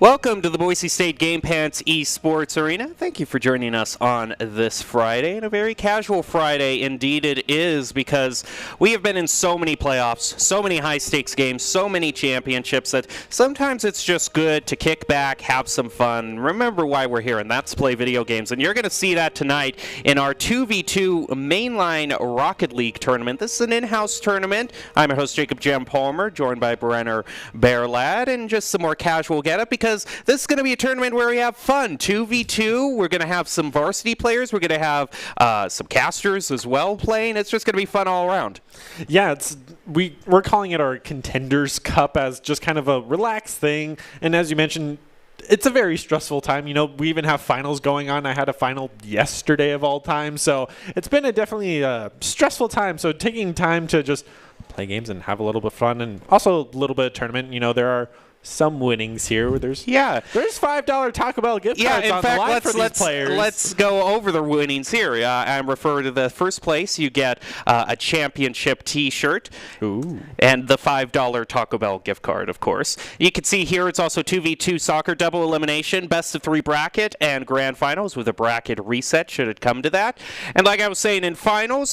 Welcome to the Boise State Game Pants Esports Arena. Thank you for joining us on this Friday, and a very casual Friday indeed it is, because we have been in so many playoffs, so many high-stakes games, so many championships that sometimes it's just good to kick back, have some fun, remember why we're here, and that's play video games. And you're going to see that tonight in our 2v2 Mainline Rocket League tournament. This is an in-house tournament. I'm your host, Jacob Jem Palmer, joined by Brenner Bearlad, and just some more casual get-up, because this is going to be a tournament where we have fun. 2v2, we're going to have some varsity players, we're going to have some casters as well playing. It's just going to be fun all around. Yeah, we're calling it our Contenders Cup as just kind of a relaxed thing. And as you mentioned, it's a very stressful time. You know, we even have finals going on. I had a final yesterday of all time. So it's been definitely a stressful time. So taking time to just play games and have a little bit of fun, and also a little bit of tournament. You know, there are some winnings here. There's $5 Taco Bell gift cards on the line for these players. Let's go over the winnings here. I'm referring to the first place. You get a championship T-shirt. Ooh. And the $5 Taco Bell gift card, of course. You can see here it's also 2v2 soccer double elimination, best of 3 bracket, and grand finals with a bracket reset should it come to that. And like I was saying, in finals,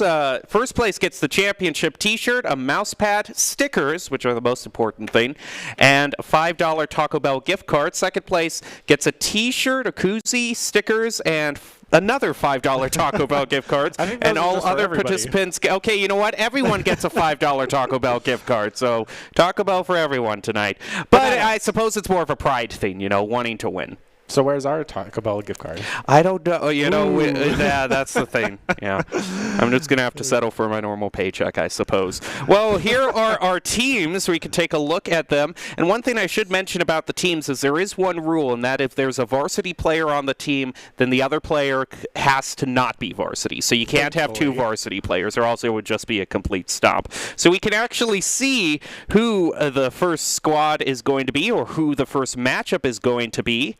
first place gets the championship T-shirt, a mouse pad, stickers, which are the most important thing, and $5 Taco Bell gift card. Second place gets a T-shirt, a koozie, stickers, and another $5 Taco Bell gift cards. And all other participants. Okay, you know what? Everyone gets a $5 Taco Bell gift card. So Taco Bell for everyone tonight. But I suppose it's more of a pride thing, you know, wanting to win. So where's our Taco Bell gift card? I don't know. You know, yeah, that's the thing. Yeah, I'm just going to have to settle for my normal paycheck, I suppose. Well, here are our teams. We can take a look at them. And one thing I should mention about the teams is there is one rule, and that if there's a varsity player on the team, then the other player has to not be varsity. So you can't have 2 varsity players, or else it would just be a complete stop. So we can actually see who the first squad is going to be, or who the first matchup is going to be.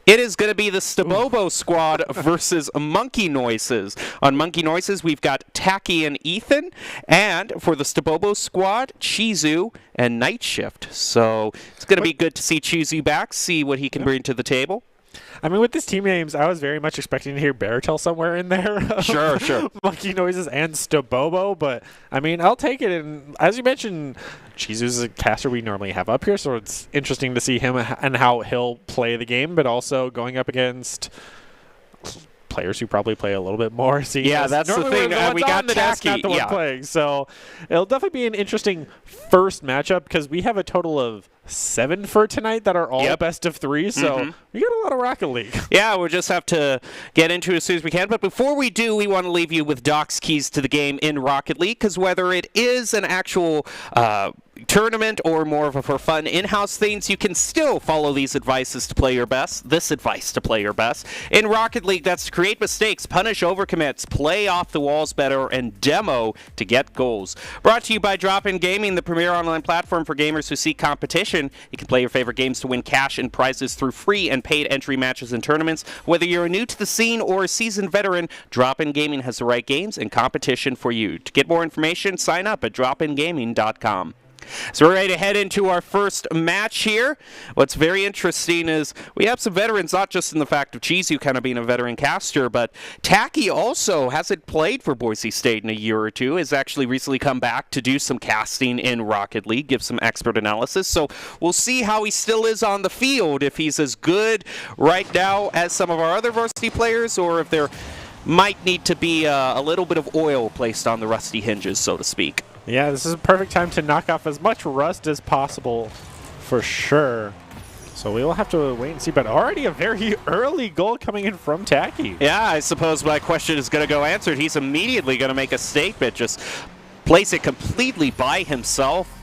It is going to be the Stabobo squad versus Monkey Noises. On Monkey Noises, we've got Tacky and Ethan. And for the Stabobo squad, Chizu and Night Shift. So it's going to be good to see Chizu back, see what he can bring to the table. I mean, with these team names, I was very much expecting to hear Baratel somewhere in there. Sure. Monkey Noises and Stabobo, but I mean, I'll take it. And as you mentioned, Chizu's a caster we normally have up here, so it's interesting to see him and how he'll play the game, but also going up against players who probably play a little bit more. Yeah, that's the thing. We got Tacky. Not the one playing. So it'll definitely be an interesting first matchup, because we have a total of 7 for tonight that are all best of 3. So we got a lot of Rocket League. Yeah, we'll just have to get into it as soon as we can. But before we do, we want to leave you with Doc's keys to the game in Rocket League, because whether it is an actual tournament or more of a for fun in-house things, you can still follow these advices to play your best. This advice to play your best. In Rocket League, that's to create mistakes, punish overcommits, play off the walls better, and demo to get goals. Brought to you by Drop-In Gaming, the premier online platform for gamers who seek competition. You can play your favorite games to win cash and prizes through free and paid entry matches and tournaments. Whether you're new to the scene or a seasoned veteran, Drop-In Gaming has the right games and competition for you. To get more information, sign up at dropingaming.com. So we're ready to head into our first match here. What's very interesting is we have some veterans, not just in the fact of Chizu kind of being a veteran caster, but Tacky also hasn't played for Boise State in a year or two, has actually recently come back to do some casting in Rocket League, give some expert analysis. So we'll see how he still is on the field, if he's as good right now as some of our other varsity players, or if there might need to be a little bit of oil placed on the rusty hinges, so to speak. Yeah, this is a perfect time to knock off as much rust as possible, for sure. So we will have to wait and see, but already a very early goal coming in from Tacky. Yeah, I suppose my question is going to go answered. He's immediately going to make a statement, just place it completely by himself.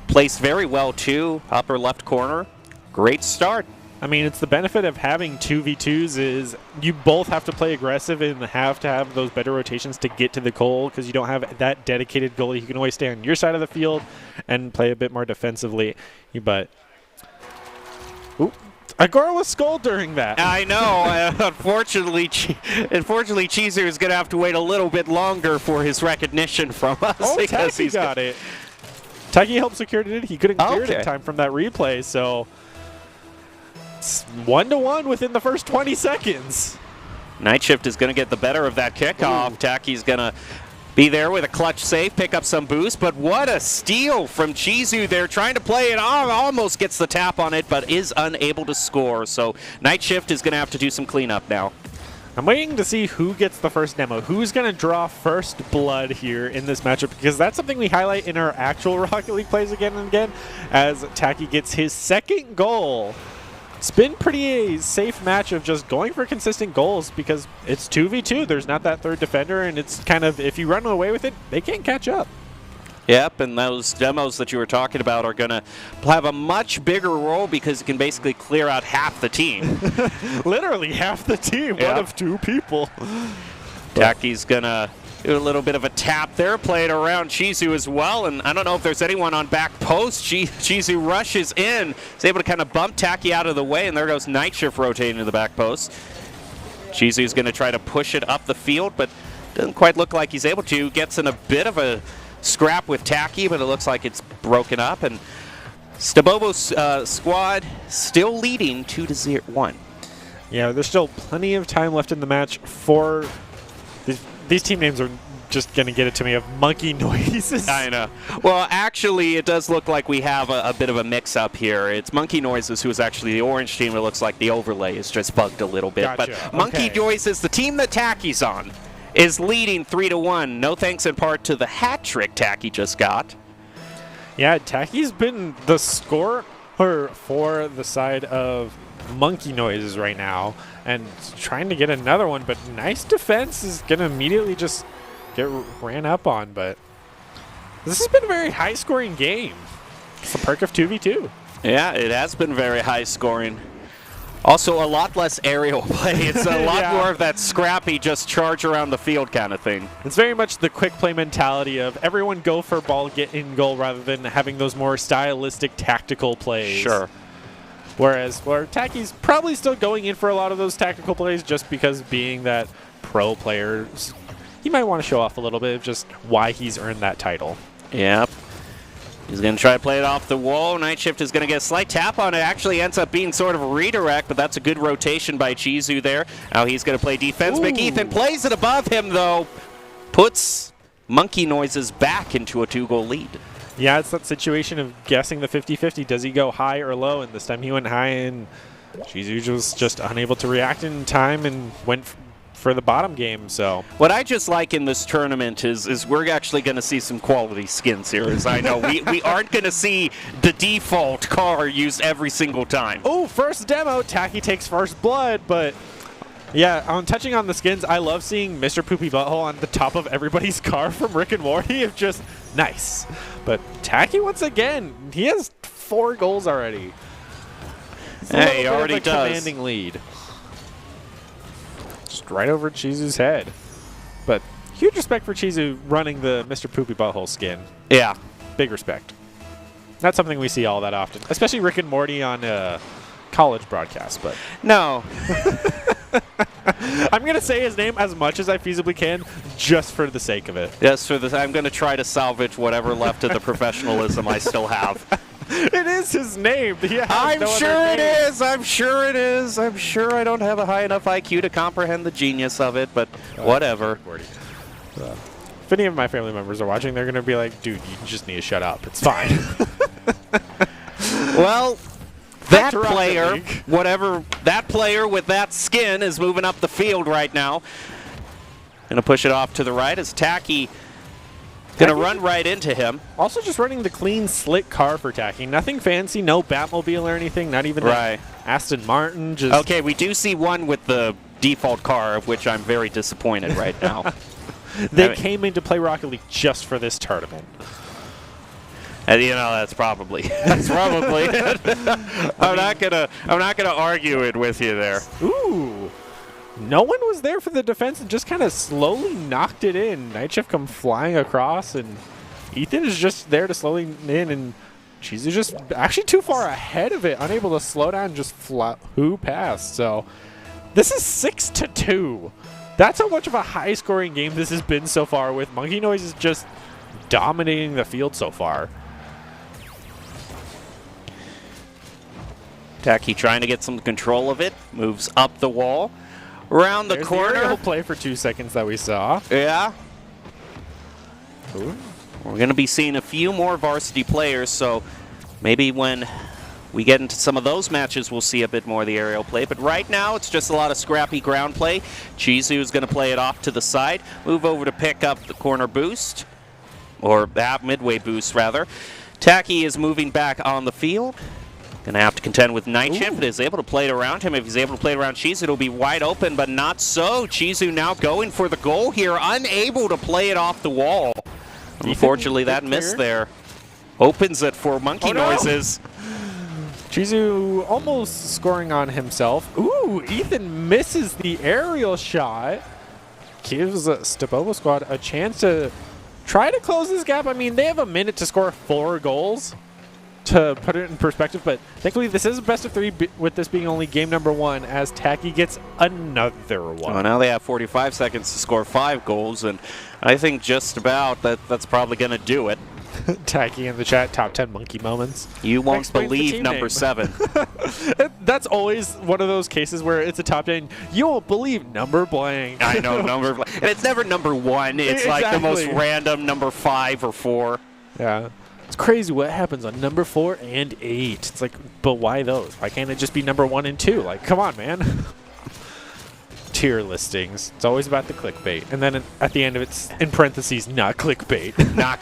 Placed very well, too, upper left corner. Great start. I mean, it's the benefit of having 2v2s is you both have to play aggressive and have to have those better rotations to get to the goal, because you don't have that dedicated goalie. You can always stay on your side of the field and play a bit more defensively. But Agora was skulled during that. I know. Unfortunately, Chizu is going to have to wait a little bit longer for his recognition from us. Oh, Tacky got it. Tacky helped secure it. He couldn't clear it in time from that replay, so it's 1-1 within the first 20 seconds. Night Shift is going to get the better of that kickoff. Tacky's going to be there with a clutch save, pick up some boost, but what a steal from Chizu there, trying to play it, almost gets the tap on it, but is unable to score. So Night Shift is going to have to do some cleanup now. I'm waiting to see who gets the first demo. Who's going to draw first blood here in this matchup? Because that's something we highlight in our actual Rocket League plays again and again, as Tacky gets his second goal. It's been pretty safe match of just going for consistent goals because it's 2v2. There's not that third defender, and it's kind of, if you run away with it, they can't catch up. Yep, and those demos that you were talking about are going to have a much bigger role because you can basically clear out half the team. Literally half the team, yep. One of two people. Tacky's going to do a little bit of a tap there, play it around Chizu as well, and I don't know if there's anyone on back post. Chizu rushes in, is able to kind of bump Tacky out of the way, and there goes Night Shift rotating to the back post. Chizu's going to try to push it up the field, but doesn't quite look like he's able to. Gets in a bit of a scrap with Tacky, but it looks like it's broken up, and Stabobo's squad still leading 2-1. Yeah, there's still plenty of time left in the match for these team names are just going to get it to me of monkey noises. I know. Well, actually, it does look like we have a bit of a mix-up here. It's Monkey Noises, who is actually the orange team. It looks like the overlay is just bugged a little bit. Gotcha. But Monkey Noises, the team that Tacky's on, is leading 3-1. No thanks in part to the hat trick Tacky just got. Yeah, Tacky's been the scorer for the side of Monkey Noises right now and trying to get another one, but nice defense is going to immediately just get ran up on. But this has been a very high-scoring game. It's the perk of 2v2. Yeah, it has been very high-scoring. Also, a lot less aerial play. It's a lot more of that scrappy, just charge around the field kind of thing. It's very much the quick play mentality of everyone go for ball, get in goal, rather than having those more stylistic, tactical plays. Sure. Whereas Tacky's probably still going in for a lot of those tactical plays just because being that pro player, he might want to show off a little bit of just why he's earned that title. Yep. He's going to try to play it off the wall. Night Shift is going to get a slight tap on it. Actually ends up being sort of a redirect, but that's a good rotation by Chizu there. Now he's going to play defense. McEthan plays it above him, though. Puts Monkey Noises back into a 2-goal lead. Yeah, it's that situation of guessing the 50-50. Does he go high or low? And this time he went high, and Chizu was just unable to react in time and went for the bottom game. So what I just like in this tournament is we're actually going to see some quality skins here. As I know, we aren't going to see the default car used every single time. Oh, first demo, Tacky takes first blood, but yeah, on touching on the skins, I love seeing Mr. Poopy Butthole on the top of everybody's car from Rick and Morty. It's just nice. But Tacky, once again, he has 4 goals already. Hey, he already does. Commanding lead. Just right over Chizu's head. But huge respect for Chizu running the Mr. Poopy Butthole skin. Yeah. Big respect. Not something we see all that often, especially Rick and Morty on college broadcasts. But no. I'm going to say his name as much as I feasibly can just for the sake of it. Yes, I'm going to try to salvage whatever left of the professionalism I still have. It is his name. I'm sure it is. I'm sure it is. I'm sure I don't have a high enough IQ to comprehend the genius of it, but whatever. If any of my family members are watching, they're going to be like, dude, you just need to shut up. It's fine. Well, that player with that skin is moving up the field right now. Going to push it off to the right as Tacky going to run right into him. Also just running the clean, slick car for Tacky. Nothing fancy, no Batmobile or anything, not even Aston Martin. Just okay, we do see one with the default car, of which I'm very disappointed right now. They came in to play Rocket League just for this tournament. And that's probably it. I'm not gonna argue it with you there. Ooh. No one was there for the defense and just kind of slowly knocked it in. Night Shift come flying across, and Ethan is just there to slowly in, and Chizu just actually too far ahead of it, unable to slow down and just who passed. So this is 6-2. That's how much of a high-scoring game this has been so far, with Monkey Noises just dominating the field so far. Tacky trying to get some control of it. Moves up the wall. Around the There's corner. The aerial play for 2 seconds that we saw. Yeah. Ooh. We're going to be seeing a few more varsity players, so maybe when we get into some of those matches, we'll see a bit more of the aerial play. But right now, it's just a lot of scrappy ground play. Chizu is going to play it off to the side. Move over to pick up the corner boost. Or midway boost, rather. Tacky is moving back on the field. Going to have to contend with Night Shift, but is able to play it around him. If he's able to play it around Chizu, it'll be wide open, but not so. Chizu now going for the goal here, unable to play it off the wall. Unfortunately, that miss there opens it for Monkey Noises. Chizu almost scoring on himself. Ooh, Ethan misses the aerial shot. Gives Stabobo Squad a chance to try to close this gap. I mean, they have a minute to score 4 goals to put it in perspective, but thankfully this is a best of 3 with this being only game number 1 as Tacky gets another one. Well, now they have 45 seconds to score 5 goals, and I think just about that's probably going to do it. Tacky in the chat, top 10 monkey moments. You won't believe number 7. That's always one of those cases where it's a top 10. You won't believe number blank. I know, number blank. And it's never number 1. It's like the most random number 5 or 4. Yeah. It's crazy what happens on number 4 and 8. It's like, but why those? Why can't it just be number 1 and 2? Like, come on, man. Tier listings. It's always about the clickbait. And then at the end of it's in parentheses, not clickbait. Not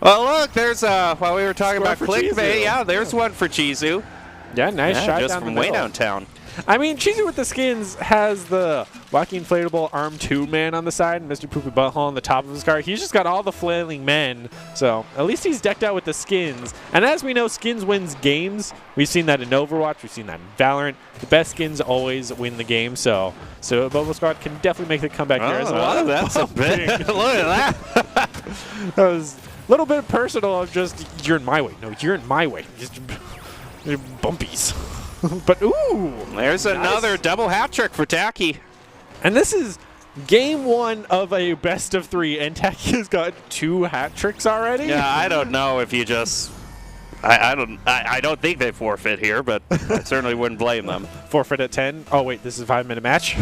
Well, look, there's while we were talking about clickbait, yeah, there's one for Chizu. Yeah, nice shot just down from the way middle. downtown. I mean, Chizu with the skins has the wacky inflatable arm 2 man on the side and Mr. Poopy Butthole on the top of his car. He's just got all the flailing men. So at least he's decked out with the skins. And as we know, skins wins games. We've seen that in Overwatch. We've seen that in Valorant. The best skins always win the game. So Bobo Squad can definitely make the comeback here. There's a lot of that's a bit. Look at that. That was a little bit personal of just, you're in my way. No, you're in my way. Just bumpies. But ooh, there's another double hat trick for Tacky. And this is game 1 of a best of 3, and Tacky has got 2 hat tricks already. Yeah, I don't know if you just. I don't think they forfeit here, but I certainly wouldn't blame them. Forfeit at 10. Oh wait, this is a 5-minute match.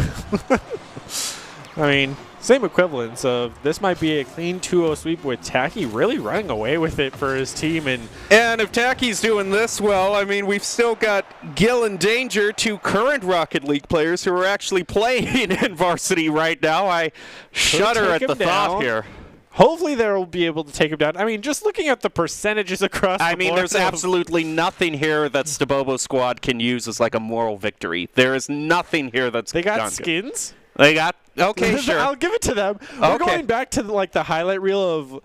I mean, same equivalence of this might be a clean 2-0 sweep with Tacky really running away with it for his team. And if Tacky's doing this well, I mean, we've still got Gil and Danger, 2 current Rocket League players who are actually playing in varsity right now. I shudder at the thought here. Hopefully they'll be able to take him down. I mean, just looking at the percentages across the board. There's absolutely nothing here that Stabobo Squad can use as like a moral victory. There is nothing here that's They got skins. They got, okay, sure. I'll give it to them. We're going back to the highlight reel of,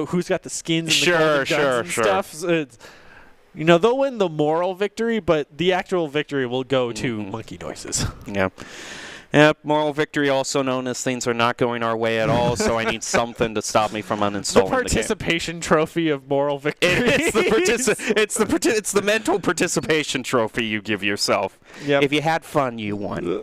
who's got the skins and the golden guns and stuff. So it's, they'll win the moral victory, but the actual victory will go to Monkey Noises. Yeah. Yep, moral victory, also known as things are not going our way at all, so I need something to stop me from uninstalling the game. The participation trophy of moral victory. It's the mental participation trophy you give yourself. Yep. If you had fun, you won.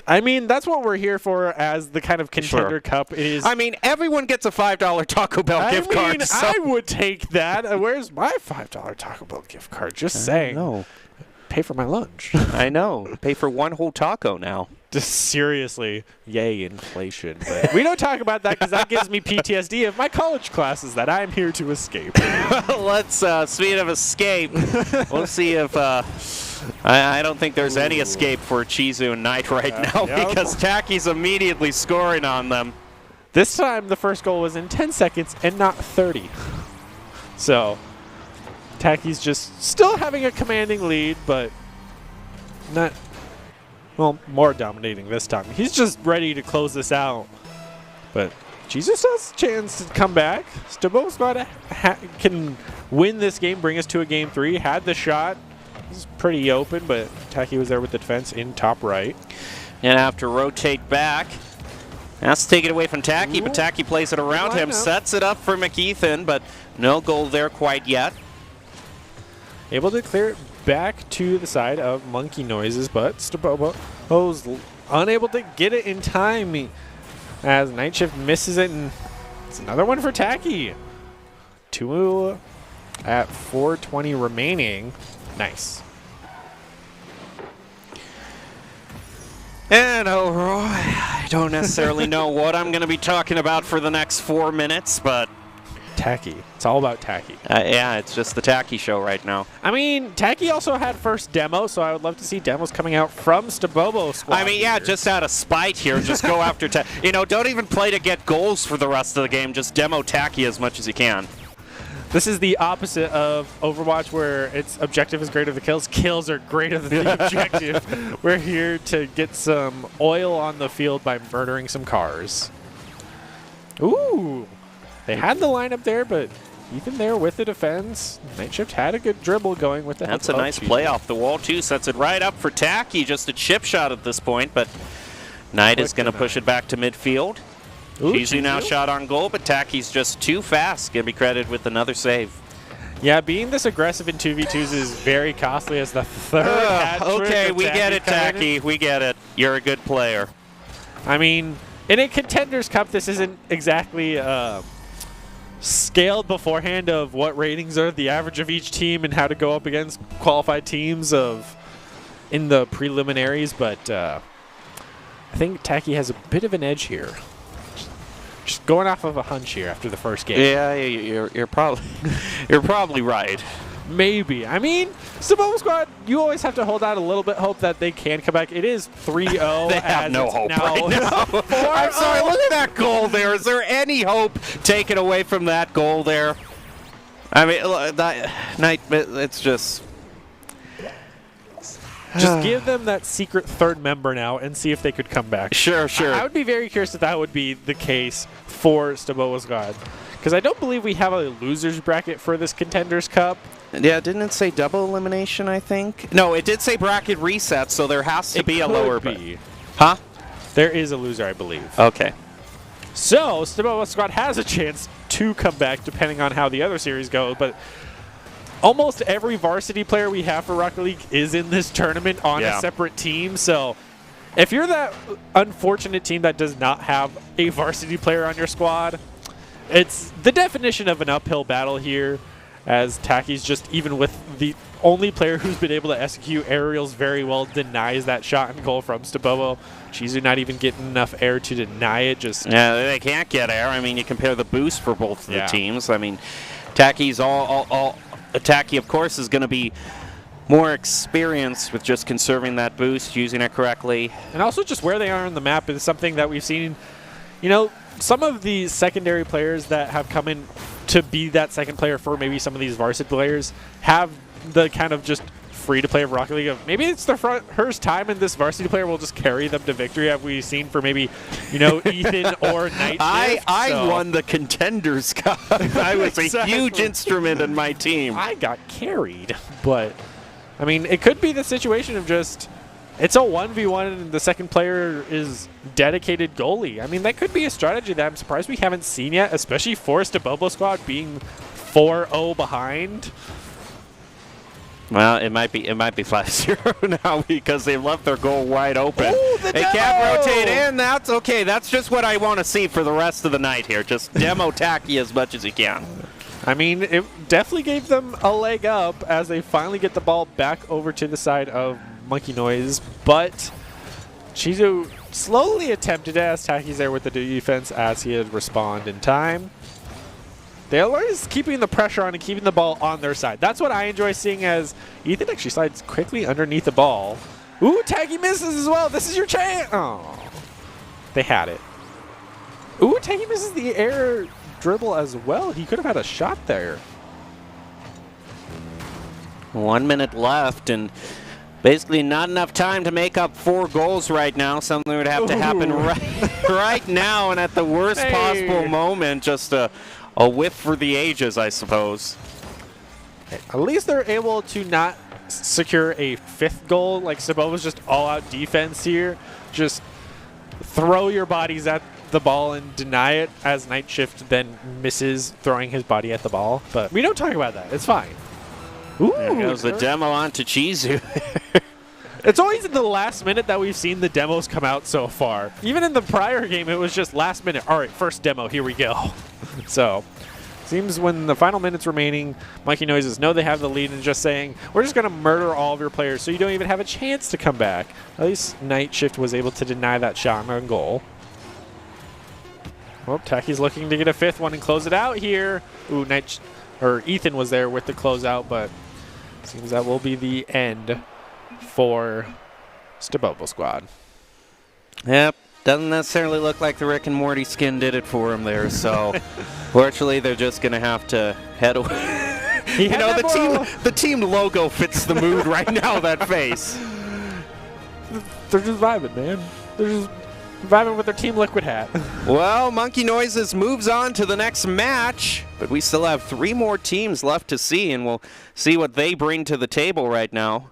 I mean, that's what we're here for as the kind of Contender Cup is. I mean, everyone gets a $5 Taco Bell gift card. So. I would take that. Where's my $5 Taco Bell gift card? Just saying. No. Pay for my lunch. I know. Pay for one whole taco now. Just seriously. Yay, inflation. But we don't talk about that because that gives me PTSD of my college classes that I'm here to escape. Let's, speaking of escape, we'll see if... I don't think there's any escape for Chizu and Knight right now because Tacky's immediately scoring on them. This time, the first goal was in 10 seconds and not 30. So, Tacky's just still having a commanding lead, but not, well, more dominating this time. He's just ready to close this out. But Jesus has a chance to come back. Stabobo Squad can win this game, bring us to a game 3. Had the shot. It's pretty open, but Tacky was there with the defense in top right. And have to rotate back. Has to take it away from Tacky, but Tacky plays it around him, sets it up for McEthan, but no goal there quite yet. Able to clear it back to the side of Monkey Noises, but Stabobo's unable to get it in time as Night Shift misses it, and it's another one for Tacky. 2 at 4:20 remaining. Nice. And overall, I don't necessarily know what I'm going to be talking about for the next 4 minutes, but Tacky. It's all about Tacky. yeah, it's just the Tacky show right now. I mean, Tacky also had first demo, so I would love to see demos coming out from Stabobo squad. I mean, yeah, just out of spite here, just go after Tacky. You know, don't even play to get goals for the rest of the game. Just demo Tacky as much as you can. This is the opposite of Overwatch, where its objective is greater than kills. Kills are greater than the objective. We're here to get some oil on the field by murdering some cars. Ooh. They had the lineup there, but even there with the defense, Night Shift had a good dribble going with the help. That's a nice play off the wall, too. Sets it right up for Tacky. Just a chip shot at this point, but Knight is going to push it back to midfield. Chizu now shot on goal, but Tacky's just too fast. Going to be credited with another save. Yeah, being this aggressive in 2v2s is very costly as the third hat-trick. Okay, we get it, Tacky. We get it. You're a good player. I mean, in a Contenders Cup, this isn't exactly scaled beforehand of what ratings are the average of each team and how to go up against qualified teams in the preliminaries, but I think Tacky has a bit of an edge here. Just going off of a hunch here after the first game. Yeah, you're probably right. Maybe. I mean, Stabobo squad, you always have to hold out a little bit hope that they can come back. It is 3-0. They have no hope right now. I'm sorry, look at that goal there. Is there any hope taken away from that goal there? I mean, it's just... Just give them that secret third member now and see if they could come back. Sure. I would be very curious if that would be the case for Stabobo squad. Because I don't believe we have a loser's bracket for this Contenders Cup. Yeah, didn't it say double elimination, I think? No, it did say bracket reset, so there has to be a lower bracket. Huh? There is a loser, I believe. Okay. So, Stabobo squad has a chance to come back depending on how the other series go, but almost every varsity player we have for Rocket League is in this tournament on a separate team, so if you're that unfortunate team that does not have a varsity player on your squad, it's the definition of an uphill battle here, as Tacky's just, even with the only player who's been able to execute aerials very well, denies that shot and goal from Stabobo. Chizu not even getting enough air to deny it. Yeah, they can't get air. I mean, you compare the boost for both of the teams. I mean, Tacky's Tacky, of course, is going to be more experienced with just conserving that boost, using it correctly. And also just where they are on the map is something that we've seen. You know, some of the secondary players that have come in to be that second player for maybe some of these varsity players have the kind of just free-to-play of Rocket League of maybe it's their first time and this varsity player will just carry them to victory. Have we seen for maybe, you know, Ethan or Night Shift? I won the Contenders Cup. I was a huge instrument in my team. I got carried. But, I mean, it could be the situation of just it's a 1v1 and the second player is dedicated goalie. I mean, that could be a strategy that I'm surprised we haven't seen yet, especially for Stabobo squad being 4-0 behind. Well, it might be 5-0 now because they left their goal wide open. Ooh, they can't rotate in. That's okay. That's just what I want to see for the rest of the night here. Just demo Tacky as much as you can. I mean, it definitely gave them a leg up as they finally get the ball back over to the side of Monkey Noise, but Chizu slowly attempted it as Tacky's there with the defense as he had respond in time. They're always keeping the pressure on and keeping the ball on their side. That's what I enjoy seeing as Ethan actually slides quickly underneath the ball. Ooh, Tacky misses as well. This is your chance. Oh, they had it. Ooh, Tacky misses the air dribble as well. He could have had a shot there. 1 minute left and basically not enough time to make up 4 goals right now. Something would have to happen right now and at the worst possible moment. Just a whiff for the ages, I suppose. At least they're able to not secure a 5th goal. Like Stabobo's just all-out defense here. Just throw your bodies at the ball and deny it, as Night Shift then misses throwing his body at the ball. But we don't talk about that. It's fine. Ooh, there goes the demo onto Chizu. It's always in the last minute that we've seen the demos come out so far. Even in the prior game, it was just last minute. All right, first demo, here we go. So Seems when the final minutes remaining, Monkey Noises know they have the lead and just saying, we're just going to murder all of your players so you don't even have a chance to come back. At least Night Shift was able to deny that shot on goal. Well, Taki's looking to get a 5th one and close it out here. Ooh, Ethan was there with the closeout, but seems that will be the end for Stabobo squad. Yep. Doesn't necessarily look like the Rick and Morty skin did it for him there, so fortunately they're just going to have to head away. You know, the team logo fits the mood right now, that face. They're just vibing, man. They're just vibing with their Team Liquid hat. Well, Monkey Noises moves on to the next match, but we still have 3 more teams left to see, and we'll see what they bring to the table right now.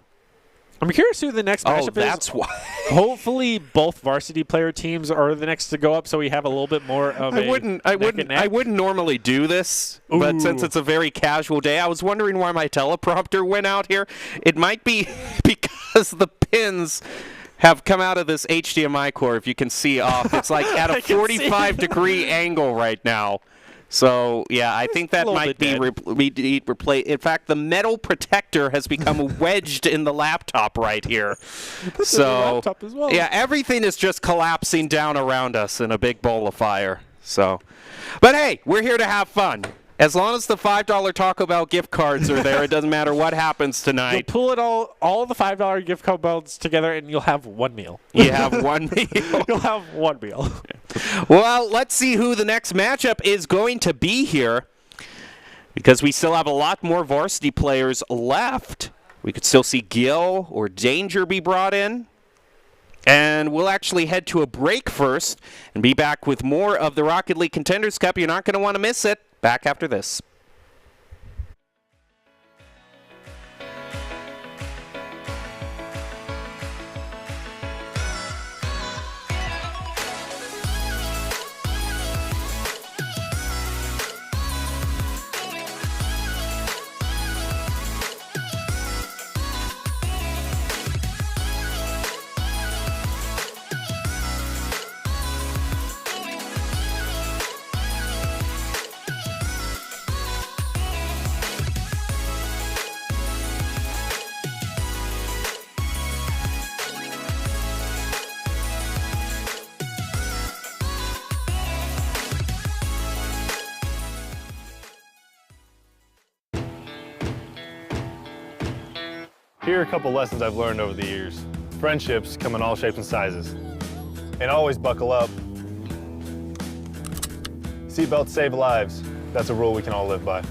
I'm curious who the next matchup is. Oh, that's why. Hopefully, both varsity player teams are the next to go up, so we have a little bit more of I wouldn't normally do this, but since it's a very casual day, I was wondering why my teleprompter went out here. It might be because the pins have come out of this HDMI cord. If you can see off, it's like at a 45-degree angle right now. So, yeah, I think that might be replaced. In fact, the metal protector has become wedged in the laptop right here. So, laptop as well. Yeah, everything is just collapsing down around us in a big bowl of fire. So, but hey, we're here to have fun. As long as the $5 Taco Bell gift cards are there, it doesn't matter what happens tonight. You'll pull it all the $5 gift card belts together, and you'll have one meal. You have one meal. You'll have one meal. Well, let's see who the next matchup is going to be here, because we still have a lot more varsity players left. We could still see Gil or Danger be brought in. And we'll actually head to a break first and be back with more of the Rocket League Contenders Cup. You're not going to want to miss it. Back after this. Here are a couple lessons I've learned over the years. Friendships come in all shapes and sizes. And always buckle up. Seatbelts save lives. That's a rule we can all live by.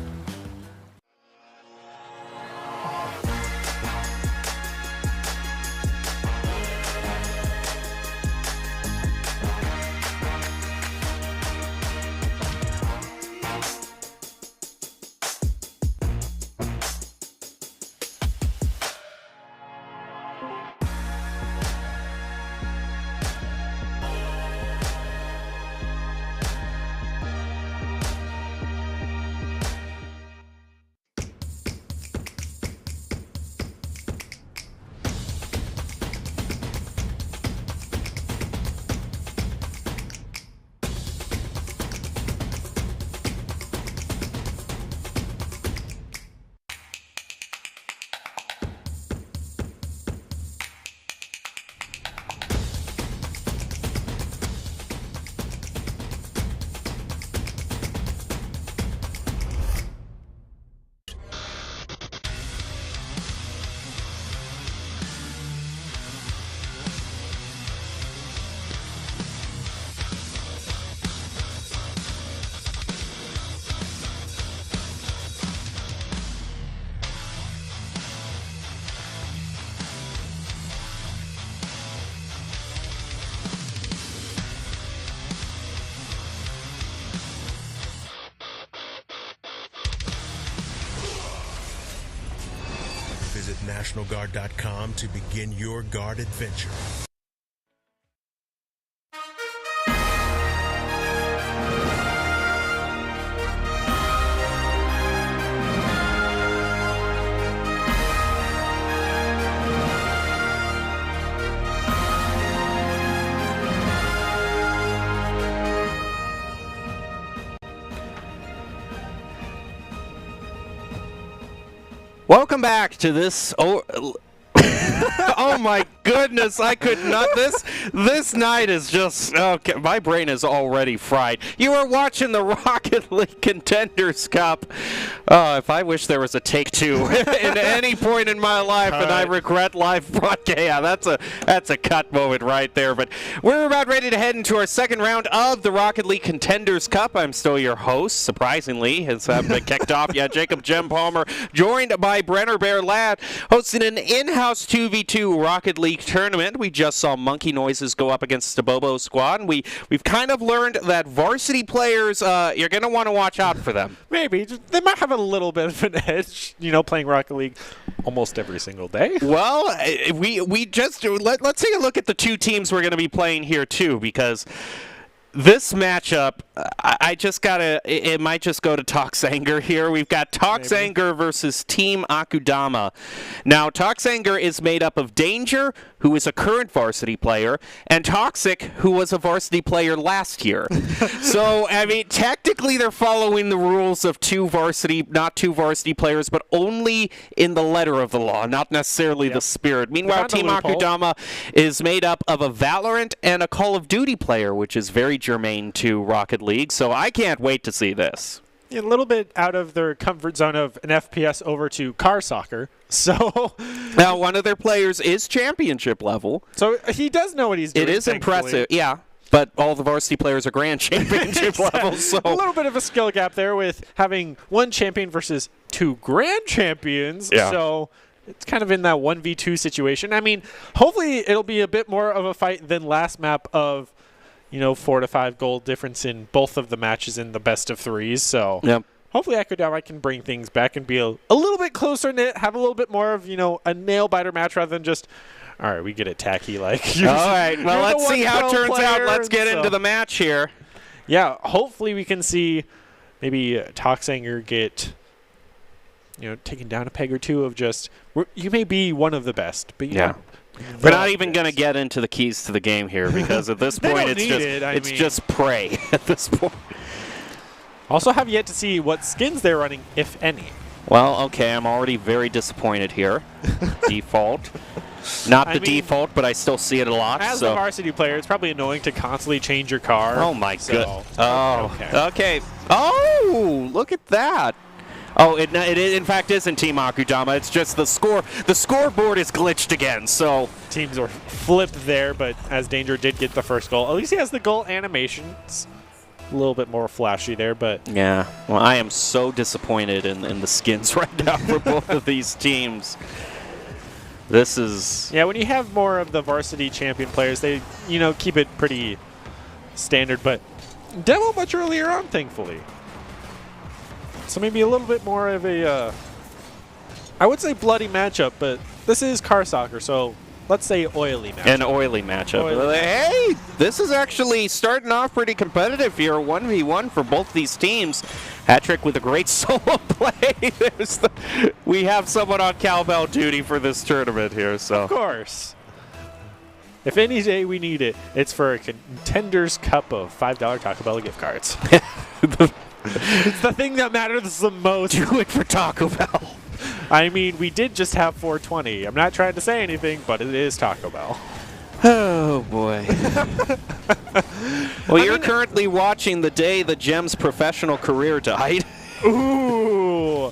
Visit NationalGuard.com to begin your Guard adventure. Welcome back to this. Oh my goodness, I could not. This night is just, okay, my brain is already fried. You are watching the Rocket League Contenders Cup. If I wish there was a take two in any point in my life, and I regret live broadcast. Yeah, that's a cut moment right there. But we're about ready to head into our second round of the Rocket League Contenders Cup. I'm still your host, surprisingly, has been kicked off. Yeah, Jacob Jem Palmer, joined by Brenner Bear Ladd, hosting an in-house 2v2 Rocket League tournament. We just saw Monkey Noises go up against the Bobo squad, and we've kind of learned that varsity players, you're going to want to watch out for them. Maybe. They might have a little bit of an edge, playing Rocket League almost every single day. Well, let's take a look at the two teams we're going to be playing here, too, because this matchup, it might just go to Toxanger here. We've got Toxanger versus Team Akudama. Now, Toxanger is made up of Danger, who is a current varsity player, and Toxic, who was a varsity player last year. So, I mean, technically they're following the rules of not two varsity players, but only in the letter of the law, not necessarily the spirit. Meanwhile, Team Akudama is made up of a Valorant and a Call of Duty player, which is very germane to Rocket League, so I can't wait to see this. A little bit out of their comfort zone of an FPS over to car soccer. So now one of their players is championship level. So he does know what he's doing. It is impressive, yeah. But all the varsity players are grand championship level, so a little bit of a skill gap there with having one champion versus two grand champions. Yeah. So it's kind of in that 1v2 situation. I mean, hopefully it'll be a bit more of a fight than last map of 4 to 5 goal difference in both of the matches in the best of threes. So hopefully Akudama can bring things back and be a little bit closer knit, have a little bit more of, a nail biter match rather than just, all right, we get it tacky. All right, well, let's see how it turns out. Let's get into the match here. Yeah, hopefully we can see maybe Toxanger get, taken down a peg or two of just, you may be one of the best, but we're not even going to get into the keys to the game here because at this point it's just prey at this point. Also have yet to see what skins they're running, if any. Well, okay, I'm already very disappointed here. Default. Not the default, but I still see it a lot. As a varsity player, it's probably annoying to constantly change your car. Oh, my goodness. Oh, okay. Oh, look at that. Oh, it in fact isn't Team Akudama. It's just the score. The scoreboard is glitched again, so teams are flipped there, but as Danger did get the first goal, at least he has the goal animation. It's a little bit more flashy there, but yeah. Well, I am so disappointed in the skins right now for both of these teams. This is when you have more of the varsity champion players, they keep it pretty standard, but demo much earlier on, thankfully. So maybe a little bit more of a, I would say bloody matchup, but this is car soccer, so let's say oily matchup. An oily matchup. Hey, this is actually starting off pretty competitive here. 1v1 for both these teams. Hat-trick with a great solo play. We have someone on cowbell duty for this tournament here. So of course. If any day we need it, it's for a Contenders Cup of $5 Taco Bell gift cards. It's the thing that matters the most. Do it for Taco Bell. I mean, we did just have 420. I'm not trying to say anything, but it is Taco Bell. Oh, boy. Well, you're currently watching the day the Gem's professional career died. Ooh.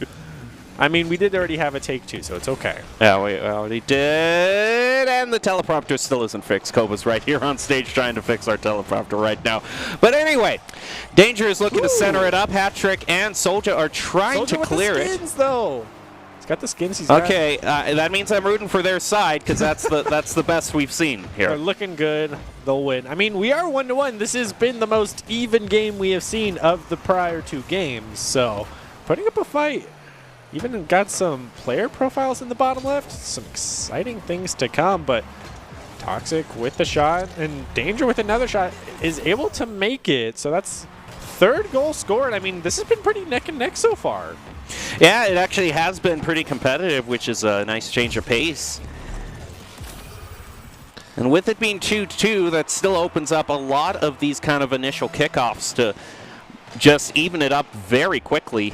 I mean, we did already have a take two, so it's okay. Yeah, we already did. And the teleprompter still isn't fixed. Koba's right here on stage trying to fix our teleprompter right now. But anyway, Danger is looking to center it up. Hat-trick and Soldier are trying to clear it. Skins, though. He's got the skins. He's okay, that means I'm rooting for their side because that's the best we've seen here. They're looking good. They'll win. I mean, we are 1-1. This has been the most even game we have seen of the prior two games. So, putting up a fight. Even got some player profiles in the bottom left. Some exciting things to come, but Toxic with the shot and Danger with another shot is able to make it. So that's third goal scored. I mean, this has been pretty neck and neck so far. Yeah, it actually has been pretty competitive, which is a nice change of pace. And with it being 2-2, that still opens up a lot of these kind of initial kickoffs to just even it up very quickly.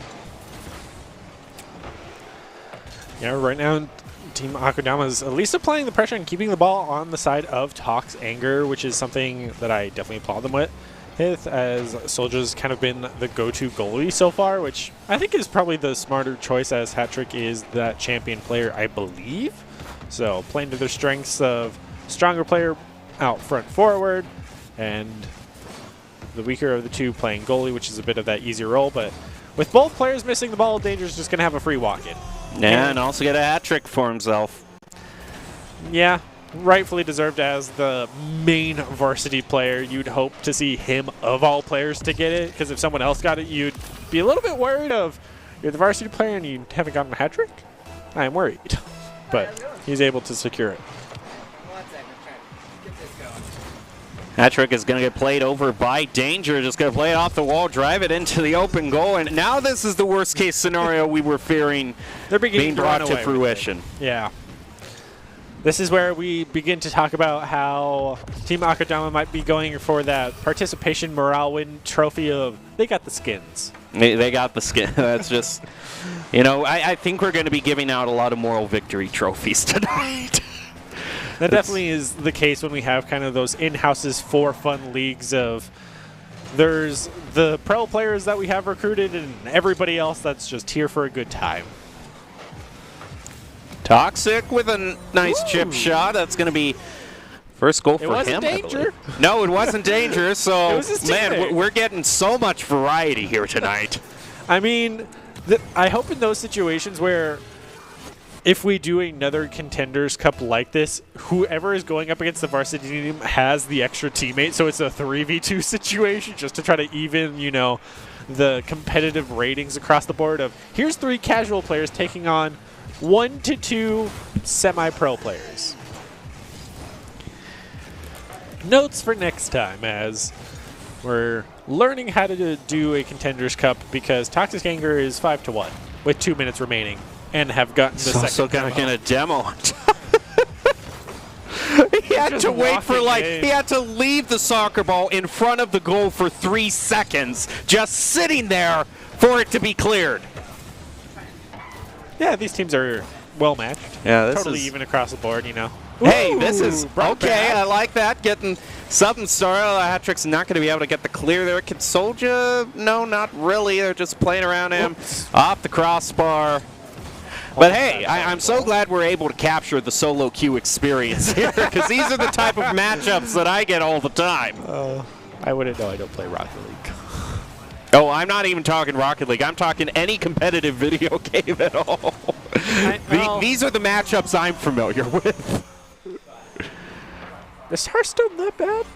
Yeah, right now Team Akudama is at least applying the pressure and keeping the ball on the side of Talk's Anger, which is something that I definitely applaud them with, as Soldier's kind of been the go-to goalie so far, which I think is probably the smarter choice, as Hattrick is that champion player, I believe. So playing to their strengths of stronger player out front forward, and the weaker of the two playing goalie, which is a bit of that easier role. But with both players missing the ball, Danger's just going to have a free walk-in. Yeah, and also get a hat trick for himself. Yeah, rightfully deserved as the main varsity player. You'd hope to see him, of all players, to get it, because if someone else got it, you'd be a little bit worried of, you're the varsity player and you haven't gotten a hat trick? I'm worried. But he's able to secure it. Hat trick is going to get played over by Danger. Just going to play it off the wall, drive it into the open goal. And now this is the worst case scenario we were fearing being brought to fruition. Yeah. This is where we begin to talk about how Team Akudama might be going for that participation morale win trophy of they got the skins. They got the skin. That's just, I think we're going to be giving out a lot of moral victory trophies tonight. That definitely is the case when we have kind of those in-houses for fun leagues of there's the pro players that we have recruited and everybody else that's just here for a good time. Toxic with a nice chip shot. That's going to be first goal for him. It wasn't Danger. No, it wasn't Danger. So, it was his teammate. Man, we're getting so much variety here tonight. I mean, I hope in those situations where if we do another Contenders Cup like this, whoever is going up against the varsity team has the extra teammate, so it's a 3v2 situation just to try to even, the competitive ratings across the board of here's 3 casual players taking on 1 to 2 semi-pro players. Notes for next time as we're learning how to do a Contenders Cup because Toxic Anger is 5-1 with 2 minutes remaining. And have gotten the second. Also going to demo. He had to wait for he had to leave the soccer ball in front of the goal for 3 seconds, just sitting there for it to be cleared. Yeah, these teams are well matched. Yeah, this totally is even across the board, Hey, this is okay. Back. I like that. Getting something started. Hat-trick's not going to be able to get the clear there. Can Soldier? No, not really. They're just playing around him. Off the crossbar. But hey, I'm so glad we're able to capture the solo queue experience here, because these are the type of matchups that I get all the time. I wouldn't know. I don't play Rocket League. Oh, I'm not even talking Rocket League. I'm talking any competitive video game at all. These are the matchups I'm familiar with. Is Hearthstone that bad?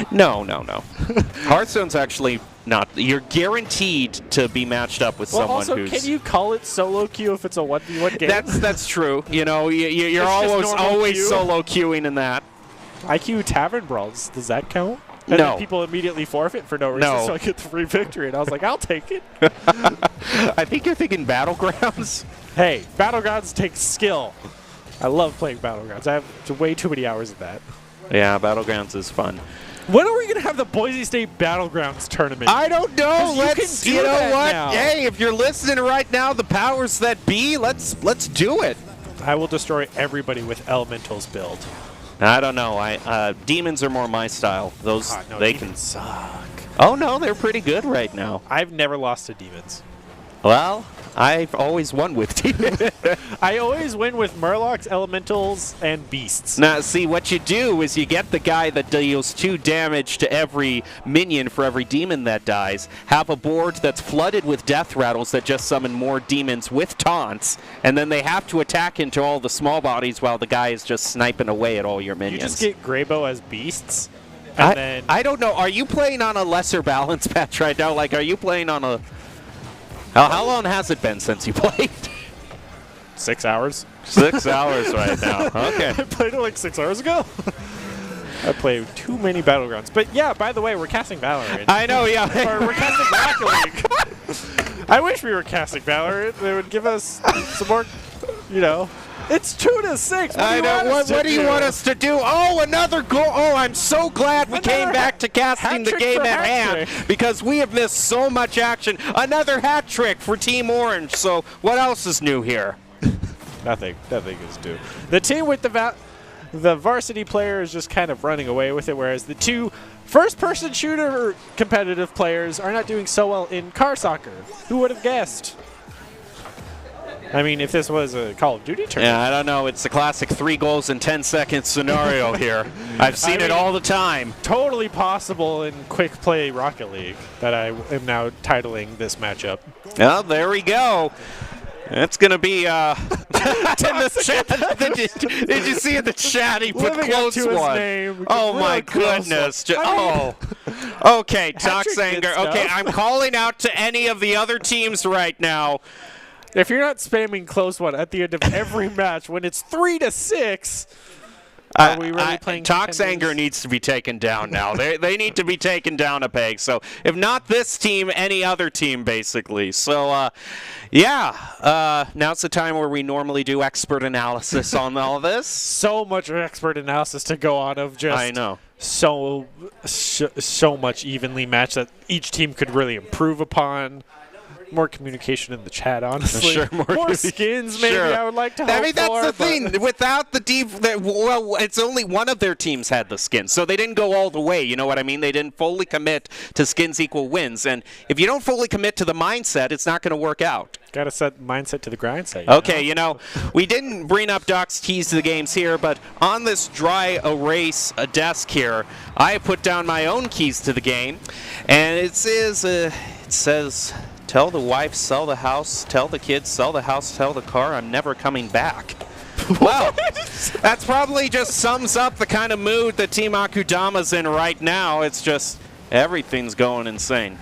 No. Hearthstone's actually not. You're guaranteed to be matched up with someone also, who's. Can you call it solo queue if it's a 1v1 game? That's true. You're always solo queuing in that. IQ Tavern Brawls, does that count? And no. then people immediately forfeit for no reason, so I get the free victory. And I was like, I'll take it. I think you're thinking Battlegrounds. Hey, Battlegrounds takes skill. I love playing Battlegrounds. I have way too many hours of that. Yeah, Battlegrounds is fun. When are we going to have the Boise State Battlegrounds tournament? I don't know. Let's, you know what? Now. Hey, if you're listening right now, the powers that be, let's do it. I will destroy everybody with Elemental's build. I don't know. Demons are more my style. Those they can suck. Oh no, they're pretty good right now. I've never lost to demons. Well, I've always won with demons. I always win with Murlocs, Elementals, and Beasts. Now, see, what you do is you get the guy that deals 2 damage to every minion for every demon that dies, have a board that's flooded with death rattles that just summon more demons with taunts, and then they have to attack into all the small bodies while the guy is just sniping away at all your minions. You just get Greybow as Beasts? And I don't know. Are you playing on a lesser balance patch right now? Like, are you playing on a... How long has it been since you played? 6 hours. 6 hours right now. Okay. I played it like 6 hours ago. I play too many Battlegrounds. But yeah, by the way, we're casting Valorant. I know, yeah. Or we're casting Rocket League. I wish we were casting Valorant. They would give us some more, It's 2-6. I know. What do you want us to do? Oh, another goal. Oh, I'm so glad we came back to casting the game at hand because we have missed so much action. Another hat trick for Team Orange. So what else is new here? Nothing is due. The team with the varsity player is just kind of running away with it, whereas the two first-person shooter competitive players are not doing so well in car soccer. Who would have guessed? I mean, if this was a Call of Duty tournament. Yeah, I don't know. It's the classic 3 goals in 10 seconds scenario here. I've seen it all the time. Totally possible in Quick Play Rocket League that I am now titling this matchup. Well, there we go. It's going to be in the chat. Did you see in the chat he put Living close up to his one? name. Oh, my Real close goodness. one. Okay, Patrick Toxanger. did stuff. Okay, I'm calling out to any of the other teams right now. If you're not spamming close one at the end of every match when it's 3-6, are we really playing Toxanger Contenders? needs to be taken down now. They need to be taken down a peg. So if not this team, any other team, basically. So, now's the time where we normally do expert analysis on all this. So much expert analysis to go on of just I know. so much evenly matched that each team could really improve upon. More communication in the chat, honestly. Sure, more skins, maybe. Sure. I would like to hope I mean, that's for, the thing. Without the deep, well, it's only one of their teams had the skins, so they didn't go all the way. You know what I mean? They didn't fully commit to skins equal wins, and if you don't fully commit to the mindset, it's not going to work out. Got to set mindset to the grind set. Okay, we didn't bring up Doc's keys to the games here, but on this dry erase desk here, I put down my own keys to the game, and it says. Tell the wife, sell the house. Tell the kids, sell the house. Tell the car, I'm never coming back. Well, that's probably just sums up the kind of mood that Team Akudama's in right now. It's just everything's going insane.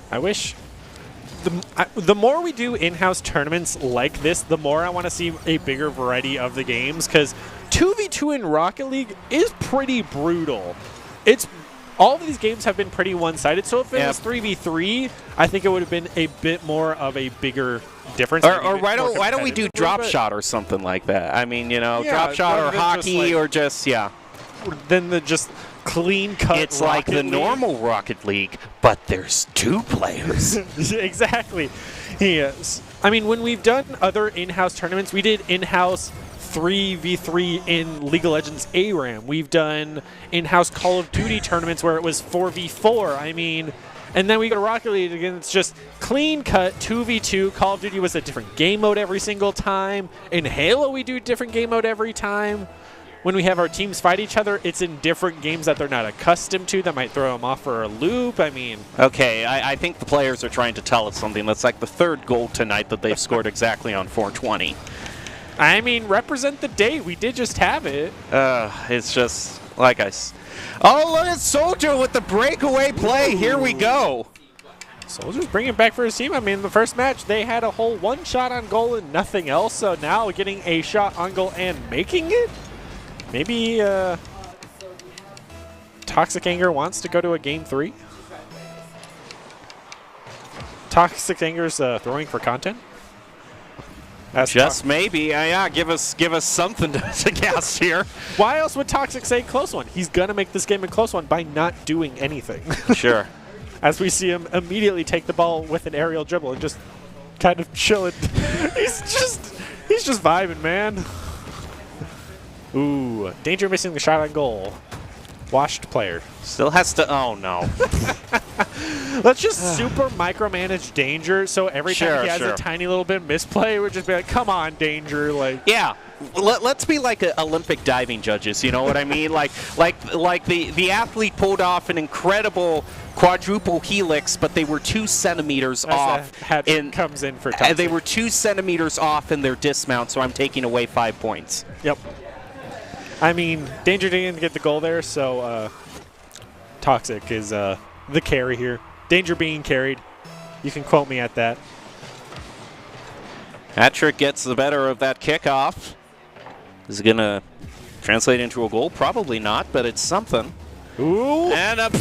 I wish the more we do in-house tournaments like this, the more I want to see a bigger variety of the games, because 2v2 in Rocket League is pretty brutal. All of these games have been pretty one-sided, so if it was 3v3, I think it would have been a bit more of a bigger difference. Or why don't we do drop shot or something like that? I mean, drop shot or hockey or just, Then the just clean-cut It's like the normal Rocket League, but there's 2 players. Exactly. Yes. I mean, when we've done other in-house tournaments, we did in-house 3v3 in League of Legends ARAM. We've done in-house Call of Duty tournaments where it was 4v4. I mean, and then we go to Rocket League again. It's just clean cut 2v2. Call of Duty was a different game mode every single time. In Halo, we do different game mode every time. When we have our teams fight each other, it's in different games that they're not accustomed to that might throw them off for a loop. I mean... Okay, I think the players are trying to tell us something. That's like the 3rd goal tonight that they've scored exactly on 420. I mean, represent the date. We did just have it. It's just like Oh, look at Soldier with the breakaway play. Ooh. Here we go. Soldier's bringing it back for his team. I mean, the first match, they had a whole 1 shot on goal and nothing else. So now getting a shot on goal and making it? Maybe Toxic Anger wants to go to a game 3? Toxic Anger's throwing for content? Just maybe. Give us something to guess here. Why else would Toxic say close one? He's going to make this game a close one by not doing anything. Sure. As we see him immediately take the ball with an aerial dribble and just kind of chilling. he's just vibing, man. Ooh, Danger missing the shot on goal. Washed player. Still has to. Oh no. Let's just super micromanage Danger, so every time he has a tiny little bit of misplay, we're just be like, "Come on, Danger!" Like, yeah. Let's be like Olympic diving judges. You know what I mean? like the athlete pulled off an incredible quadruple helix, but they were 2 centimeters off. Comes in for Toxic. They were 2 centimeters off in their dismount, so I'm taking away 5 points. Yep. I mean, Danger didn't get the goal there, so Toxic is the carry here. Danger being carried. You can quote me at that. Patrick gets the better of that kickoff. Is it going to translate into a goal? Probably not, but it's something. Ooh. And that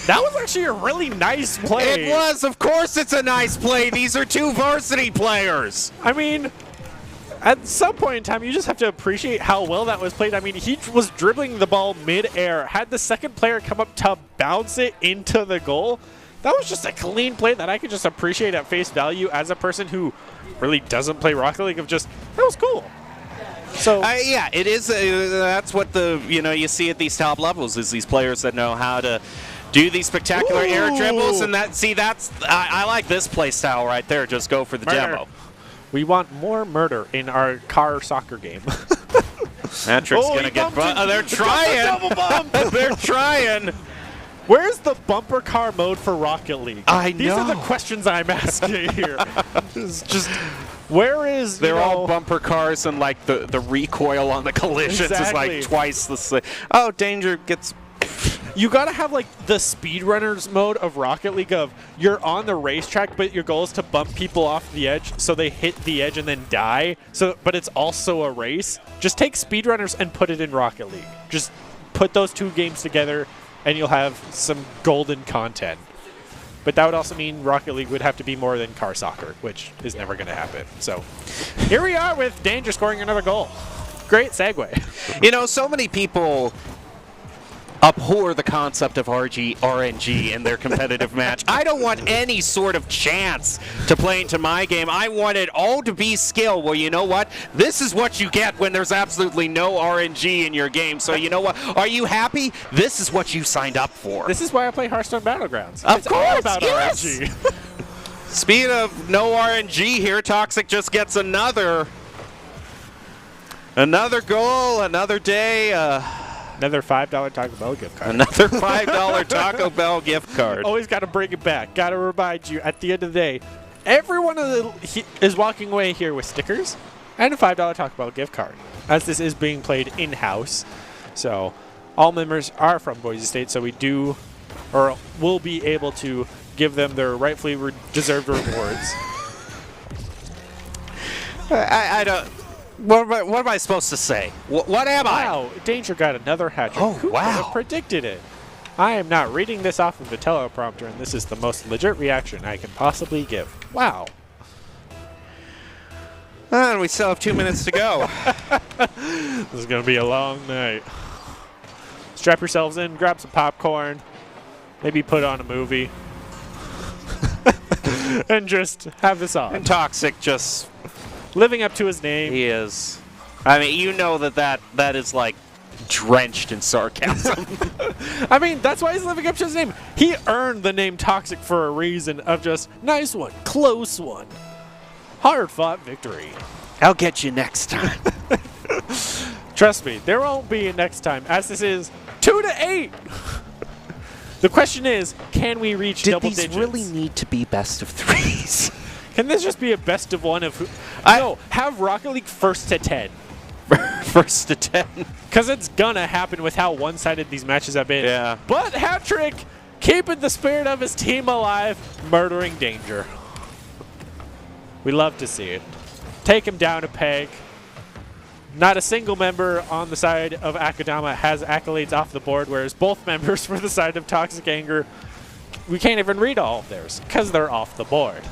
was actually a really nice play. It was. Of course it's a nice play. These are 2 varsity players. I mean... At some point in time, you just have to appreciate how well that was played. I mean, he was dribbling the ball mid-air, had the second player come up to bounce it into the goal. That was just a clean play that I could just appreciate at face value as a person who really doesn't play Rocket League. That was cool. So yeah, it is. That's what you see at these top levels is these players that know how to do these spectacular air dribbles, and I like this play style right there. Just go for the demo. We want more murder in our car soccer game. Patrick's gonna get. They're trying. Double bump. They're trying. Where's the bumper car mode for Rocket League? These are the know. questions I'm asking here. It's just, where is They're all bumper cars, and like the recoil on the collisions is like twice the same. Oh, Danger gets. You gotta have like the speedrunners mode of Rocket League of you're on the racetrack, but your goal is to bump people off the edge so they hit the edge and then die. But it's also a race. Just take speedrunners and put it in Rocket League. Just put those two games together, and you'll have some golden content. But that would also mean Rocket League would have to be more than car soccer, which is never going to happen. So here we are with Danger scoring another goal. Great segue. So many people abhor the concept of RNG in their competitive match. I don't want any sort of chance to play into my game. I want it all to be skill. Well, you know what? This is what you get when there's absolutely no RNG in your game. So you know what? Are you happy? This is what you signed up for. This is why I play Hearthstone Battlegrounds. Of it's course, all about yes. RNG. Speaking of no RNG here, Toxic just gets another goal, another day. Another $5 Taco Bell gift card. Another $5 Taco Bell gift card. Always got to bring it back. Got to remind you, at the end of the day, everyone is walking away here with stickers and a $5 Taco Bell gift card, as this is being played in-house. So all members are from Boise State, so we do or will be able to give them their rightfully deserved rewards. I don't... What am I supposed to say? What am I? Wow, Danger got another hat trick. Oh, Who wow. could have predicted it? I am not reading this off of the teleprompter, and this is the most legit reaction I can possibly give. Wow. And we still have 2 minutes to go. This is going to be a long night. Strap yourselves in, grab some popcorn, maybe put on a movie, and just have this on. And Toxic just... living up to his name. He is. I mean, you know that is like drenched in sarcasm. I mean, that's why he's living up to his name. He earned the name Toxic for a reason of just nice one, close one, hard-fought victory. I'll get you next time. Trust me, there won't be a next time, as this is 2-8. The question is, can we reach double digits? Did these really need to be best of threes? Can this just be a best of one of no, have Rocket League first to 10. First to 10. Because it's gonna happen with how one-sided these matches have been. Yeah. But hat-trick, keeping the spirit of his team alive, murdering Danger. We love to see it. Take him down a peg. Not a single member on the side of Akadama has accolades off the board, whereas both members for the side of Toxic Anger, we can't even read all of theirs because they're off the board.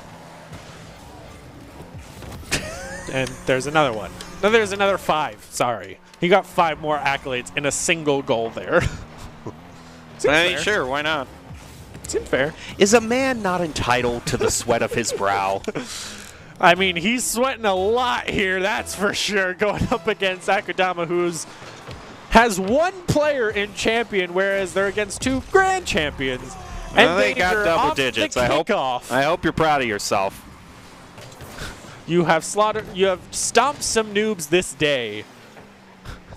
And there's another one. No, there's another 5. Sorry. He got 5 more accolades in a single goal there. Hey, sure, why not? Seems fair. Is a man not entitled to the sweat of his brow? I mean, he's sweating a lot here, that's for sure, going up against Akadama, who's has 1 player in champion, whereas they're against 2 grand champions. And they got double digits. I hope you're proud of yourself. You have stomped some noobs this day.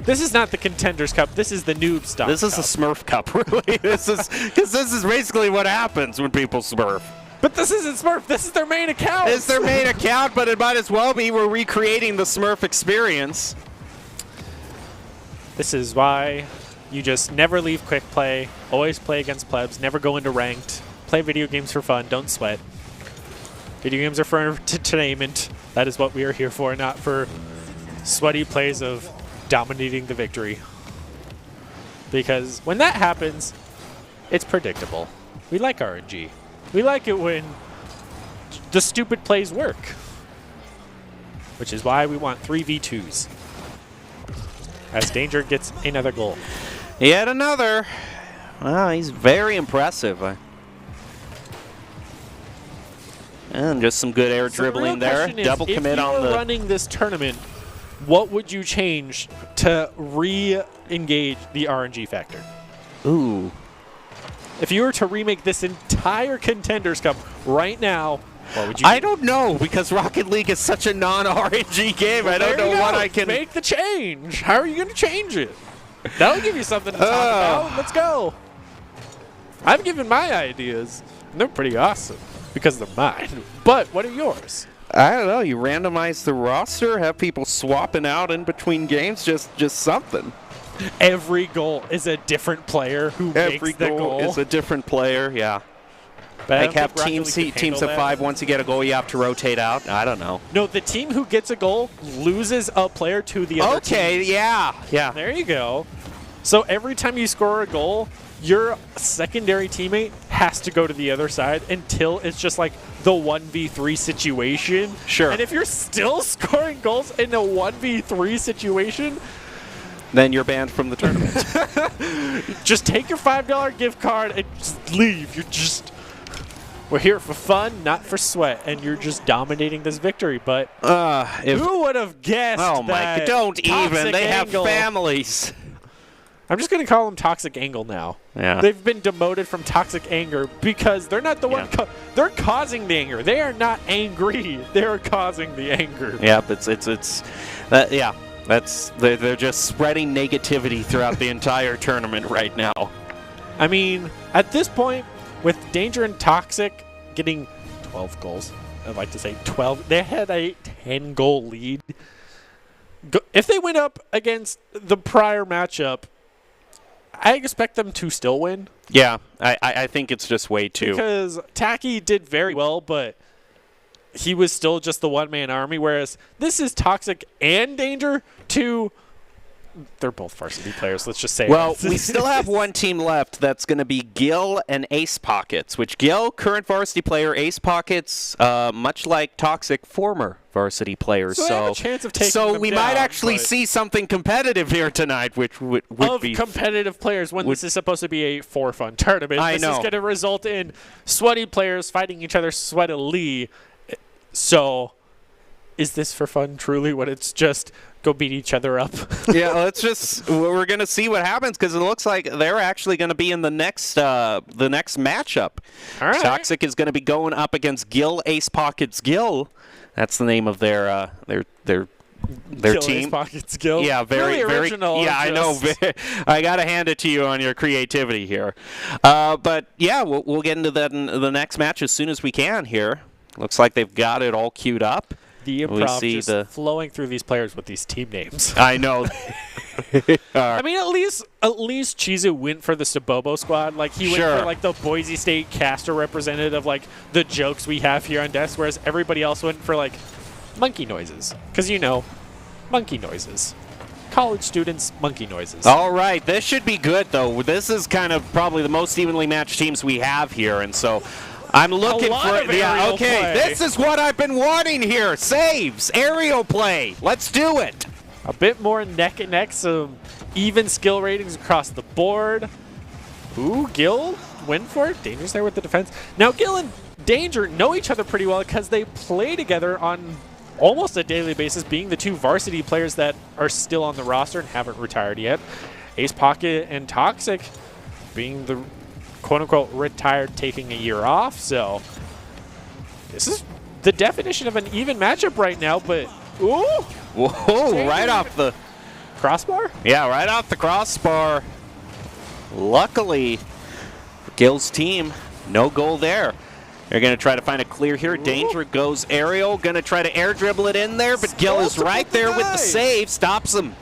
This is not the Contenders Cup. This is the Noob Stomp This is Cup. a Smurf Cup, really. This is basically what happens when people Smurf. But this isn't Smurf. This is their main account. It's their main account, but it might as well be. We're recreating the Smurf experience. This is why you just never leave quick play. Always play against plebs. Never go into ranked. Play video games for fun. Don't sweat. Video games are for entertainment. That is what we are here for, not for sweaty plays of dominating the victory. Because when that happens, it's predictable. We like RNG. We like it when the stupid plays work. Which is why we want 3v2s. As Danger gets another goal. Yet another. Wow, he's very impressive. And just some good air So the real dribbling there. question is, Double commit on If you were the. running this tournament, what would you change to re-engage the RNG factor? Ooh. If you were to remake this entire Contenders Cup right now, what would you I do? don't know, because Rocket League is such a non-RNG game. I don't There you know what go. I can. Make the change. How are you going to change it? That'll give you something to talk about. Let's go. I've given my ideas, and they're pretty awesome because they're mine. But what are yours? I don't know. You randomize the roster, have people swapping out in between games, just something. Every goal is a different player who Every makes the goal. is a different player. Yeah. But I Like don't have think Rocket teams League can teams handle of that. 5. Once you get a goal, you have to rotate out. I don't know. No, the team who gets a goal loses a player to the other team. Okay. Yeah. Yeah. There you go. So every time you score a goal, your secondary teammate has to go to the other side until it's just like the 1v3 situation. Sure. And if you're still scoring goals in a 1v3 situation, Then you're banned from the tournament. just take your $5 gift card and just leave. We're here for fun, not for sweat, and you're just dominating this victory. But who would have guessed? Oh my! that Don't even. Toxic They have Angle- families. I'm just going to call them Toxic Angle now. Yeah. They've been demoted from Toxic Anger because they're not the one. Yeah. They're causing the anger. They are not angry. They are causing the anger. Yep. It's. Yeah. They're just spreading negativity throughout the entire tournament right now. I mean, at this point, with Danger and Toxic getting 12 goals, I'd like to say 12. They had a 10-goal lead. If they went up against the prior matchup, I expect them to still win. Yeah. I think it's just way too. Because Tacky did very well, but he was still just the one-man army, whereas this is Toxic and Danger to... They're both varsity players, let's just say. Well, it. we still have one team left. That's going to be Gil and Ace Pockets, which Gil, current varsity player, Ace Pockets, much like Toxic, former varsity players. So they have a chance of taking so them we might down, actually but- see something competitive here tonight, which would of be competitive players when this is supposed to be a for-fun tournament. I This know. is going to result in sweaty players fighting each other sweatily. So, is this for fun truly when it's just go beat each other up? Yeah, we're going to see what happens because it looks like they're actually going to be in the next matchup. All right. Toxic is going to be going up against Gil Ace Pockets Gil. That's the name of their Kill team. Ace Pockets Gil. Yeah, very really original. Yeah, I know. just- I got to hand it to you on your creativity here. But yeah, we'll get into that in the next match as soon as we can here. Looks like they've got it all queued up. The We improv see just flowing through these players with these team names. I know. I mean, at least Chizu went for the Sabobo squad. Like he went Sure. for like the Boise State caster representative of like the jokes we have here on desk, whereas everybody else went for like monkey noises. Because monkey noises. College students, monkey noises. All right, this should be good though. This is kind of probably the most evenly matched teams we have here, and so I'm looking lot for of aerial play. This is what I've been wanting here. Saves, aerial play. Let's do it. A bit more neck and neck, some even skill ratings across the board. Ooh, Gil went for it. Danger's there with the defense. Now, Gil and Danger know each other pretty well because they play together on almost a daily basis, being the two varsity players that are still on the roster and haven't retired yet. Ace Pocket and Toxic being the quote-unquote retired, taking a year off. So this is the definition of an even matchup right now, but ooh! Whoa, right off the Crossbar? Yeah, right off the crossbar. Luckily, for Gil's team, no goal there. They're going to try to find a clear here. Danger goes aerial. Going to try to air dribble it in there, but Gil is right there with the save. Stops him.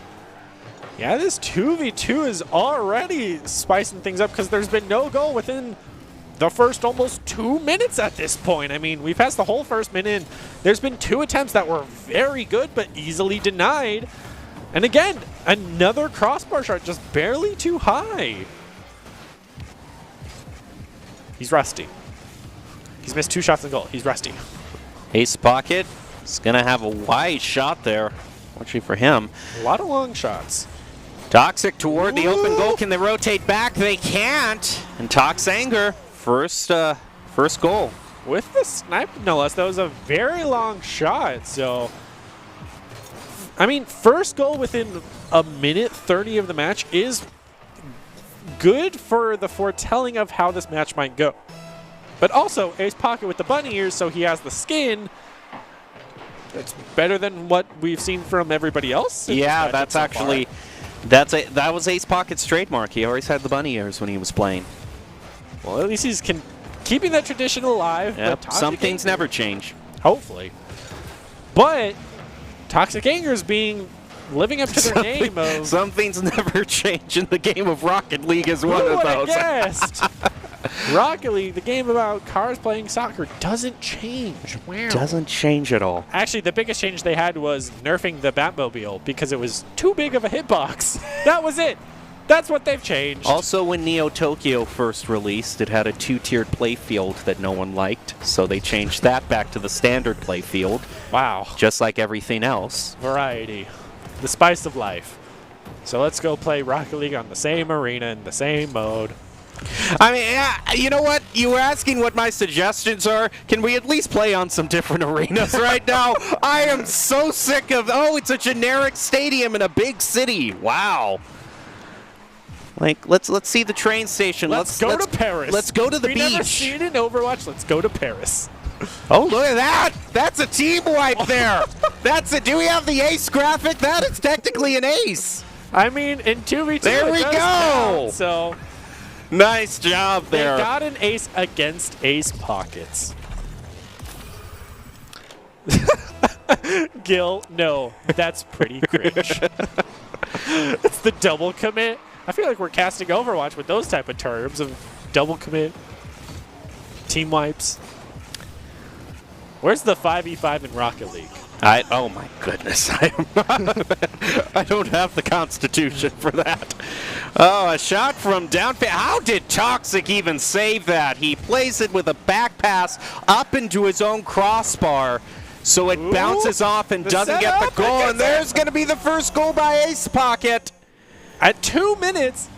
Yeah, this 2v2 is already spicing things up because there's been no goal within the first almost 2 minutes at this point. I mean, we passed the whole first minute. There's been 2 attempts that were very good but easily denied. And again, another crossbar shot just barely too high. He's rusty. He's missed 2 shots on goal. He's rusty. Ace Pocket is going to have a wide shot there. Fortunately for him. A lot of long shots. Toxic toward the open goal. Can they rotate back? They can't. And Tox Anger, first goal. with the snipe, no less. That was a very long shot. So, I mean, first goal within a minute 30 of the match is good for the foretelling of how this match might go. But also, Ace Pocket with the bunny ears, so he has the skin. That's better than what we've seen from everybody else. Yeah, that's so actually that was Ace Pocket's trademark. He always had the bunny ears when he was playing. Well, at least he's keeping that tradition alive. Yep. But Some things never change. Hopefully. But Toxic Anger is living up to their name of... Some things never change, in the game of Rocket League is one Who of would have those. guessed? Rocket League, the game about cars playing soccer, doesn't change. Wow. Doesn't change at all. Actually, the biggest change they had was nerfing the Batmobile because it was too big of a hitbox. That was it. That's what they've changed. Also, when Neo Tokyo first released, it had a 2-tiered playfield that no one liked, so they changed that back to the standard playfield, Wow. just like everything else. Variety. The spice of life. So let's go play Rocket League on the same arena in the same mode. I mean, yeah, you know what? You were asking what my suggestions are. Can we at least play on some different arenas right now? I am so sick of, it's a generic stadium in a big city. Wow. Like, let's see the train station. Let's go to Paris. Let's go to the we beach. Never see it in Overwatch. Let's go to Paris. Oh, look at that! That's a team wipe there. That's it. Do we have the ace graphic? That is technically an ace. I mean, in 2v2, There we it does go. count, so Nice job there. they got an ace against Ace Pockets. Gil, no, that's pretty cringe. It's the double commit. I feel like we're casting Overwatch with those type of terms of double commit, team wipes. Where's the 5v5 in Rocket League? Oh my goodness, I don't have the constitution for that. Oh, a shot from downfield. How did Toxic even save that? He plays it with a back pass up into his own crossbar, so it bounces off and doesn't get the goal. And there's going to be the first goal by Ace Pocket. At 2 minutes,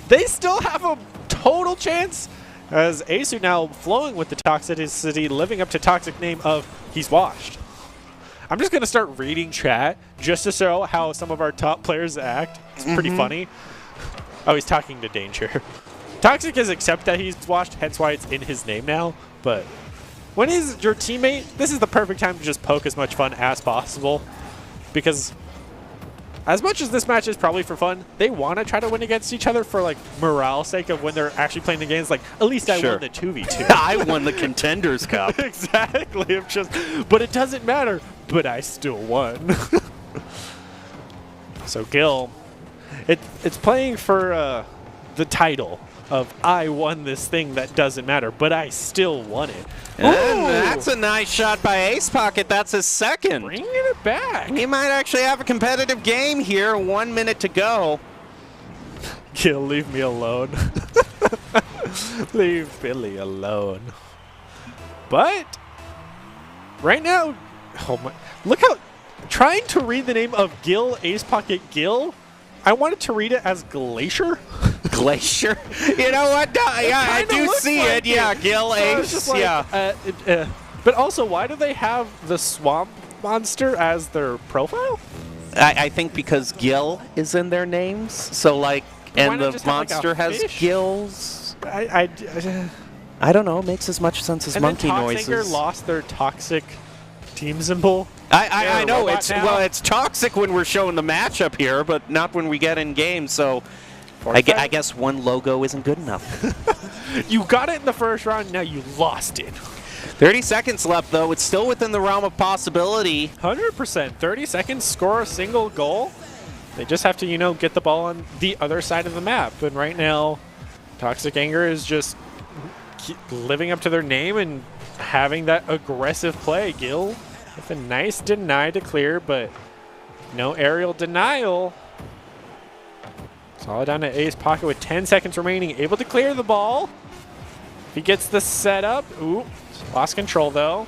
they still have a total chance. As Ace now flowing with the toxicity, living up to toxic name of he's washed. I'm just going to start reading chat just to show how some of our top players act. It's pretty funny. Oh, he's talking to Danger. Toxic has accepted that he's washed, hence why it's in his name now. But when he's your teammate, this is the perfect time to just poke as much fun as possible. Because as much as this match is probably for fun, they want to try to win against each other for like morale's sake of when they're actually playing the games. Like, at least I won the 2v2. I won the Contenders Cup. Exactly. But it doesn't matter. But I still won. So Gil, it's playing for the title of I won this thing that doesn't matter, but I still won it. And that's a nice shot by Ace Pocket. That's his second. Bringing it back. He might actually have a competitive game here. 1 minute to go. Gil, leave me alone. Leave Billy alone. But right now, oh my! Look how trying to read the name of Gil Ace Pocket Gil. I wanted to read it as Glacier. Glacier? You know what? No, yeah, I do see like it. Yeah, Gil Ace. Like, yeah. But also, why do they have the swamp monster as their profile? I think because Gil is in their names. So, like, and the monster has gills. I don't know. It makes as much sense as monkey noises. And then lost their toxic team symbol. I know. It's toxic when we're showing the matchup here, but not when we get in game. So I guess one logo isn't good enough. You got it in the first round. Now you lost it. 30 seconds left, though. It's still within the realm of possibility. 100%. 30 seconds, score a single goal. They just have to, get the ball on the other side of the map. And right now, Toxic Anger is just living up to their name and having that aggressive play. Gil with a nice deny to clear, but no aerial denial. It's all down to Ace Pocket with 10 seconds remaining, able to clear the ball. If he gets the setup, lost control though.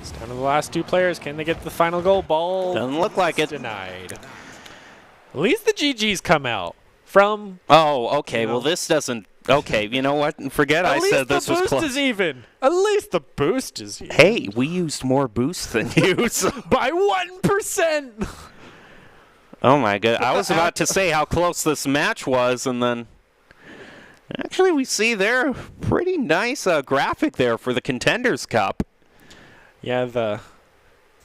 It's down to the last two players. Can they get the final goal? Ball doesn't look like it. Denied. At least the GGs come out from. Oh, okay. Well, this doesn't Okay, you know what? Forget I said this was close. close. At least the boost is even. At least the boost is even. Hey, we used more boost than you. So. By 1%. Oh my god! I was about to say how close this match was, and then actually we see there pretty nice graphic there for the Contenders Cup. Yeah, the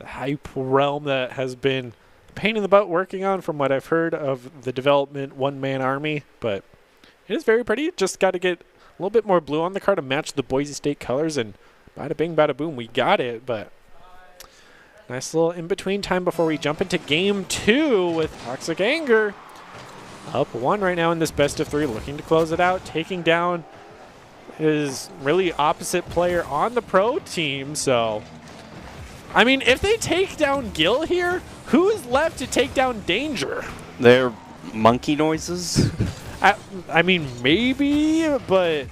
hype realm that has been a pain in the butt working on, from what I've heard of the development one-man army, but it is very pretty. Just got to get a little bit more blue on the card to match the Boise State colors, and bada bing, bada boom, we got it. But nice little in-between time before we jump into Game 2 with Toxic Anger. Up 1 right now in this best of 3, looking to close it out, taking down his really opposite player on the pro team, so... I mean, if they take down Gil here, who is left to take down Danger? They're monkey noises. I mean, maybe, but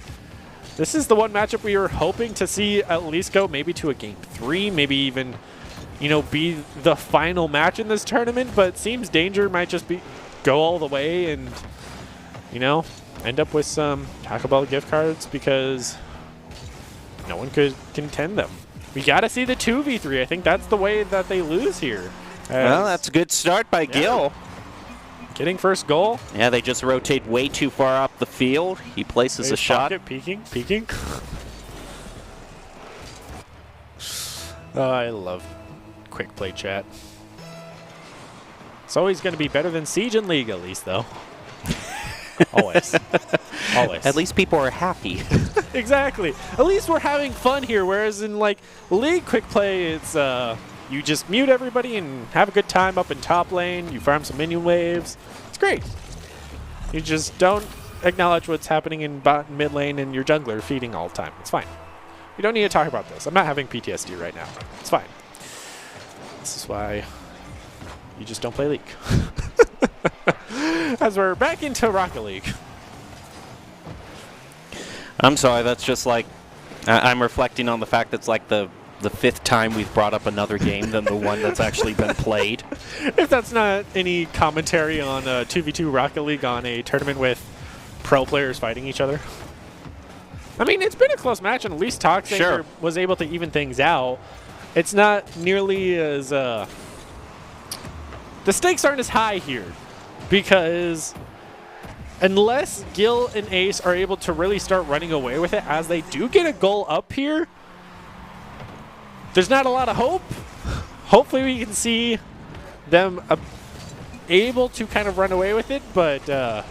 this is the one matchup we were hoping to see at least go maybe to a Game 3, maybe even, you know, be the final match in this tournament, but it seems Danger might just go all the way and, you know, end up with some Taco Bell gift cards because no one could contend them. We got to see the 2v3. I think that's the way that they lose here. Well, that's a good start by Gil. Getting first goal. Yeah, they just rotate way too far up the field. He places a shot. Peeking. Oh, I love quick play chat. It's always going to be better than Siege and League, at least, though. Always. Always. At least people are happy. Exactly. At least we're having fun here, whereas in, like, League quick play, it's, you just mute everybody and have a good time up in top lane. You farm some minion waves. It's great. You just don't acknowledge what's happening in bot and mid lane and your jungler feeding all the time. It's fine. We don't need to talk about this. I'm not having PTSD right now. It's fine. This is why you just don't play League. As we're back into Rocket League. I'm sorry, that's just like, I'm reflecting on the fact that's like the 5th time we've brought up another game than the one that's actually been played. If that's not any commentary on 2v2 Rocket League on a tournament with pro players fighting each other. I mean, it's been a close match, and at least Toxic was able to even things out. It's not nearly as... the stakes aren't as high here, because unless Gil and Ace are able to really start running away with it, as they do get a goal up here, there's not a lot of hope. Hopefully we can see them able to kind of run away with it, but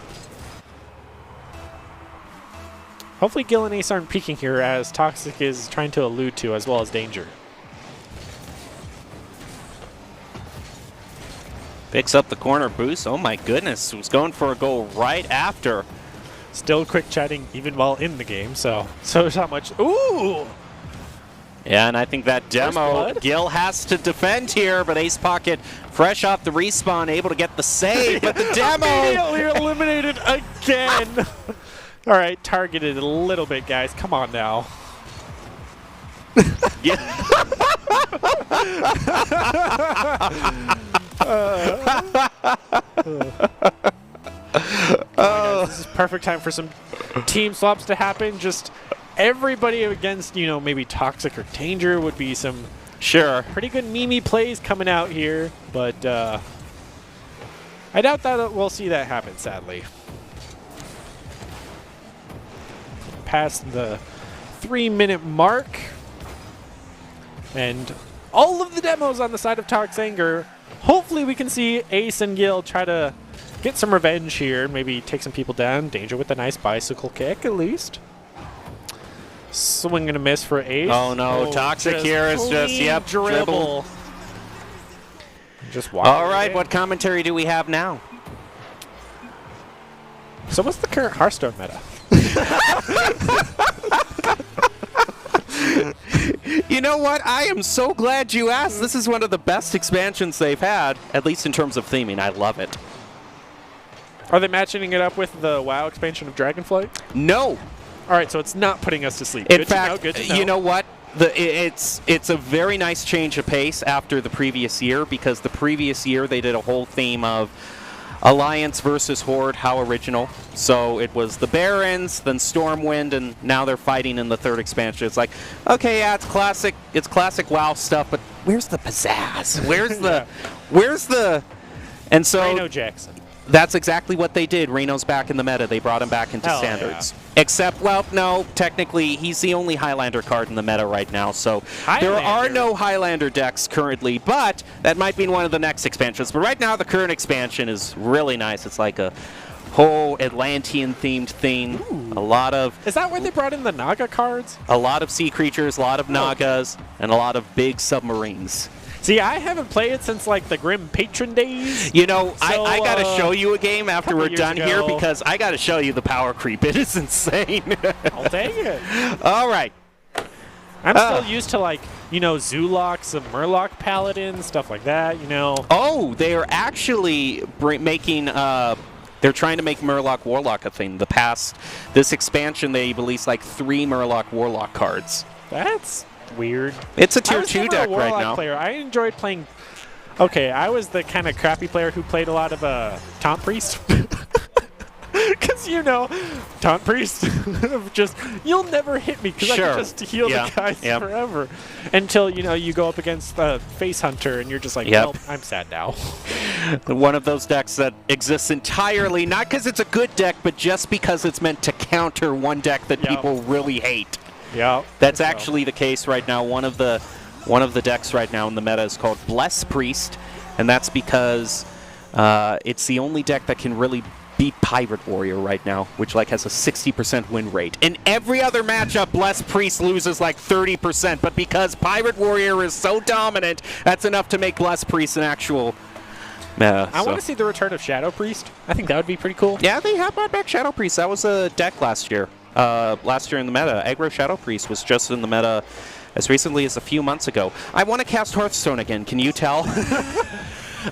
hopefully Gil and Ace aren't peeking here, as Toxic is trying to allude to, as well as Danger. Picks up the corner boost. Oh my goodness, was going for a goal right after. Still quick chatting even while in the game, so there's not much. Ooh! Yeah, and I think that demo, Gil has to defend here, but Ace Pocket, fresh off the respawn, able to get the save, but the demo! Immediately eliminated again! All right, targeted a little bit, guys. Come on now. Yeah. This is perfect time for some team swaps to happen. Just everybody against, you know, maybe Toxic or Danger would be some pretty good meme plays coming out here, but I doubt that we'll see that happen, sadly. Past the 3-minute mark, and all of the demos on the side of Toxic Anger. Hopefully we can see Ace and Gil try to get some revenge here, maybe take some people down. Danger with a nice bicycle kick, at least. Swing and a miss for Ace. Oh no, Toxic here is just, dribble. Just all right, what commentary do we have now? So what's the current Hearthstone meta? You know what? I am so glad you asked. This is one of the best expansions they've had, at least in terms of theming. I love it. Are they matching it up with the WoW expansion of Dragonflight? No. All right, so it's not putting us to sleep. In good fact, good to know. You know what? It's a very nice change of pace after the previous year, because the previous year they did a whole theme of Alliance versus Horde, how original. So it was the Barons, then Stormwind, and now they're fighting in the third expansion. It's like, okay, yeah, it's classic WoW stuff, but where's the pizzazz? Where's the and so Reno Jackson. that's exactly what they did. Reno's back in the meta. They brought him back into standards. Except, well, no, technically, he's the only Highlander card in the meta right now, so there are no Highlander decks currently, but that might be one of the next expansions. But right now, the current expansion is really nice. It's like a whole Atlantean-themed thing. Ooh. A lot of... Is that where they brought in the Naga cards? A lot of sea creatures, a lot of Nagas, and a lot of big submarines. See, I haven't played it since, like, the Grim Patron days. You know, So, I got to show you a game after we're years done here ago. because I got to show you the power creep. It is insane. I'll take it. All right. I'm still used to, like, you know, Zulocks and Murloc Paladins, stuff like that, you know. Oh, they are actually making... they're trying to make Murloc Warlock a thing. This expansion, they released like 3 Murloc Warlock cards. That's weird. It's a I tier was 2 never deck a right Warlock now. player. I enjoyed playing... Okay, I was the kind of crappy player who played a lot of Taunt Priest. Because, you know, Taunt Priest, just, you'll never hit me because I can just heal the guys forever. Until, you know, you go up against the Face Hunter and you're just like, well, I'm sad now. One of those decks that exists entirely, not because it's a good deck, but just because it's meant to counter one deck that people really hate. Yeah. That's actually the case right now. One of the decks right now in the meta is called Bless Priest, and that's because it's the only deck that can really beat Pirate Warrior right now, which like has a 60% win rate. In every other matchup, Bless Priest loses like 30%, but because Pirate Warrior is so dominant, that's enough to make Bless Priest an actual meta. I want to see the return of Shadow Priest. I think that would be pretty cool. Yeah, they have brought back Shadow Priest. That was a deck last year. Last year in the meta. Aggro Shadow Priest was just in the meta as recently as a few months ago. I want to cast Hearthstone again. Can you tell?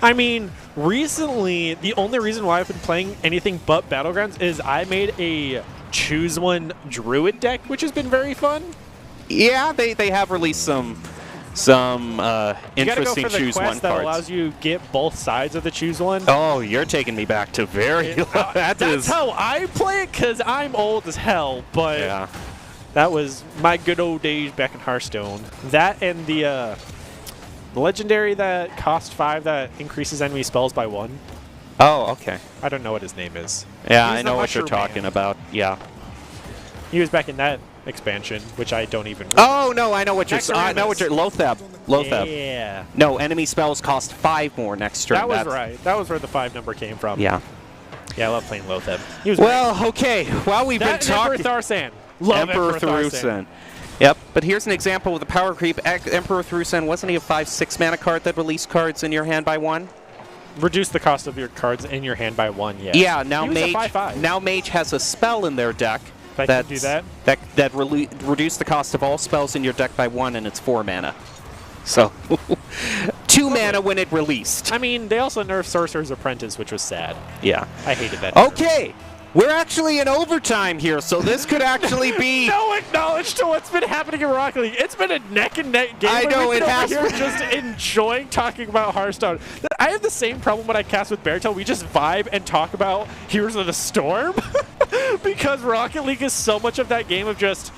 I mean, recently, the only reason why I've been playing anything but Battlegrounds is I made a Choose One Druid deck, which has been very fun. Yeah, they have released some interesting Choose One cards. That allows you to get both sides of the Choose One. Oh, you're taking me back to very... That's how I play it, because I'm old as hell, but that was my good old days back in Hearthstone. That and the legendary that cost 5 that increases enemy spells by 1. Oh, okay. I don't know what his name is. Yeah, I know what you're talking about. Yeah. He was back in that expansion, which I don't even... Oh, no, I know what you're... I know what you're... Lothab. Yeah. No, enemy spells cost 5 more next turn. That was right. That was where the 5 number came from. Yeah. Yeah, I love playing Lothab. He was okay. Well, we've been talking... Emperor Tharsan. Love Emperor Tharsan. Yep, but here's an example with the power creep. Emperor Tharsan, wasn't he a 5/6 mana card that released cards in your hand by 1? Reduce the cost of your cards in your hand by 1, yes. Yeah, now he was Mage... a 5/5. Now Mage has a spell in their deck that can do that? That reduce the cost of all spells in your deck by 1, and it's 4 mana. So, 2 mana when it released. I mean, they also nerfed Sorcerer's Apprentice, which was sad. Yeah. I hated that. Okay, we're actually in overtime here, so this could actually be... No acknowledge to what's been happening in Rocket League. It's been a neck-and-neck game. I know, it has been. Just enjoying talking about Hearthstone. I have the same problem when I cast with Beartail. We just vibe and talk about Heroes of the Storm. Because Rocket League is so much of that game of just...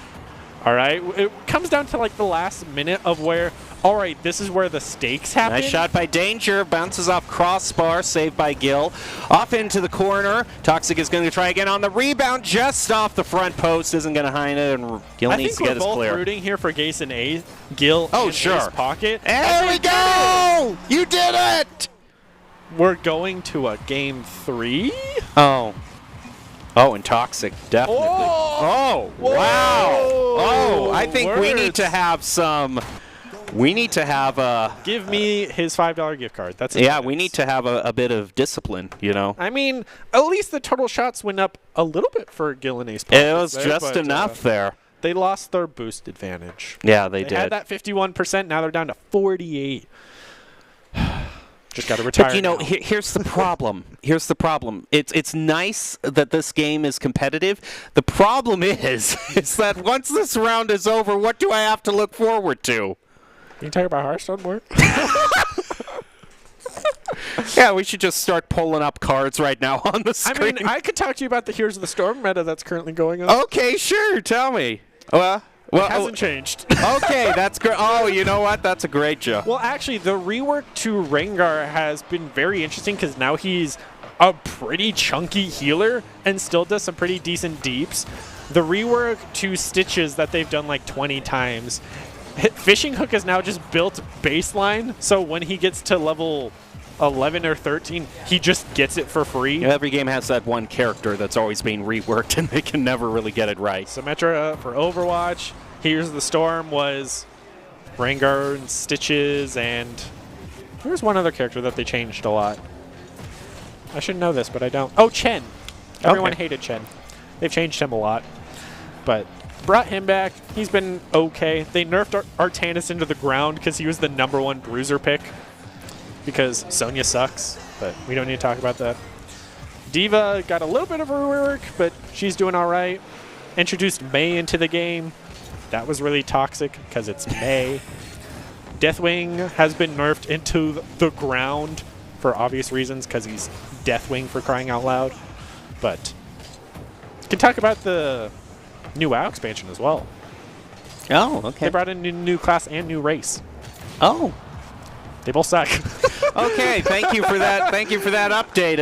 All right, it comes down to like the last minute of where, all right, this is where the stakes happen. Nice shot by Danger, bounces off crossbar, saved by Gil. Off into the corner, Toxic is going to try again on the rebound, just off the front post, isn't going to find it, and Gil needs to get his clear. I think we're both rooting here for Gase and A, Gil in his pocket. There we go! You did it! We're going to a game 3? Oh, and Toxic, definitely. Oh, wow. Oh, I think we need to have some... We need to have Give me his $5 gift card. That's yeah, we need to have a bit of discipline, you know. I mean, at least the total shots went up a little bit for Gil and Ace. It was just enough there. They lost their boost advantage. Yeah, they did. They had that 51%. Now they're down to 48. Just got to retire. But you know, here's the problem. Here's the problem. It's nice that this game is competitive. The problem is that once this round is over, what do I have to look forward to? You can talk about Hearthstone more. Yeah, we should just start pulling up cards right now on the I screen. mean, I could talk to you about the Here's the Storm meta that's currently going on. Okay, sure. Tell me. Well, It hasn't changed. okay, that's great. Oh, you know what? That's a great joke. Well, actually, the rework to Rengar has been very interesting because now he's a pretty chunky healer and still does some pretty decent deeps. The rework to Stitches that they've done like 20 times, Fishing Hook is now just built baseline, so when he gets to level 11 or 13, he just gets it for free. Every game has that one character that's always being reworked, and they can never really get it right. Symmetra for Overwatch. Here's the Storm was Rengar and Stitches, and there's one other character that they changed a lot. I should know this, but I don't. Oh, Chen. Everyone hated Chen. They've changed him a lot, but brought him back. He's been okay. They nerfed Artanis into the ground because he was the #1 bruiser pick because Sonya sucks, but we don't need to talk about that. Diva got a little bit of a rework, but she's doing all right. Introduced Mei into the game. That was really toxic because it's Mei. Deathwing has been nerfed into the ground for obvious reasons because he's Deathwing for crying out loud. But can talk about the new WoW expansion as well. Oh, okay. They brought in a new class and new race. Oh. They both suck. Okay, thank you for that. Thank you for that update.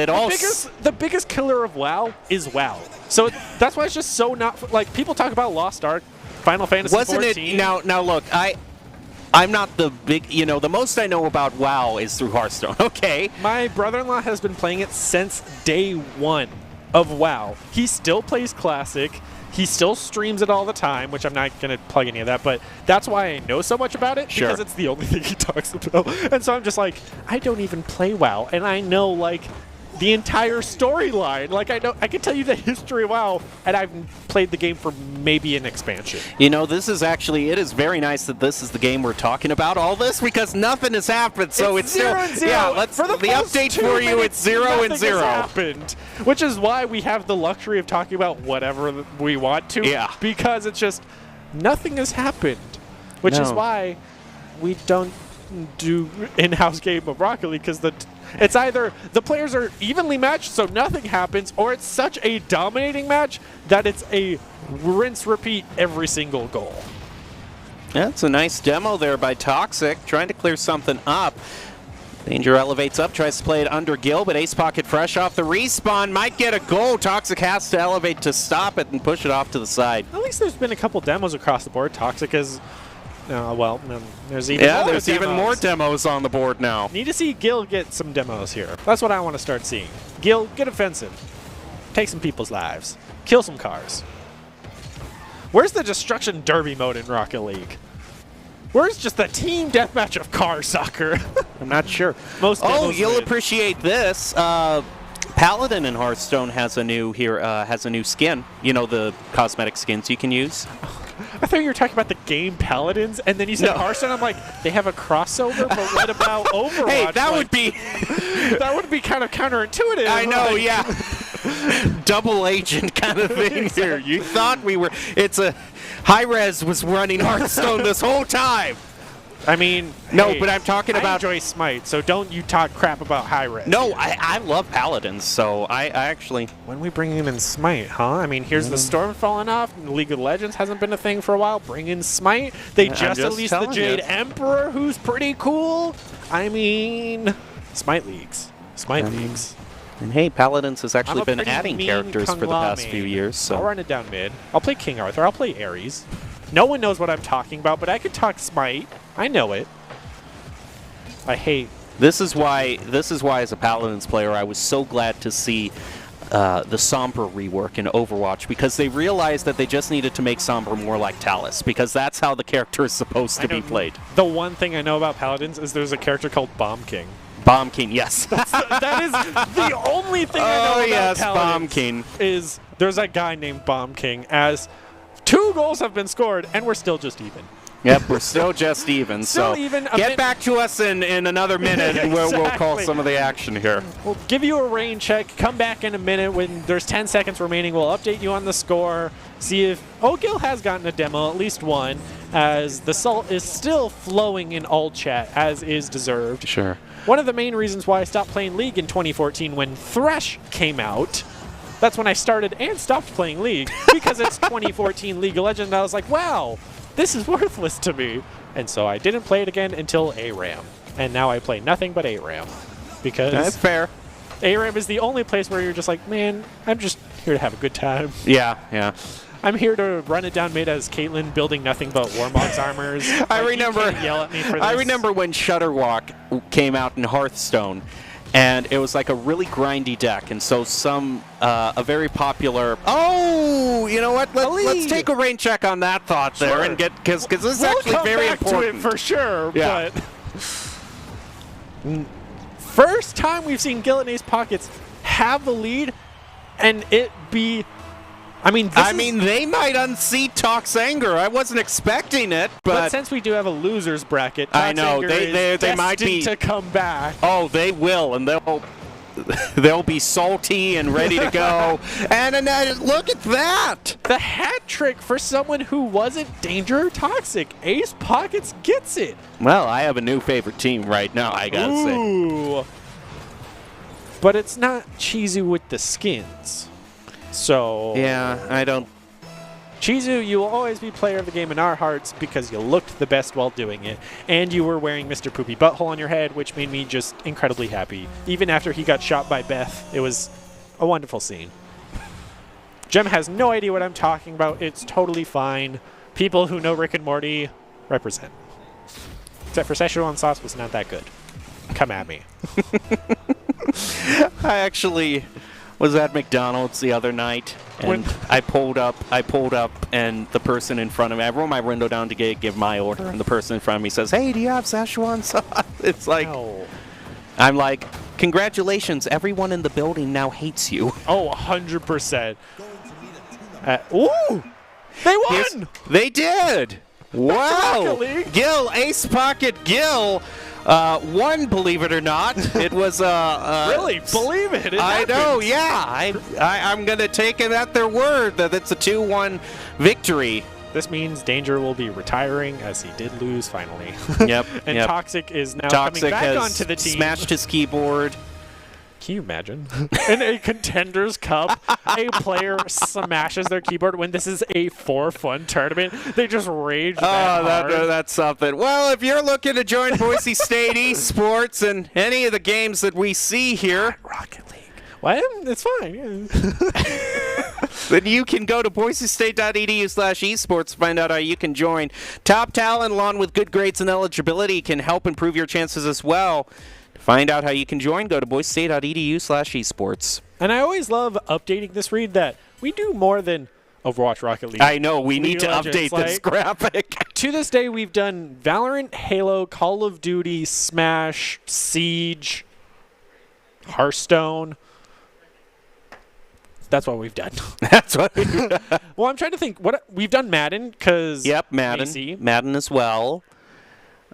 The biggest killer of WoW is WoW. So that's why it's just so not like people talk about Lost Ark, Final Fantasy Wasn't 14. it now look, I'm not the big, the most I know about WoW is through Hearthstone. Okay. My brother-in-law has been playing it since day one of WoW. He still plays Classic. He still streams it all the time, which I'm not going to plug any of that, but that's why I know so much about it, Sure. because it's the only thing he talks about. And so I'm just like, I don't even play WoW, and I know, like, the entire storyline. Like, I can tell you the history of WoW, and I've played the game for maybe an expansion. This is actually, it is very nice that this is the game we're talking about all this, because nothing has happened, so it's zero still, and zero. yeah, let's, For the first update 2 for you, minutes, it's 0 and nothing 0. has happened, which is why we have the luxury of talking about whatever we want to. Yeah. Because it's just, nothing has happened, which is No. why we don't do in-house game of Rocket League, because it's either the players are evenly matched so nothing happens, or it's such a dominating match that it's a rinse repeat every single goal. That's a nice demo there by Toxic, trying to clear something up. Danger elevates up, tries to play it under Gil, but Ace Pocket fresh off the respawn, might get a goal. Toxic has to elevate to stop it and push it off to the side. At least there's been a couple demos across the board. Toxic is, there's even more there's even demos. more demos on the board now. Need to see Gil get some demos here. That's what I want to start seeing. Gil, get offensive. Take some people's lives. Kill some cars. Where's the Destruction Derby mode in Rocket League? Where's just the team deathmatch of car soccer? I'm not sure. Most Oh, demos you'll win. appreciate this. Paladin in Hearthstone has a new skin. The cosmetic skins you can use. I thought you were talking about the game Paladins, and then you said No. Hearthstone. I'm like, they have a crossover, but what about Overwatch? Hey, that Like, would be. that would be kind of counterintuitive. I know, Like, yeah. Double agent kind of thing here. You thought we were. It's a. Hi-Rez was running Hearthstone this whole time. I mean, No, hey, but I'm talking I about. enjoy Smite, so don't you talk crap about high-res. No, I love Paladins, so I actually. When we bring him in Smite, huh? I mean, here's the Storm falling off. League of Legends hasn't been a thing for a while. Bring in Smite. They I'm just just released the telling Jade you. Emperor, who's pretty cool. I mean, Smite Leagues. Smite Leagues. And hey, Paladins has I'm actually a been pretty adding mean characters for the past few Kung-La years. I'll So run it down mid. I'll play King Arthur. I'll play Ares. No one knows what I'm talking about, but I could talk Smite. I know it. I hate. this is why, as a Paladins player, I was so glad to see the Sombra rework in Overwatch, because they realized that they just needed to make Sombra more like Talus, because that's how the character is supposed to be played. The one thing I know about Paladins is there's a character called Bomb King. Bomb King, yes. That is the only thing I know Oh about yes, Paladins. Bomb King. Is there's a guy named Bomb King, as 2 goals have been scored, and we're still just even. Yep, we're still just even. Still so even, a get min- back to us in another minute, and we'll call Exactly. some of the action here. We'll give you a rain check. Come back in a minute when there's 10 seconds remaining. We'll update you on the score. See if Gil has gotten a demo, at least one, as the salt is still flowing in all chat, as is deserved. Sure. One of the main reasons why I stopped playing League in 2014 when Thresh came out, that's when I started and stopped playing League, because it's 2014 League of Legends, and I was like, wow, this is worthless to me. And so I didn't play it again until ARAM. And now I play nothing but ARAM. Because That's fair. ARAM is the only place where you're just like, man, I'm just here to have a good time. Yeah, yeah. I'm here to run it down mid as Caitlyn, building nothing but Warmog's armors. I Like, remember. you can't yell at me for this. I remember when Shutterwalk came out in Hearthstone, and it was like a really grindy deck, and so a very popular. Oh, you know what? Let's take a rain check on that thought there, Sure. and get because this is We'll actually come very back important to it for sure. Yeah. But first time we've seen Gil and Ace Pockets have the lead, and it be. I mean, they might unseat Talk's anger. I wasn't expecting it, but since we do have a losers bracket, I know, Toxic they is might be- destined to come back. oh, they will, and they'll be salty and ready to go. and look at that! The hat trick for someone who wasn't Danger or Toxic. Ace Pockets gets it. Well, I have a new favorite team right now. I gotta say. Ooh. But it's not Chizu with the skins. So Yeah, I don't. Chizu, you will always be player of the game in our hearts because you looked the best while doing it, and you were wearing Mr. Poopy Butthole on your head, which made me just incredibly happy. Even after he got shot by Beth, it was a wonderful scene. Jem has no idea what I'm talking about. It's totally fine. People who know Rick and Morty represent. Except for Szechuan sauce was not that good. Come at me. I actually was at McDonald's the other night, and I pulled up, and the person in front of me, I rolled my window down to give my order, and the person in front of me says, "Hey, do you have Szechuan sauce?" It's like, No. I'm like, congratulations, everyone in the building now hates you. Oh, 100%. Ooh! They won! They did! Wow! Rocket League. Gil, Ace Pocket Gil, won, believe it or not. It was Really? Believe it. I know, yeah. I'm going to take it at their word that it's a 2-1 victory. This means Danger will be retiring as he did lose finally. Yep. And yep. Toxic is now Toxic coming back has onto the team. smashed his keyboard. Can you imagine? In a Contenders Cup, a player smashes their keyboard when this is a for-fun tournament. They just rage that hard. That's something. Well, if you're looking to join Boise State Esports and any of the games that we see here, Rocket League. Well, it's fine. Yeah. then you can go to boisestate.edu/esports to find out how you can join. Top talent, along with good grades and eligibility, can help improve your chances as well. To find out how you can join, go to boisestate.edu/esports. And I always love updating this read that we do more than Overwatch Rocket League. I know, we need League to of Legends, update this like, graphic. To this day, we've done Valorant, Halo, Call of Duty, Smash, Siege, Hearthstone. That's what we've done. That's what. Well, I'm trying to think. What we've done Madden because Yep, Madden as well.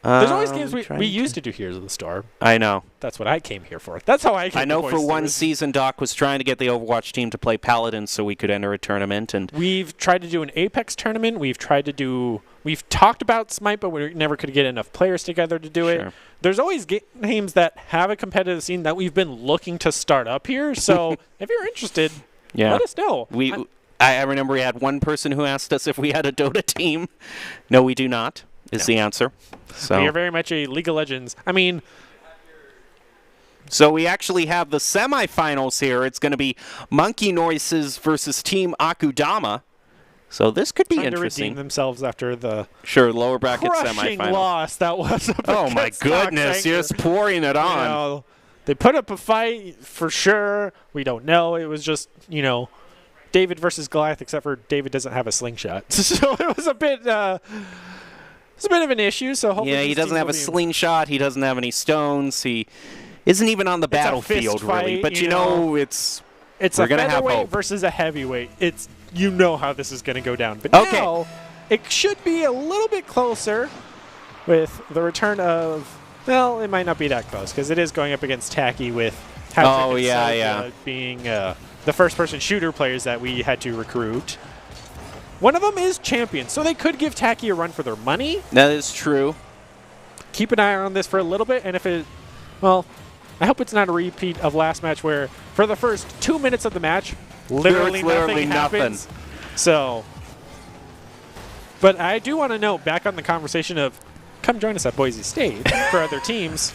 There's always games trying we to- used to do Heroes of the Storm. I know. That's what I came here for. That's how I came. I know to for Boise. one season, Doc was trying to get the Overwatch team to play Paladins so we could enter a tournament, and We've tried to do an Apex tournament. We've talked about Smite, but we never could get enough players together to do it. Sure. There's always games that have a competitive scene that we've been looking to start up here. So if you're interested, yeah, let us know. I remember we had one person who asked us if we had a Dota team. No, we do not. Is the answer. So We are very much a League of Legends. I mean, So we actually have the semifinals here. It's going to be Monkey Noises versus Team Akudama. So this could be trying to redeem interesting. themselves after the Sure, lower bracket crushing semifinal. loss that was. up Oh my against Knox goodness, Anchor. you're just pouring it on. You know, they put up a fight for sure. We don't know. It was just, David versus Goliath, except for David doesn't have a slingshot. So it was a bit it's a bit of an issue. So hopefully Yeah, he these doesn't teams have will a be- slingshot. He doesn't have any stones. He isn't even on the It's a battlefield, fist fight, really. But you know. it's It's we're a gonna have featherweight hope. versus a heavyweight. It's how this is going to go down. But Okay. now it should be a little bit closer with the return of. Well, it might not be that close because it is going up against Tacky with. Oh, yeah, Soka being the first-person shooter players that we had to recruit. One of them is champion, so they could give Tacky a run for their money. that is true. Keep an eye on this for a little bit, and if it Well, I hope it's not a repeat of last match where for the first 2 minutes of the match, literally nothing happens. So, but I do want to note, back on the conversation of come join us at Boise State for other teams.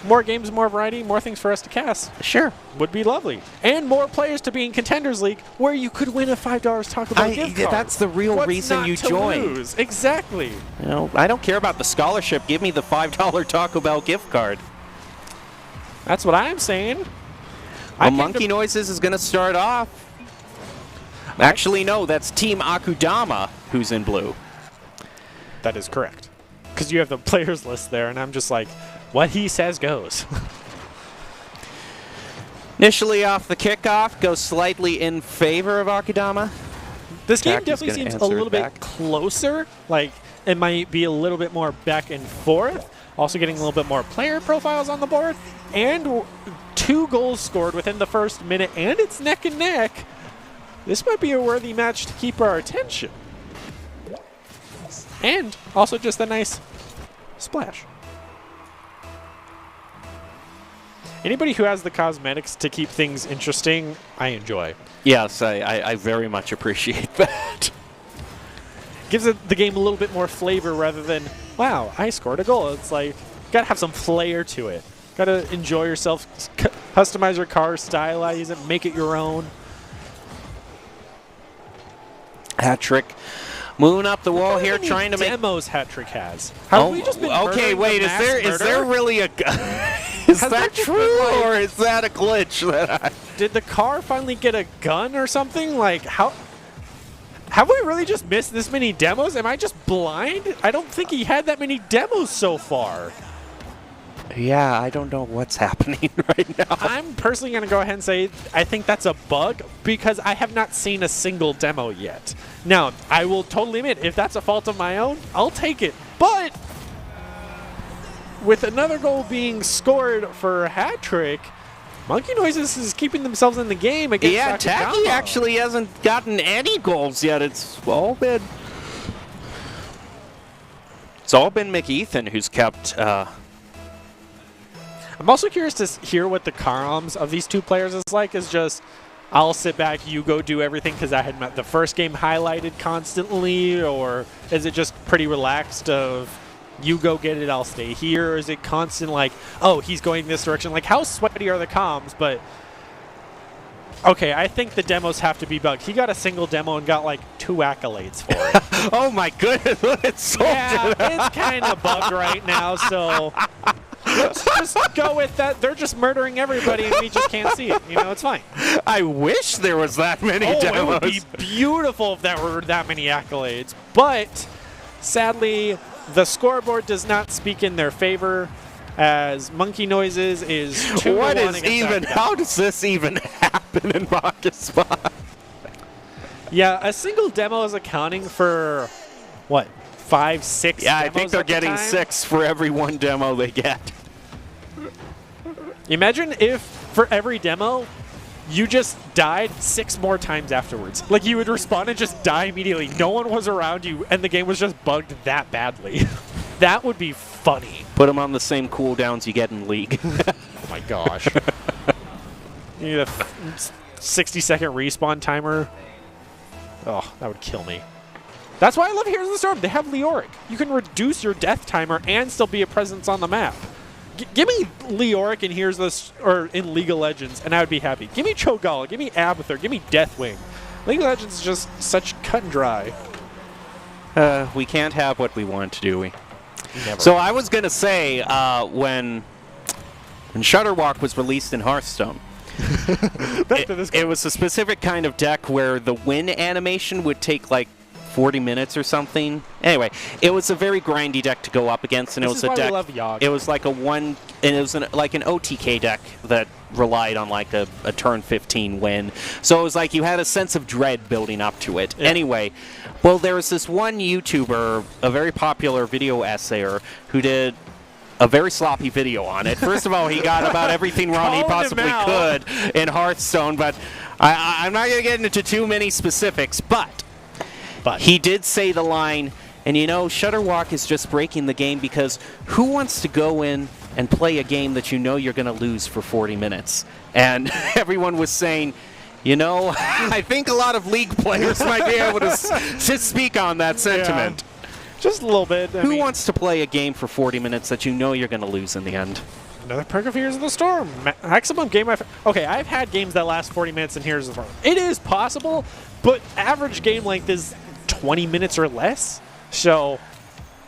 More games, more variety, more things for us to cast. Sure. Would be lovely. And more players to be in Contenders League where you could win a $5 Taco Bell gift card. That's the real What's reason not you to join. lose? Exactly. You know, I don't care about the scholarship. Give me the $5 Taco Bell gift card. That's what I'm saying. Well, Monkey Noises is going to start off. Actually, no, that's Team Akudama who's in blue. That is correct. Because you have the players list there, and I'm just like, what he says goes. Initially off the kickoff, goes slightly in favor of Akudama. This game Jackie's definitely gonna seems a answer little it bit back. closer. Like, it might be a little bit more back and forth. Also getting a little bit more player profiles on the board. And 2 goals scored within the first minute, and it's neck and neck. This might be a worthy match to keep our attention. And also just a nice splash. Anybody who has the cosmetics to keep things interesting, I enjoy. Yes, I very much appreciate that. Gives the game a little bit more flavor rather than, wow, I scored a goal. It's like, gotta have some flair to it. Gotta enjoy yourself, customize your car, stylize it, make it your own. Hat trick. Moving up the wall here, trying to make demos Hat-Trick has. Have we just been okay, murdering wait, the is mass there murderer? really a is Has there that just true been, like- or is that a glitch that I Did the car finally get a gun or something? Like, how... Have we really just missed this many demos? Am I just blind? I don't think he had that many demos so far. Yeah, I don't know what's happening right now. I'm personally going to go ahead and say I think that's a bug because I have not seen a single demo yet. Now, I will totally admit, if that's a fault of my own, I'll take it. But with another goal being scored for a hat trick, Monkey Noises is keeping themselves in the game against Yeah, Akudama. Taki actually hasn't gotten any goals yet. It's all been McEthan who's kept I'm also curious to hear what the comms of these two players is like. Is just, I'll sit back, you go do everything because I had met the first game highlighted constantly, or is it just pretty relaxed of, you go get it, I'll stay here? Or is it constant like, oh, he's going this direction? Like, how sweaty are the comms? But, okay, I think the demos have to be bugged. He got a single demo and got like 2 accolades for it. oh my goodness, it's so Yeah, it's kind of bugged right now, so let's just go with that. They're just murdering everybody and we just can't see it. You know, it's fine. I wish there was that many demos. It would be beautiful if there were that many accolades. But sadly, the scoreboard does not speak in their favor, as Monkey Noises is 2-1 What is against even? Akudama. How does this even happen in Rocket Spot? Yeah, a single demo is accounting for what, 5, 6? Yeah, I demos think they're at the getting time? 6 for every 1 demo they get. Imagine if for every demo you just died 6 more times afterwards. Like, you would respawn and just die immediately. No one was around you and the game was just bugged that badly. That would be funny. Put them on the same cooldowns you get in League. Oh my gosh. You need a 60-second respawn timer. Oh, that would kill me. That's why I love Heroes of the Storm. They have Leoric. You can reduce your death timer and still be a presence on the map. Give me Leoric in Heroes of the or in League of Legends, and I would be happy. Give me Cho'Gall. Give me Abathur. Give me Deathwing. League of Legends is just such cut and dry. We can't have what we want, do we? Never. So I was going to say, when Shutterwalk was released in Hearthstone, it was a specific kind of deck where the win animation would take like 40 minutes or something. Anyway, it was a very grindy deck to go up against, and This it was is a why we deck. love Yogg. It was like like an OTK deck that relied on like a turn 15 win. So it was like you had a sense of dread building up to it. Yeah. Anyway, well, there was this one YouTuber, a very popular video essayer, who did a very sloppy video on it. First of all, he got about everything wrong he Calling him possibly out. could in Hearthstone, but I'm not going to get into too many specifics, but he did say the line, And Shutterwalk is just breaking the game because who wants to go in and play a game that you're going to lose for 40 minutes? And everyone was saying, I think a lot of League players might be able to speak on that sentiment. Yeah. Just a little bit. Who wants to play a game for 40 minutes that you're going to lose in the end? Another perk of Heroes of the Storm. Maximum game I've had games that last 40 minutes in Heroes of the Storm. It is possible, but average game length is 20 minutes or less. So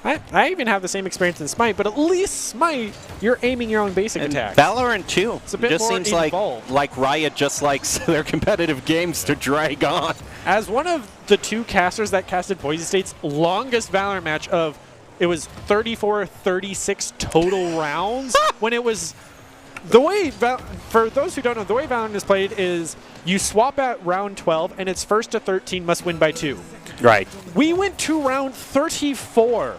I even have the same experience in Smite, but at least Smite, you're aiming your own basic attacks. Valorant too. It's a bit just more seems involved. like Riot just likes their competitive games to drag on. As one of the 2 casters that casted Boise State's longest Valorant match of, it was 34-36 total rounds, when it was, the way, for those who don't know, the way Valorant is played is you swap at round 12, and it's first to 13 must win by 2. Right. We went to round 34,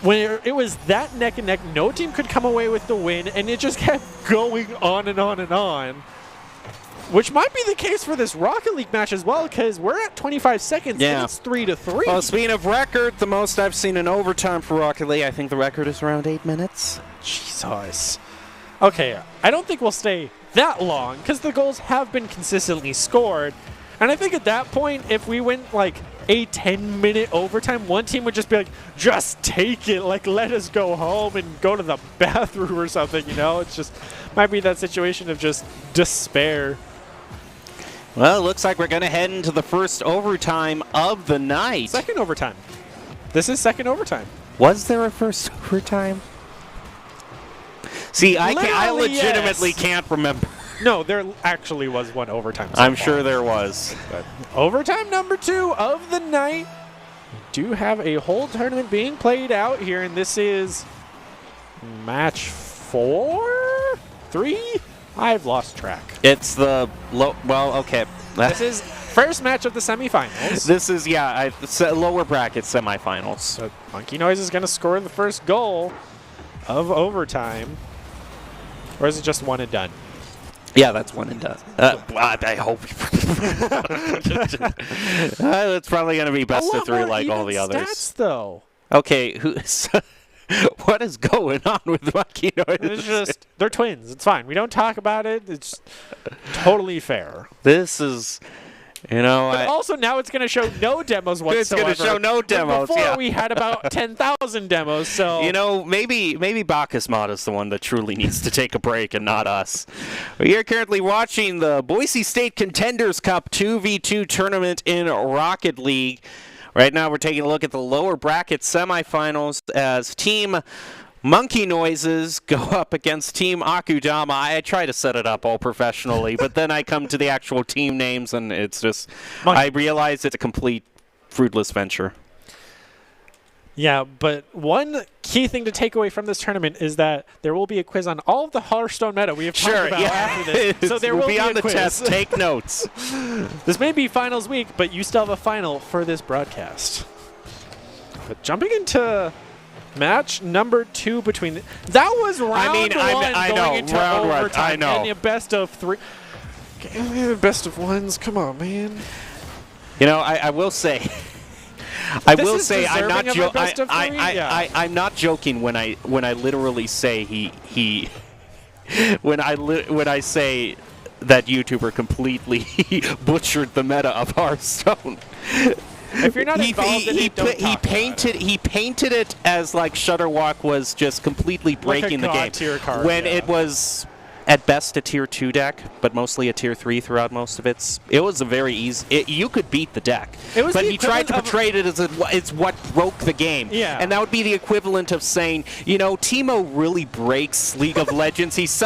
where it was that neck and neck. No team could come away with the win, and it just kept going on and on and on. Which might be the case for this Rocket League match as well, because we're at 25 seconds, and it's 3-3. Well, speaking of record, the most I've seen in overtime for Rocket League, I think the record is around 8 minutes. Jesus. Okay, I don't think we'll stay that long, because the goals have been consistently scored. And I think at that point, if we went like a 10-minute overtime, one team would just be like, just take it, like let us go home and go to the bathroom or something, It's just, might be that situation of just despair. Well, it looks like we're going to head into the first overtime of the night. Second overtime. This is second overtime. Was there a first overtime? See, I legitimately can't remember. No, there actually was one overtime. I'm sure there was. But overtime number 2 of the night. We do have a whole tournament being played out here, and this is match 4? 3? I've lost track. It's the okay. This is first match of the semifinals. This is lower bracket semifinals. So Monkey Noise is going to score the first goal of overtime, or is it just one and done? Yeah, that's one and done. I hope. It's probably going to be best of 3 like all the others. Stats, though. Okay, what is going on with Monkey Noise? It's just, they're twins. It's fine. We don't talk about it. It's totally fair. This is, But also now it's going to show no demos whatsoever. It's going to show no demos, Before we had about 10,000 demos, so... maybe Bacchus Mod is the one that truly needs to take a break and not us. You're currently watching the Boise State Contenders Cup 2v2 tournament in Rocket League. Right now we're taking a look at the lower bracket semifinals as Team Monkey Noises go up against Team Akudama. I try to set it up all professionally, but then I come to the actual team names and it's just, I realize it's a complete fruitless venture. Yeah, but one key thing to take away from this tournament is that there will be a quiz on all of the Hearthstone meta we have talked about after this. So there will be on a the quiz. test. Take notes. This may be finals week, but you still have a final for this broadcast. But jumping into match number 2 between that was round 1 going into overtime. And a best of 3. Best of 1s. Come on, man. I will say. I'm not joking when I literally say when I say that YouTuber completely butchered the meta of Hearthstone. If you're not involved in it, don't talk he painted it as like Shutterwalk was just completely breaking like the game tier card, when it was at best a tier 2 deck, but mostly a tier 3 throughout most of it. It was a very easy. You could beat the deck, but he tried to portray it as it's what broke the game. Yeah, and that would be the equivalent of saying, Teemo really breaks League of Legends. He's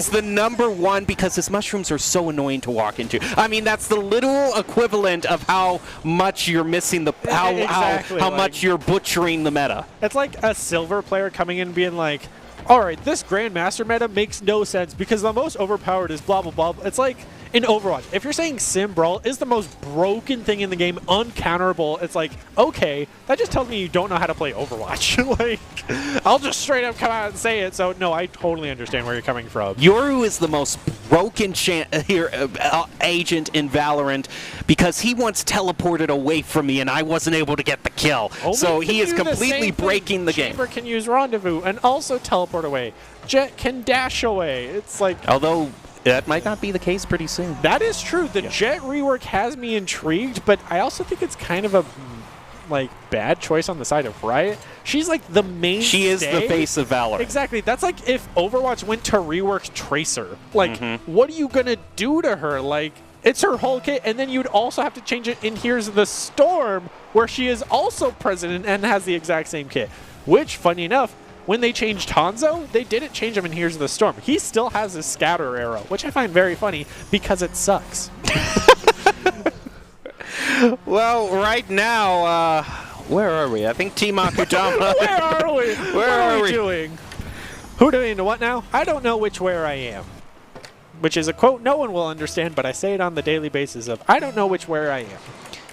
the number 1 because his mushrooms are so annoying to walk into. I mean, that's the literal equivalent of how much you're missing the how much you're butchering the meta. It's like a silver player coming in and being like, all right, this Grandmaster meta makes no sense because the most overpowered is blah, blah, blah. It's like in Overwatch, if you're saying Sim Brawl is the most broken thing in the game, uncounterable, it's like, okay, that just tells me you don't know how to play Overwatch. Like, I'll just straight up come out and say it. So, no, I totally understand where you're coming from. Yoru is the most broken agent in Valorant because he once teleported away from me and I wasn't able to get the kill. So he is completely breaking the game. Chamber can use Rendezvous and also teleport away. Jet can dash away. It's like... Although... that might not be the case pretty soon. That is true. The Jet rework has me intrigued, but I also think it's kind of a bad choice on the side of Riot. She's like the main. She is the face of Valorant. Exactly. That's like if Overwatch went to rework Tracer. Like, what are you gonna do to her? Like, it's her whole kit, and then you'd also have to change it in Here's the Storm, where she is also president and has the exact same kit. Which, funny enough, when they changed Hanzo, they didn't change him in Here's the Storm. He still has his scatter arrow, which I find very funny because it sucks. Well, right now, where are we? I think Team Akudama. Where are we? Where are we doing? Who doing what now? I don't know which where I am. Which is a quote no one will understand, but I say it on the daily basis of I don't know which where I am.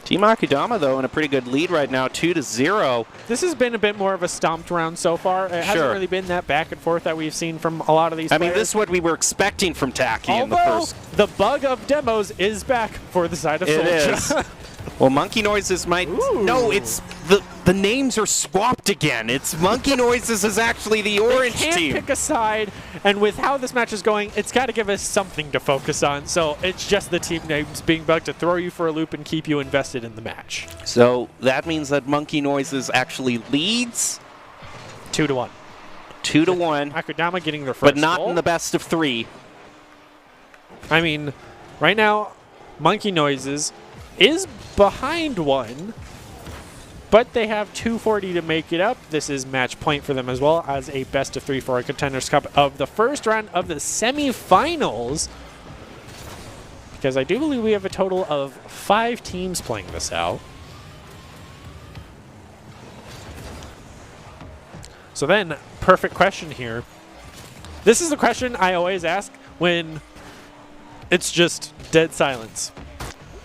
Team Akudama, though, in a pretty good lead right now, 2-0. This has been a bit more of a stomped round so far. It hasn't really been that back and forth that we've seen from a lot of these players. I mean, this is what we were expecting from Taki in the first. The bug of demos is back for the side of Soldier. It is. Well, Monkey Noises might... Ooh. No, it's... The names are swapped again. It's Monkey Noises is actually the orange they can't team. Pick a side, and with how this match is going, it's got to give us something to focus on. So it's just the team names being bugged to throw you for a loop and keep you invested in the match. So that means that Monkey Noises actually leads 2-1. 2-1. Akudama getting their first but not goal. in the best of 3. I mean, right now, Monkey Noises is behind 1. But they have 240 to make it up. This is match point for them as well as a best of 3 for a Contenders Cup of the first round of the semifinals. Because I do believe we have a total of 5 teams playing this out. So then, perfect question here. This is the question I always ask when it's just dead silence.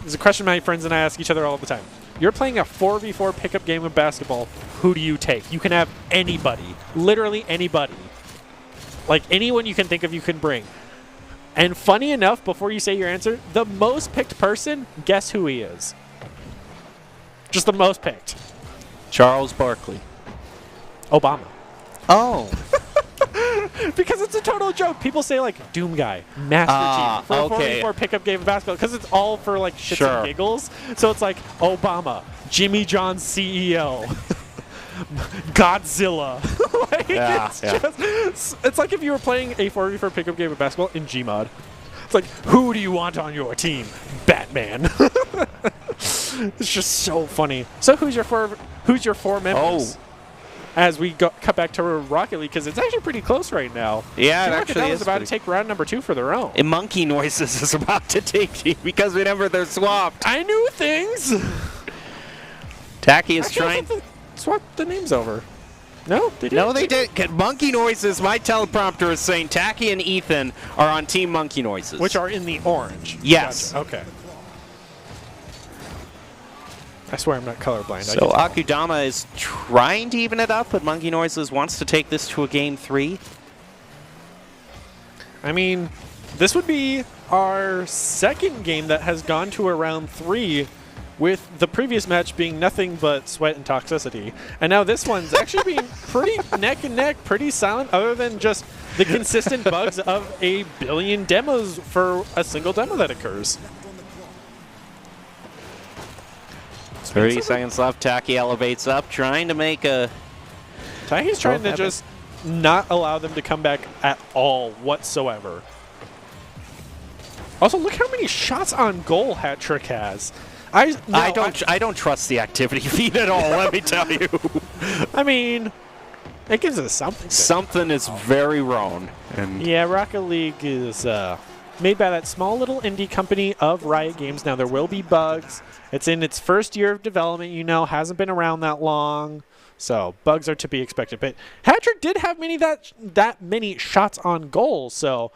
It's a question my friends and I ask each other all the time. You're playing a 4v4 pickup game of basketball. Who do you take? You can have anybody. Literally anybody. Like anyone you can think of you can bring. And funny enough, before you say your answer, the most picked person, guess who he is? Just the most picked. Charles Barkley. Obama. Oh. Because it's a total joke. People say, like, Doom Guy, Master Chief, for a 4v4 pickup game of basketball, because it's all for, like, shits and giggles. So it's like Obama, Jimmy John's CEO, Godzilla. It's like if you were playing a 4v4 pickup game of basketball in Gmod. It's like, who do you want on your team? Batman. It's just so funny. So who's your four members? Oh. As we cut back to Rocket League, because it's actually pretty close right now. Yeah, it actually is about to take round number 2 for their own. And Monkey Noises is about to take you because whenever they're swapped. I knew things. Taki is trying. Swap the names over. No, they didn't. No, they did. Monkey Noises, my teleprompter is saying Taki and Ethan are on Team Monkey Noises. Which are in the orange. Yes. Gotcha. Okay. I swear I'm not colorblind. So Akudama is trying to even it up, but Monkey Noises wants to take this to a game 3. I mean, this would be our second game that has gone to a round 3, with the previous match being nothing but sweat and toxicity. And now this one's actually being pretty neck and neck, pretty silent, other than just the consistent bugs of a billion demos for a single demo that occurs. 30 seconds left. Taki elevates up, trying to make a... Taki's trying to just not allow them to come back at all whatsoever. Also, look how many shots on goal Hat-Trick has. I don't trust the activity feed at all, let me tell you. I mean, it gives us something. Something is very wrong. And yeah, Rocket League is made by that small little indie company of Riot Games. Now, there will be bugs. It's in its first year of development, hasn't been around that long. So, bugs are to be expected. But Hat-Trick did have that many shots on goal, so...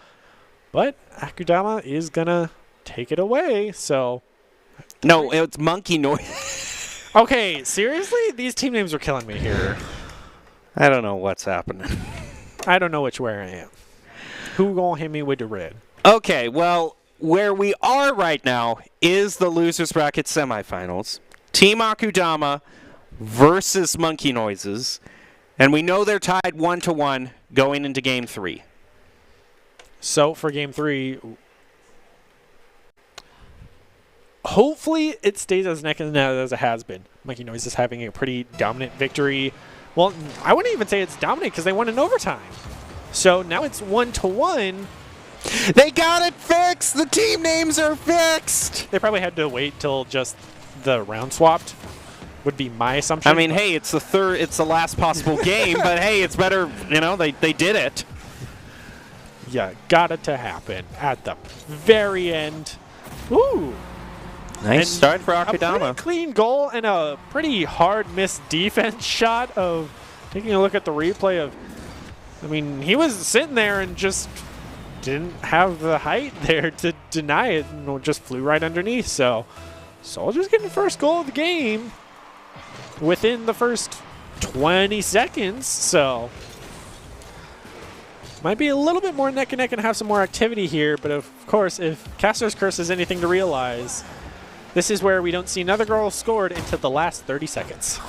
But Akudama is going to take it away. So, No, it's Monkey Noise. okay, seriously? These team names are killing me here. I don't know what's happening. I don't know which way I am. Who gonna hit me with the red? Okay, well, where we are right now is the Losers Bracket semifinals. Team Akudama versus Monkey Noises. And we know they're tied 1-1 going into Game 3. So for Game 3, hopefully it stays as neck and neck as it has been. Monkey Noise is having a pretty dominant victory. Well, I wouldn't even say it's dominant because they won in overtime. So now it's 1-1. They got it fixed! The team names are fixed! They probably had to wait till just the round swapped, would be my assumption. I mean, hey, it's the last possible game, but hey, it's better, they did it. Yeah, got it to happen at the very end. Ooh. Nice And start for a Akudama. pretty clean goal and a pretty hard missed defense shot of taking a look at the replay of, I mean, he was sitting there and just didn't have the height there to deny it and just flew right underneath. So Soldiers getting the first goal of the game within the first 20 seconds. So might be a little bit more neck and neck and have some more activity here. But of course, if Caster's Curse is anything to realize, this is where we don't see another goal scored until the last 30 seconds.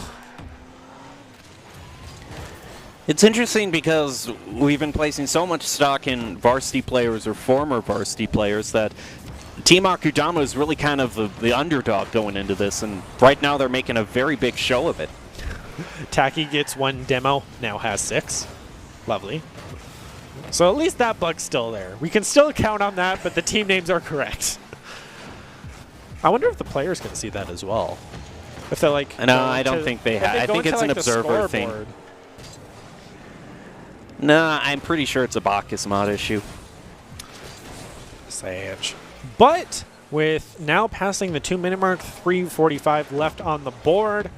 It's interesting because we've been placing so much stock in varsity players or former varsity players that Team Akudama is really kind of the underdog going into this, and right now they're making a very big show of it. Tacky gets 1 demo, now has 6. Lovely. So at least that bug's still there. We can still count on that, but the team names are correct. I wonder if the players can see that as well. If they're like... No, I don't think they have. I think it's an observer thing. No, I'm pretty sure it's a Bacchus mod issue. Sage. But with now passing the 2-minute mark, 3:45 left on the board.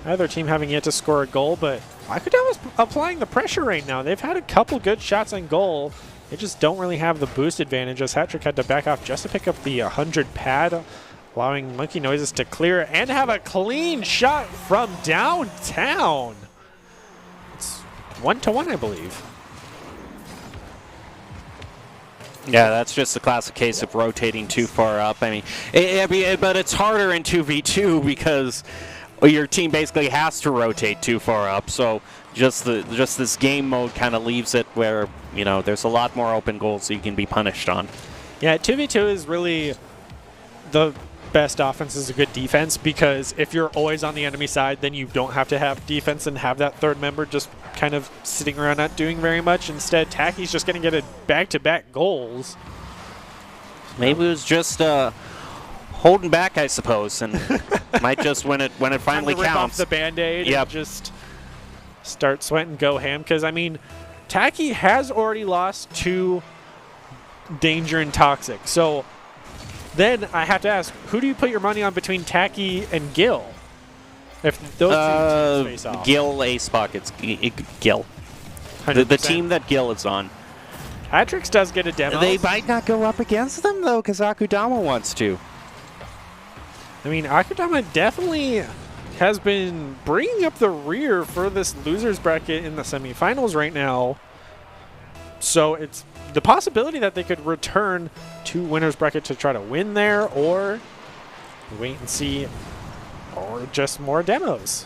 Neither team having yet to score a goal, but Akudama's applying the pressure right now. They've had a couple good shots on goal. They just don't really have the boost advantage, as Hattrick had to back off just to pick up the 100 pad, allowing Monkey Noises to clear and have a clean shot from downtown. It's 1-1, I believe. Yeah, that's just a classic case of rotating too far up. I mean, but it's harder in 2v2 because your team basically has to rotate too far up. So just this game mode kind of leaves it where, there's a lot more open goals that you can be punished on. Yeah, 2v2 is really the best offense is a good defense, because if you're always on the enemy side, then you don't have to have defense and have that third member just kind of sitting around not doing very much. Instead, Tacky's just going to get a back-to-back goals. Maybe it was just holding back, I suppose, and might just when it finally Time to rip counts. off the Band-Aid Yep. and just start sweating, go ham. Because, I mean, Tacky has already lost to Danger and Toxic. So then I have to ask, who do you put your money on between Tacky and Gil? If those two teams face off. Gil Ace Pockets. Gil. The 100%. team that Gil is on. Hatrix does get a demo. They might not go up against them, though, because Akudama wants to. I mean, Akudama definitely has been bringing up the rear for this losers bracket in the semifinals right now. So it's the possibility that they could return to winners bracket to try to win there, or wait and see, or just more demos.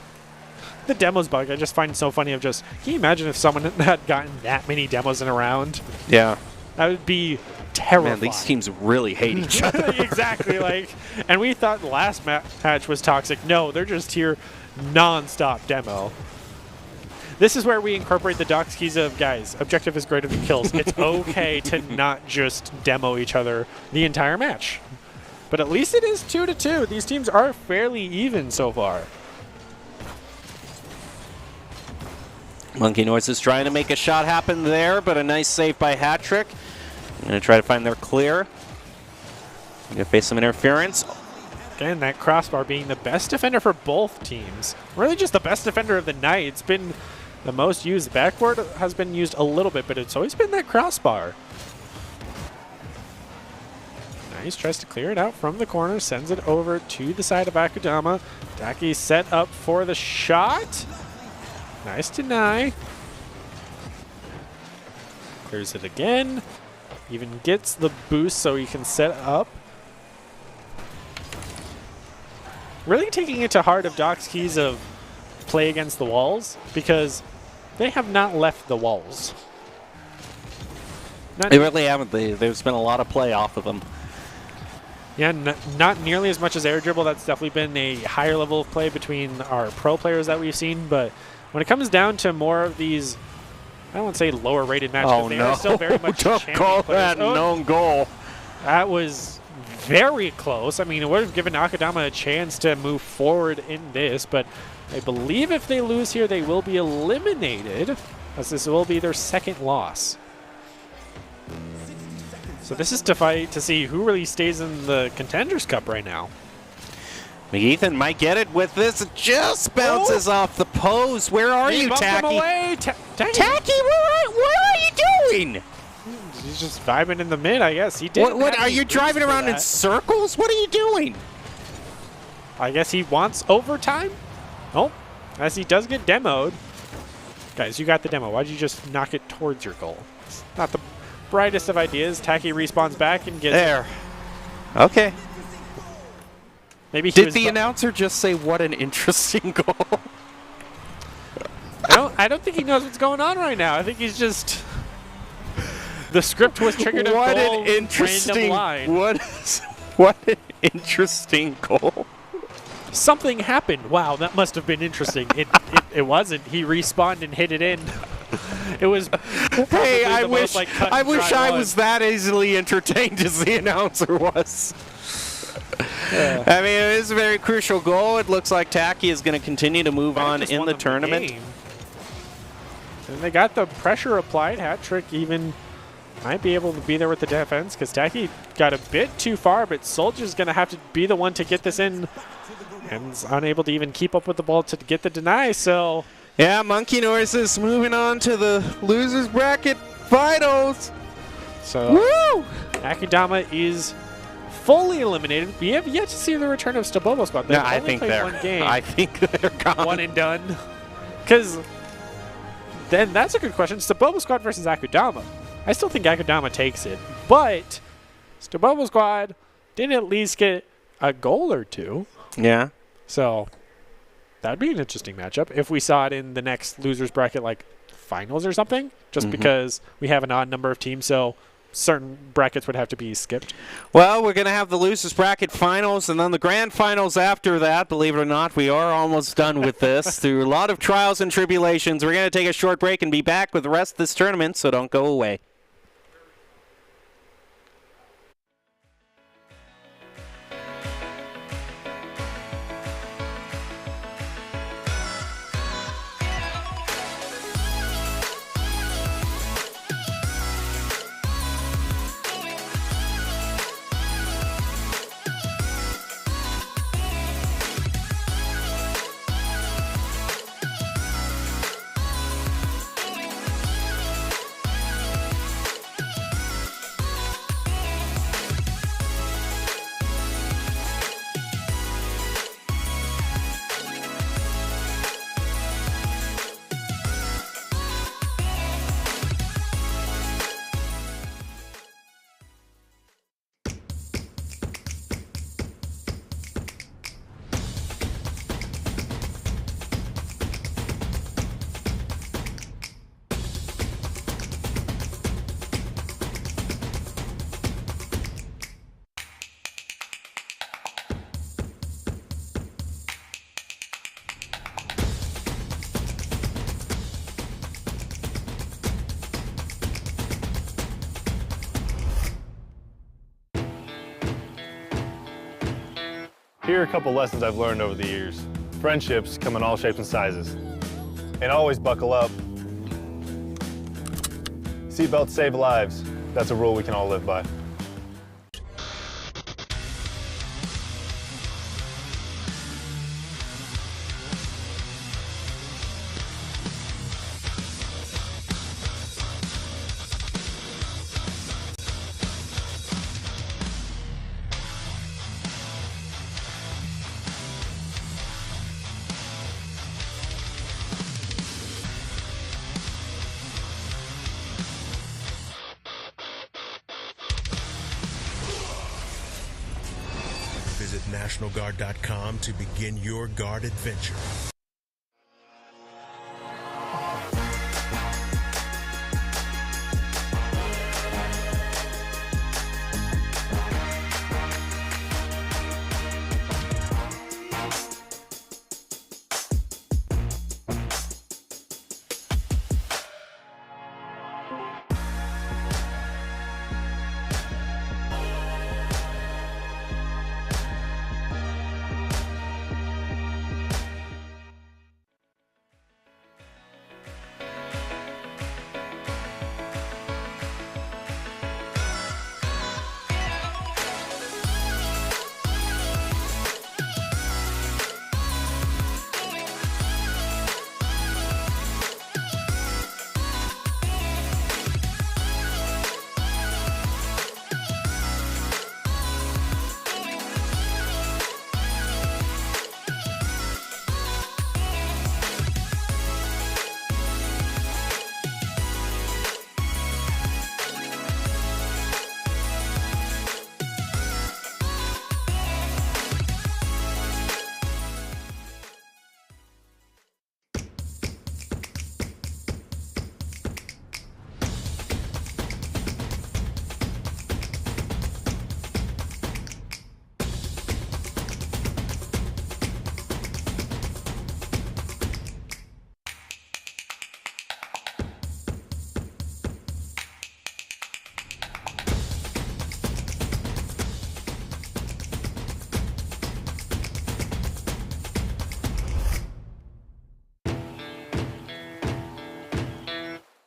The demos bug I just find so funny of just, can you imagine if someone had gotten that many demos in a round? Yeah. That would be terrifying. Man, these teams really hate each other. Exactly. And we thought the last match was toxic. No, they're just here non-stop demo. This is where we incorporate the docs keys of, guys, objective is greater than kills. It's okay to not just demo each other the entire match. But at least it is 2-2. These teams are fairly even so far. Monkey Noise is trying to make a shot happen there, but a nice save by Hattrick. Going to try to find their clear. Going to face some interference. Again, that crossbar being the best defender for both teams. Really just the best defender of the night. It's been the most used. Backboard has been used a little bit, but it's always been that crossbar. Nice, tries to clear it out from the corner, sends it over to the side of Akudama. Taki set up for the shot. Nice deny. Clears it again. Even gets the boost so he can set up. Really taking it to heart of Doc's keys of play against the walls, because they have not left the walls. They really haven't. There's been a lot of play off of them. Yeah, not nearly as much as air dribble. That's definitely been a higher level of play between our pro players that we've seen. But when it comes down to more of these, I don't want to say lower rated matches, they are still very much Don't champion call players. that known goal. That was very close. I mean, it would have given Akudama a chance to move forward in this, but I believe if they lose here, they will be eliminated, as this will be their second loss. So this is to fight to see who really stays in the Contenders Cup right now. McEthan might get it with this. It just bounces off the post. Where are you, bumped him Taki? away. Taki, what are you doing? He's just vibing in the mid, I guess. He did. What are you driving around in circles? What are you doing? I guess he wants overtime. Oh, as he does get demoed. Guys, you got the demo. Why'd you just knock it towards your goal? It's not the brightest of ideas. Taki respawns back and gets there. Okay. Maybe he Did was the announcer just say, "What an interesting goal"? I don't think he knows what's going on right now. I think he's just. The script was triggered a What goal, an interesting random line. What an interesting goal. Something happened. Wow, that must have been interesting. It wasn't. He respawned and hit it in. It was. Hey, I wish cut I and wish dry I one. was that easily entertained as the announcer was. Yeah. I mean, it is a very crucial goal. It looks like Taki is going to continue to move on Just in won the them tournament. game. And they got the pressure applied. Hat trick even might be able to be there with the defense, because Taki got a bit too far, but Soldier's going to have to be the one to get this in, and is unable to even keep up with the ball to get the deny. So Yeah, Monkey Noises moving on to the losers bracket finals. Woo! Akudama is fully eliminated. We have yet to see the return of Stabobo Squad. They've No, I only think played they're. one game. I think they're gone. One and done. Because then that's a good question. Stabobo Squad versus Akudama. I still think Akudama takes it, but Stabobo Squad did at least get a goal or two. Yeah. So that would be an interesting matchup if we saw it in the next losers bracket, like finals or something, just because we have an odd number of teams, so certain brackets would have to be skipped. Well, we're going to have the losers bracket finals and then the grand finals after that. Believe it or not, we are almost done with this. Through a lot of trials and tribulations, we're going to take a short break and be back with the rest of this tournament, so don't go away. Here are a couple lessons I've learned over the years. Friendships come in all shapes and sizes. And always buckle up. Seatbelts save lives. That's a rule we can all live by. NationalGuard.com to begin your guard adventure.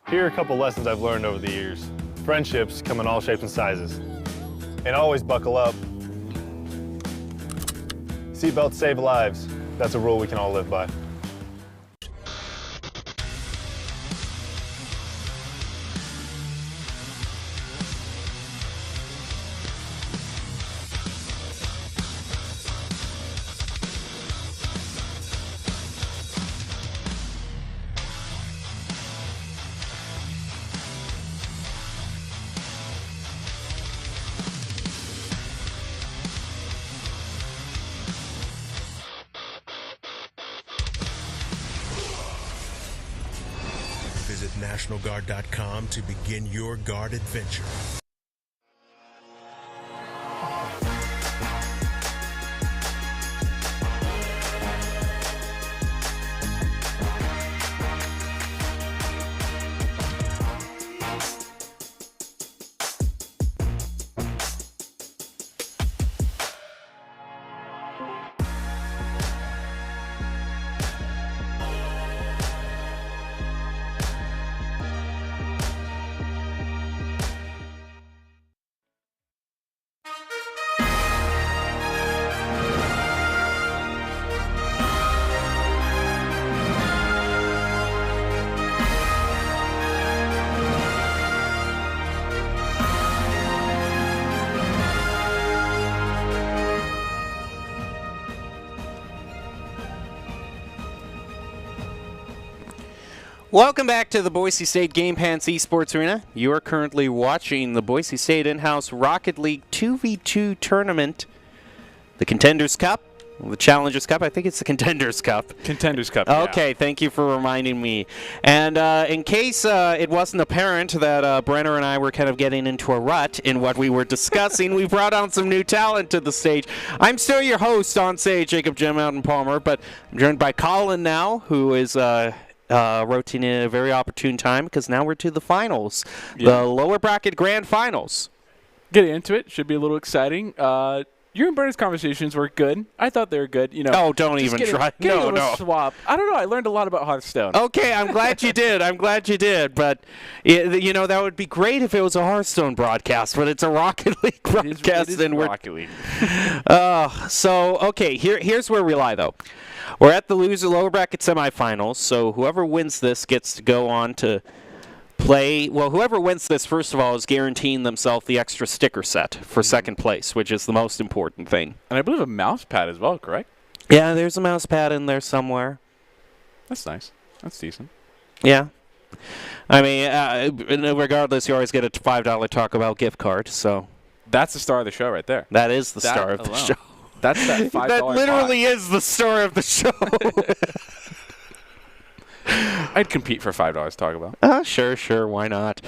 Here are a couple lessons I've learned over the years. Friendships come in all shapes and sizes. And always buckle up. Seatbelts save lives. That's a rule we can all live by. Visit NationalGuard.com to begin your guard adventure. Welcome back to the Boise State Game Pants Esports Arena. You are currently watching the Boise State in-house Rocket League 2v2 tournament, the Contenders Cup, the Challengers Cup. I think it's the Contenders Cup. Contenders Cup. Okay, yeah. Thank you for reminding me. And in case it wasn't apparent that Brenner and I were kind of getting into a rut in what we were discussing, we brought on some new talent to the stage. I'm still your host on stage, Jacob Jim Mountain Palmer, but I'm joined by Colin now, who is rotating in a very opportune time because now we're to the finals, the lower bracket grand finals. Getting into it should be a little exciting. You and Brenner's conversations were good. I thought they were good. You know. Oh, don't even try. No. Swap. I don't know. I learned a lot about Hearthstone. Okay, I'm glad you did. But you know, that would be great if it was a Hearthstone broadcast, but it's a Rocket League broadcast, it is and we're Rocket League. So okay, here's where we lie though. We're at the lower bracket semifinals, so whoever wins this gets to go on to play. Well, whoever wins this, first of all, is guaranteeing themselves the extra sticker set for second place, which is the most important thing. And I believe a mouse pad as well, correct? Yeah, there's a mouse pad in there somewhere. That's nice. That's decent. Yeah. I mean, regardless, you always get a $5 Taco Bell gift card, so. That's the star of the show right there. That is the star of the show. That's that $5 That literally is the story of the show. I'd compete for $5 to talk about. Sure, why not?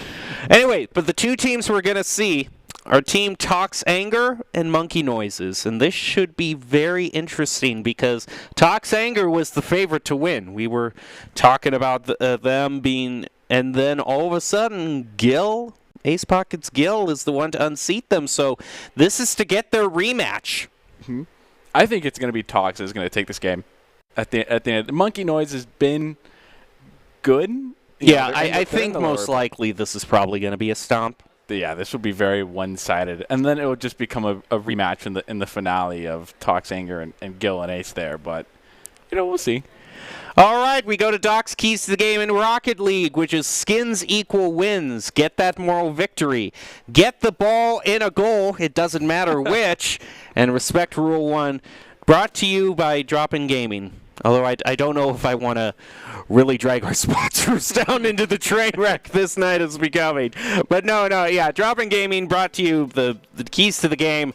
Anyway, but the two teams we're going to see are Team Talks Anger and Monkey Noises, and this should be very interesting because Talks Anger was the favorite to win. We were talking about them being, and then all of a sudden, Gil, Ace Pockets Gil, is the one to unseat them, so this is to get their rematch. Mm-hmm. I think it's going to be Talks that's going to take this game. At the end, Monkey Noise has been good. I think most likely this is probably going to be a stomp. Yeah, this will be very one-sided, and then it will just become a rematch in the finale of Talks Anger and Gil and Ace there. But we'll see. All right, we go to Doc's keys to the game in Rocket League, which is skins equal wins. Get that moral victory. Get the ball in a goal. It doesn't matter which. And respect Rule 1. Brought to you by Drop-In Gaming. Although I don't know if I want to really drag our sponsors down into the train wreck this night is becoming. But no, yeah, Drop-In Gaming brought to you the keys to the game.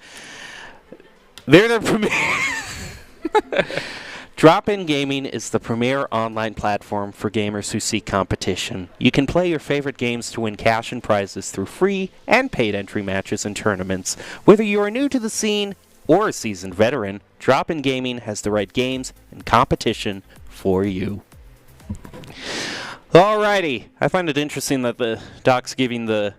They're the premier. Drop-In Gaming is the premier online platform for gamers who seek competition. You can play your favorite games to win cash and prizes through free and paid entry matches and tournaments. Whether you are new to the scene or a seasoned veteran, Drop-In Gaming has the right games and competition for you. Alrighty, I find it interesting that the Doc's giving the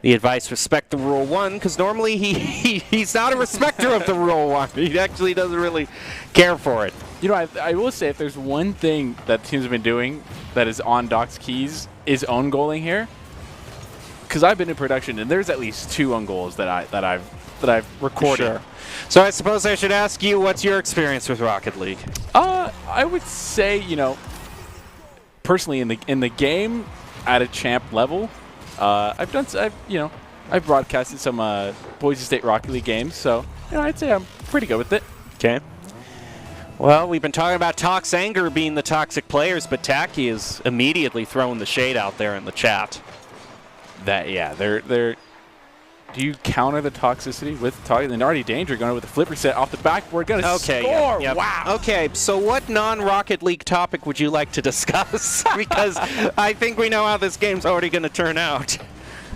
advice, respect the Rule 1, because normally he's not a respecter of the Rule 1. He actually doesn't really care for it. I will say if there's one thing that teams have been doing that is on Doc's keys is own goaling here. Because I've been in production and there's at least 2 own goals that I've recorded. Sure. So I suppose I should ask you, what's your experience with Rocket League? I would say, personally in the game at a champ level, I've broadcasted some Boise State Rocket League games, so I'd say I'm pretty good with it. Okay. Well, we've been talking about Talks Anger being the toxic players, but Tacky is immediately throwing the shade out there in the chat. They're. Do you counter the toxicity with toxic? And already Danger going with the flipper set off the backboard, going to score. Yep. Wow. Okay, so what non-Rocket League topic would you like to discuss? Because I think we know how this game's already going to turn out.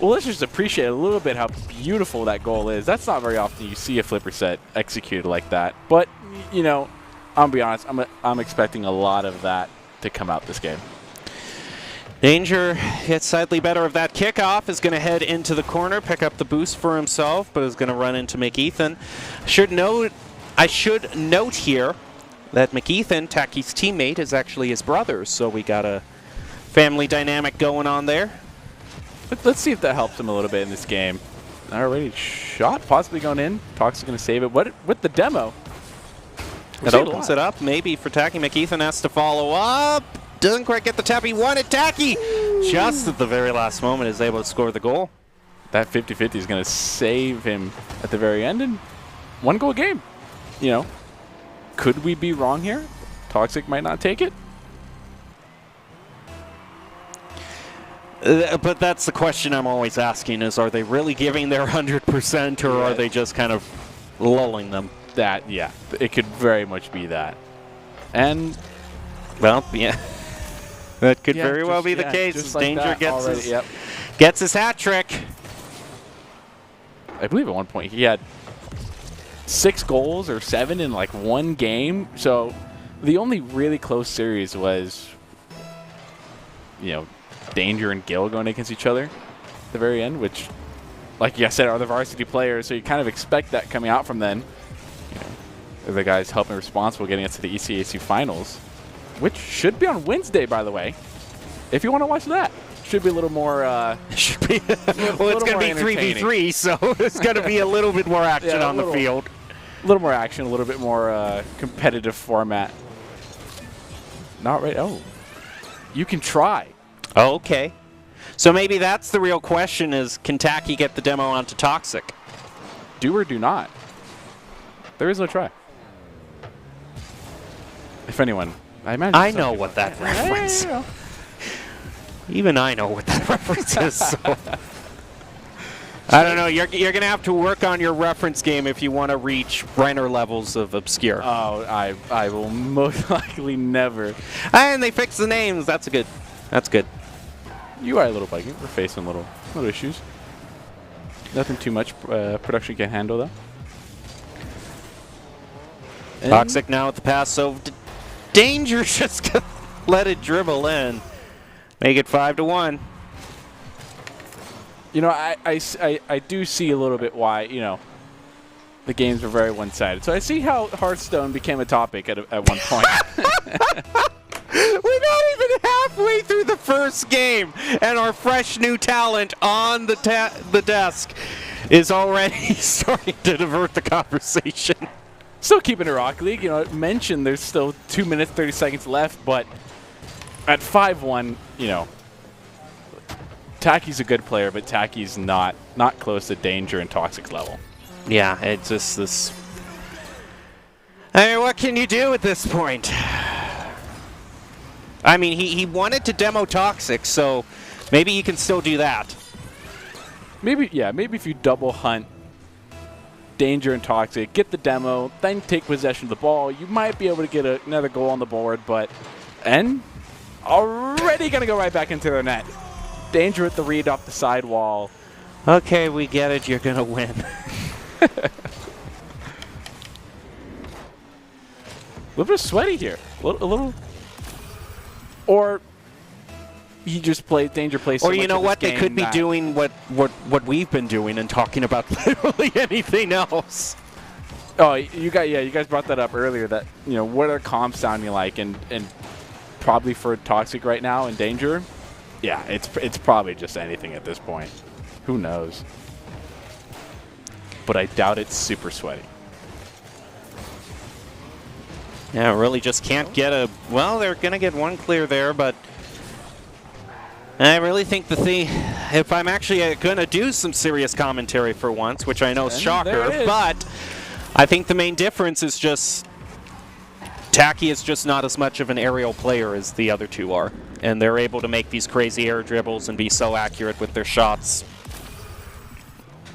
Well, let's just appreciate a little bit how beautiful that goal is. That's not very often you see a flipper set executed like that. But, I'm going to be honest, I'm expecting a lot of that to come out this game. Danger gets slightly better of that kickoff, is going to head into the corner, pick up the boost for himself, but is going to run into McEthan. I should note here that McEthan, Tacky's teammate, is actually his brother, so we got a family dynamic going on there. Let's see if that helps him a little bit in this game. Already shot, possibly going in. Talks is going to save it. What with the demo? It opens it up, maybe for Tacky. McEthan has to follow up. Doesn't quite get the tap he wanted. Tacky, just at the very last moment, is able to score the goal. That 50-50 is going to save him at the very end, and 1-goal game. Could we be wrong here? Toxic might not take it. But that's the question I'm always asking: is are they really giving their 100%, or are they just kind of lulling them? It could very much be that. And well, yeah. That could very well be the case. As like Danger gets gets his hat trick. I believe at one point he had 6 goals or 7 in like 1 game. So the only really close series was, Danger and Gil going against each other at the very end, which, like I said, are the varsity players. So you kind of expect that coming out from then. They're the guys helping responsible getting us to the ECAC finals, which should be on Wednesday, by the way. If you want to watch that, should be a little more. Should be. Well, it's going to be 3v3, so it's going to be a little bit more action on the field. A little more action, a little bit more competitive format. Not right. Oh, you can try. Okay. So maybe that's the real question: is can Tacky get the demo onto Toxic? Do or do not. There is no try. If anyone, I imagine. I know what that reference. Even I know what that reference is. So. I don't know. You're going to have to work on your reference game if you want to reach Brenner levels of obscure. Oh, I will most likely never. And they fixed the names. That's good. That's good. You are a little buggy. We're facing little issues. Nothing too much production can handle, though. And Toxic now with the pass, so Danger just let it dribble in. Make it 5-1. You know, I do see a little bit why, you know, the games were very one-sided. So I see how Hearthstone became a topic at one point. We're not even halfway through the first game, and our fresh new talent on the desk is already starting to divert the conversation. Still keeping it Rocket League. You know, it mentioned there's still 2 minutes, 30 seconds left, but at 5-1, you know, Tacky's a good player, but Tacky's not close to Danger and Toxic's level. Yeah, it's just this. I mean, what can you do at this point? I mean, he wanted to demo Toxic, so maybe he can still do that. Maybe if you double hunt Danger and Toxic, get the demo, then take possession of the ball, you might be able to get another goal on the board, and already going to go right back into their net. Danger with the read off the sidewall. Okay, we get it. You're going to win. A little bit sweaty here. A little. Or he just played Danger plays so or you much know of this what? They game could be that- doing what we've been doing and talking about literally anything else. Oh, you guys brought that up earlier. That, you know, what are comps sounding like, and probably for Toxic right now and Danger. Yeah, it's probably just anything at this point. Who knows? But I doubt it's super sweaty. Yeah, really just can't get a. Well, they're going to get one clear there, but I really think if I'm actually going to do some serious commentary for once, which I know is And shocker, there it is. but I think the main difference is just Tacky is just not as much of an aerial player as the other two are, and they're able to make these crazy air dribbles and be so accurate with their shots.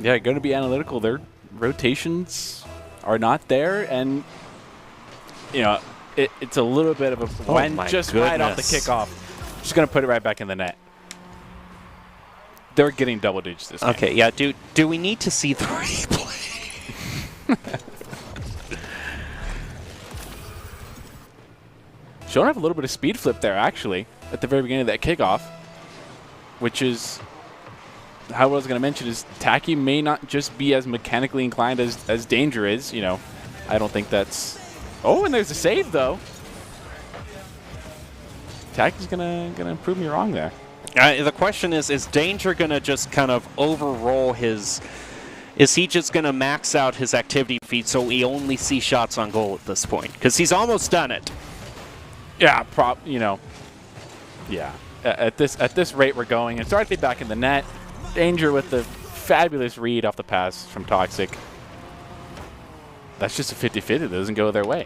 Yeah, going to be analytical. Their rotations are not there, and you know it's a little bit of a when my just right off the goodness. kickoff. Just going to put it right back in the net. They're getting double digits this game. Okay, yeah. Do we need to see the replay? Showing off a little bit of speed flip there, actually, at the very beginning of that kickoff, which is how I was going to mention is Tacky may not just be as mechanically inclined as Danger is. You know, I don't think that's. Oh, and there's a save though. Tacky's gonna prove me wrong there. The question is Danger going to just kind of overroll his... Is he just going to max out his activity feed so we only see shots on goal at this point? Because he's almost done it. Yeah, you know, yeah. At this rate we're going, and Sartre back in the net. Danger with the fabulous read off the pass from Toxic. That's just a 50-50 that doesn't go their way.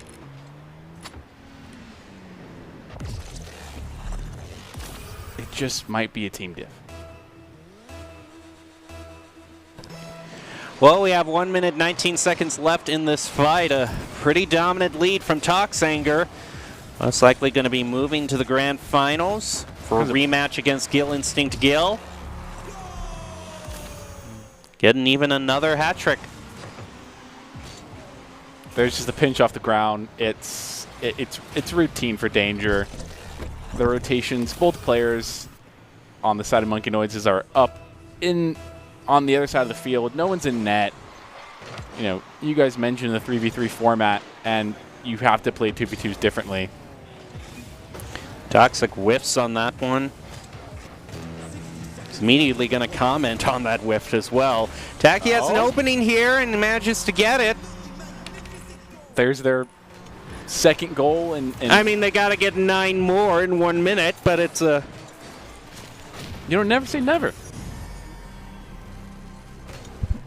It just might be a team diff. Well, we have 1 minute, 19 seconds left in this fight. A pretty dominant lead from Toxanger. Most likely going to be moving to the grand finals for a rematch against Gill Instinct Gill. Getting even another hat trick. There's just a pinch off the ground. It's routine for Danger. The rotations, both players on the side of Monkey Noises are up on the other side of the field. No one's in net. You know, you guys mentioned the 3v3 format, and you have to play 2v2s differently. Toxic whiffs on that one. He's immediately going to comment on that whiff as well. Tacky has an opening here and manages to get it. There's their second goal. And I mean, they got to get 9 more in 1 minute, but it's a... You know, never say never.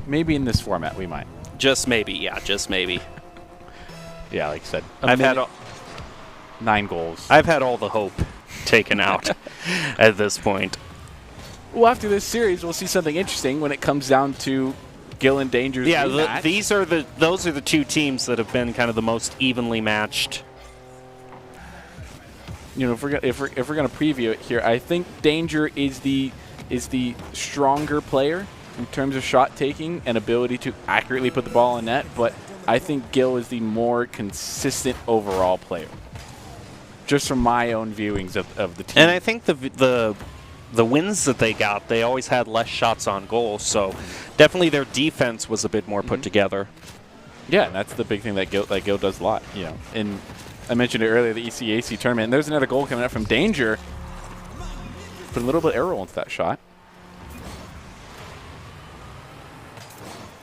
Maybe in this format we might. Just maybe, yeah, just maybe. Yeah, like I said, I've had 9 goals. I've had all the hope taken out at this point. Well, after this series, we'll see something interesting when it comes down to Gil and Danger's rematch. Those are the two teams that have been kind of the most evenly matched. You know, if we're gonna preview it here, I think Danger is the stronger player in terms of shot taking and ability to accurately put the ball in net, but I think Gil is the more consistent overall player. Just from my own viewings of the team. And I think the wins that they got, they always had less shots on goal, so definitely their defense was a bit more put together. Yeah, and that's the big thing that Gil does a lot. You know, and I mentioned it earlier, the ECAC tournament. And there's another goal coming out from Danger. Put a little bit of air roll into that shot.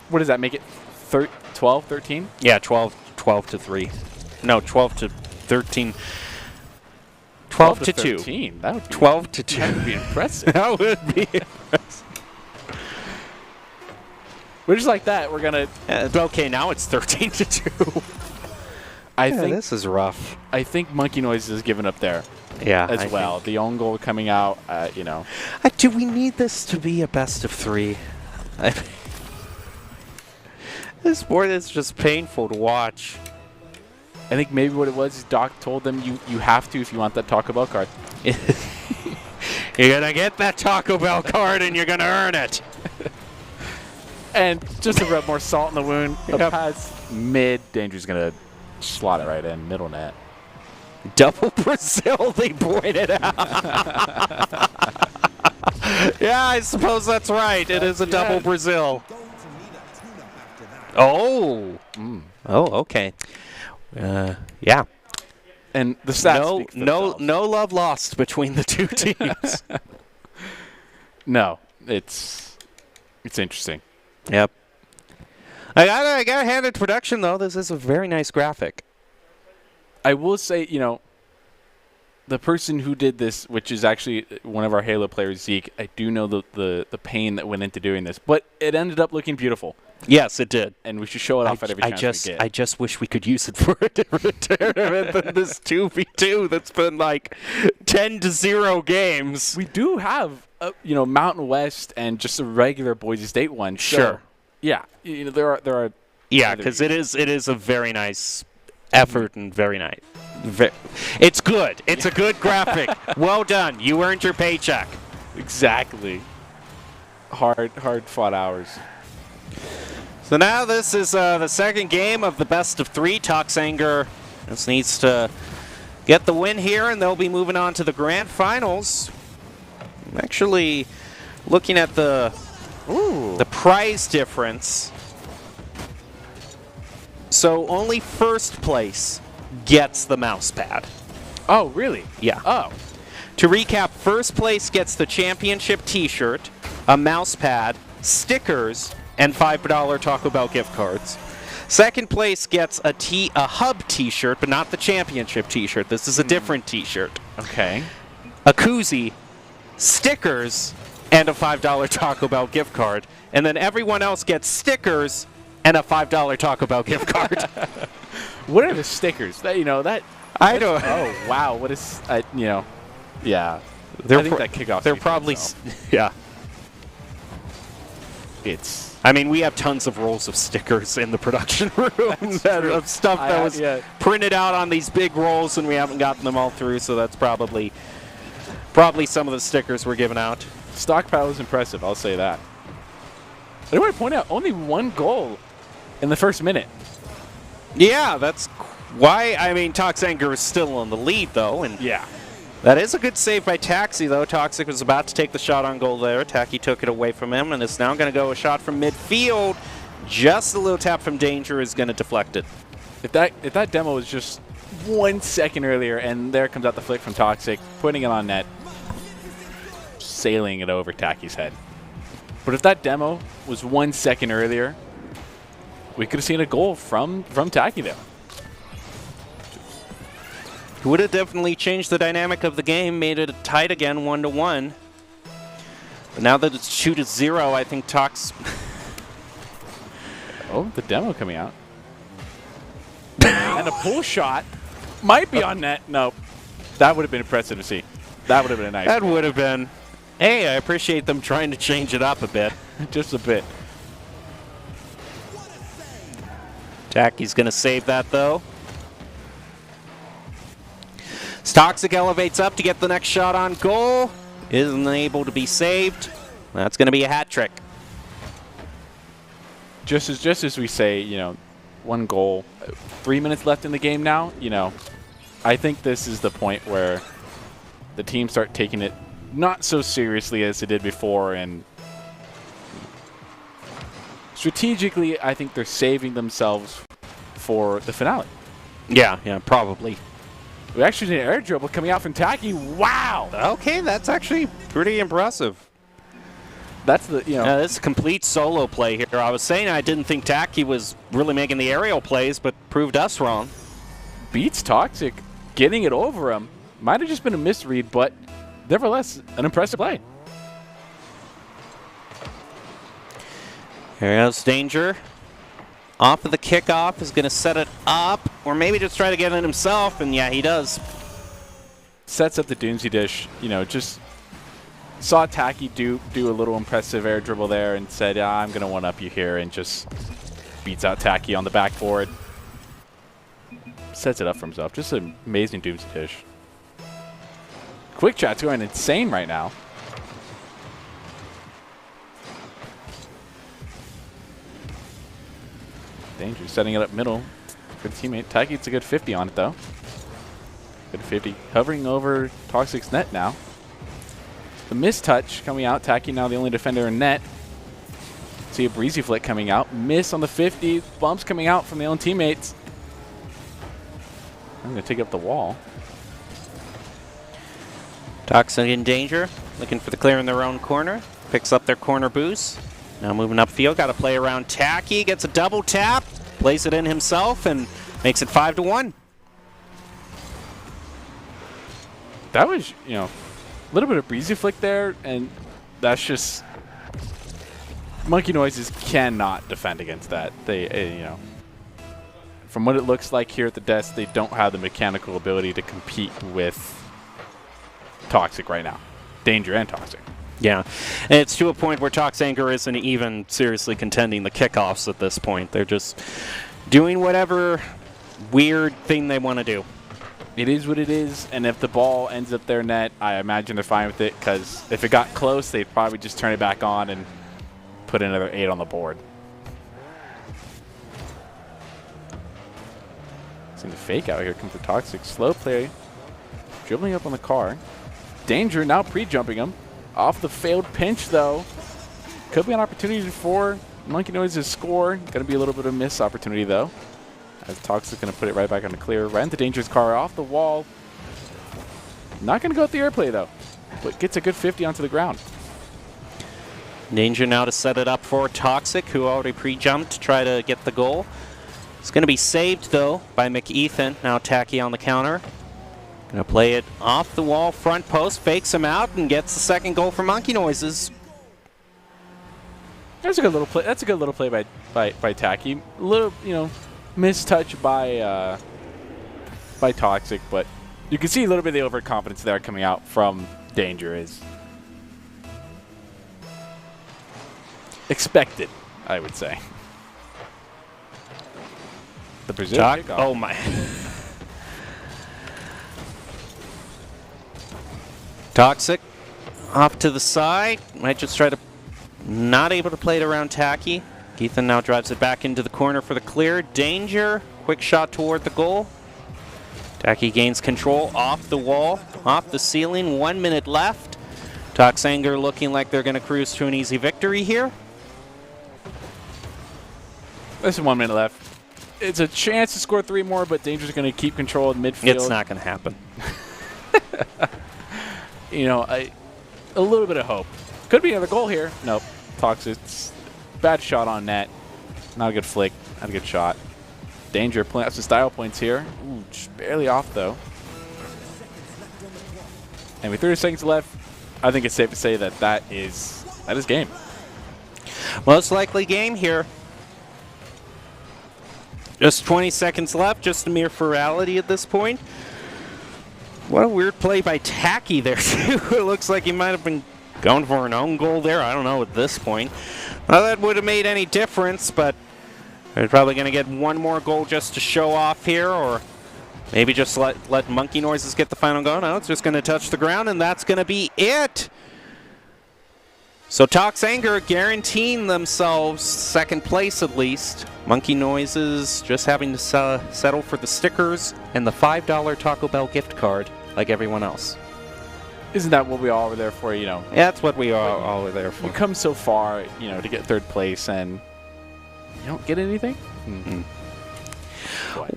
What does that make it? 12, 13? Yeah, 12 to 3. No, 12 to 13. 12 to 2. 13. That would be 12 to 2. That would be impressive. That would be impressive. We're just like that. We're going to... Okay, now it's 13 to 2. I think this is rough. I think Monkey Noise is giving up there. Yeah, as well. The own goal coming out, you know. Do we need this to be a best of 3? This sport is just painful to watch. I think maybe what it was is Doc told them you have to if you want that Taco Bell card. You're going to get that Taco Bell card and you're going to earn it. And just to rub more salt in the wound, the pass mid, Danger's going to slot it right in, middle net. Double Brazil, they pointed out. Yeah, I suppose that's right. It is a double Brazil. Oh. Oh, okay. Yeah. And the stats no love lost between the two teams. No, it's interesting. Yep. I gotta hand it to production though. This is a very nice graphic. I will say, you know, the person who did this, which is actually one of our Halo players, Zeke, I do know the pain that went into doing this, but it ended up looking beautiful. Yes, it did. And we should show it off at every chance we get. I just wish we could use it for a different tournament than this 2v2 that's been like 10-0 games. We do have, you know, Mountain West and just a regular Boise State one. So, sure. Yeah. You know, there are. Yeah, because it is a very nice effort and very nice. It's good. It's a good graphic. Well done. You earned your paycheck. Exactly. Hard fought hours. So now this is the second game of the best of 3. Toxanger just needs to get the win here, and they'll be moving on to the grand finals. I'm actually looking at the prize difference. So only first place gets the mouse pad. Oh, really? Yeah. Oh. To recap, first place gets the championship T-shirt, a mouse pad, stickers, and $5 Taco Bell gift cards. Second place gets a Hub T-shirt, but not the championship T-shirt. This is a different T-shirt. Okay. A koozie, stickers, and a $5 Taco Bell gift card. And then everyone else gets stickers and a $5 Taco Bell gift card. What are the stickers? That I don't. Oh wow! What is Yeah. They're I think that kickoff. They're probably yeah. It's. I mean, we have tons of rolls of stickers in the production room of stuff that was printed out on these big rolls, and we haven't gotten them all through. So that's probably some of the stickers we're giving out. Stockpile is impressive. I'll say that. I want to point out only one goal in the first minute. Yeah, that's why. I mean, Toxanger is still in the lead, though, and yeah, that is a good save by Taxi, though. Toxic was about to take the shot on goal there. Tacky took it away from him, and is now going to go a shot from midfield. Just a little tap from Danger is going to deflect it. If that demo was just 1 second earlier, and there comes out the flick from Toxic, putting it on net, sailing it over Tacky's head. But if that demo was 1 second earlier, we could have seen a goal from Tacky there. Would have definitely changed the dynamic of the game, made it tight again, 1-1. But now that it's 2-0, I think Tox. Oh, the demo coming out. And a pull shot might be on net. No, that would have been impressive to see. That would have been a nice. That would have been. Hey, I appreciate them trying to change it up a bit. Just a bit. Tacky's going to save that, though. Toxic elevates up to get the next shot on goal. Isn't able to be saved. That's going to be a hat trick. Just as we say, you know, 1 goal, 3 minutes left in the game now, you know, I think this is the point where the teams start taking it not so seriously as they did before, and strategically, I think they're saving themselves for the finale. Yeah, probably. We actually did an air dribble coming out from Tacky. Wow! Okay, that's actually pretty impressive. That's the, you know. This is complete solo play here. I was saying I didn't think Tacky was really making the aerial plays, but proved us wrong. Beats Toxic, getting it over him. Might have just been a misread, but nevertheless, an impressive play. Here goes Danger. Off of the kickoff, is going to set it up, or maybe just try to get it himself, and yeah, he does. Sets up the Doomsday Dish, you know, just saw Tacky do a little impressive air dribble there and said, I'm going to one-up you here, and just beats out Tacky on the backboard. Sets it up for himself. Just an amazing Doomsday Dish. Quick Chat's going insane right now. Danger setting it up middle for the teammate. Tacky gets a good 50 on it, though. Good 50. Hovering over Toxic's net now. The mistouch coming out. Tacky now the only defender in net. See a breezy flick coming out. Miss on the 50. Bumps coming out from the own teammates. I'm going to take up the wall. Toxic in Danger, looking for the clear in their own corner. Picks up their corner boost. Now moving upfield, got to play around Tacky. Gets a double tap, plays it in himself, and makes it 5-1. That was, you know, a little bit of breezy flick there, and that's just Monkey Noises cannot defend against that. They, you know, from what it looks like here at the desk, they don't have the mechanical ability to compete with Toxic right now. Danger and Toxic. Yeah, and it's to a point where Toxanger isn't even seriously contending the kickoffs at this point. They're just doing whatever weird thing they want to do. It is what it is, and if the ball ends up their net, I imagine they're fine with it, because if it got close, they'd probably just turn it back on and put another 8 on the board. Seeing the fake out here come for Toxic. Slow play. Dribbling up on the car. Danger now pre-jumping him. Off the failed pinch, though. Could be an opportunity for Monkey Noises' score. Going to be a little bit of a miss opportunity, though. As Toxic going to put it right back on the clear. Right into Danger's car, off the wall. Not going to go with the airplay, though. But gets a good 50 onto the ground. Danger now to set it up for Toxic, who already pre-jumped to try to get the goal. It's going to be saved, though, by McEthan. Now Tacky on the counter. Going to play it off the wall, front post, fakes him out, and gets the second goal for Monkey Noises. That's a good little play. That's a good little play by Tacky. A little, you know, mistouch by Toxic, but you can see a little bit of the overconfidence there coming out from Danger is expected, I would say. The Brazil kickoff. Oh my. Toxic off to the side. Might just try to not able to play it around Tacky. Ethan now drives it back into the corner for the clear. Danger. Quick shot toward the goal. Tacky gains control off the wall, off the ceiling. 1 minute left. Toxanger looking like they're going to cruise to an easy victory here. There's 1 minute left. It's a chance to score 3 more, but Danger's going to keep control of midfield. It's not going to happen. You know, a little bit of hope. Could be another goal here. Nope. Toxic's bad shot on net. Not a good flick. Not a good shot. Danger pulling out some style points here. Ooh, just barely off, though. And with 30 seconds left, I think it's safe to say that that is game. Most likely game here. Just 20 seconds left. Just a mere formality at this point. What a weird play by Tacky there, too. It looks like he might have been Going for an own goal there? I don't know at this point. Not that would have made any difference, but they're probably going to get one more goal just to show off here, or maybe just let Monkey Noises get the final goal. No, it's just going to touch the ground, and that's going to be it. So Tox Anger guaranteeing themselves second place at least. Monkey Noises just having to settle for the stickers and the $5 Taco Bell gift card like everyone else. Isn't that what we all were there for, you know? Yeah, that's what we all were there for. You come so far, you know, to get third place and you don't get anything? Mm-hmm. What?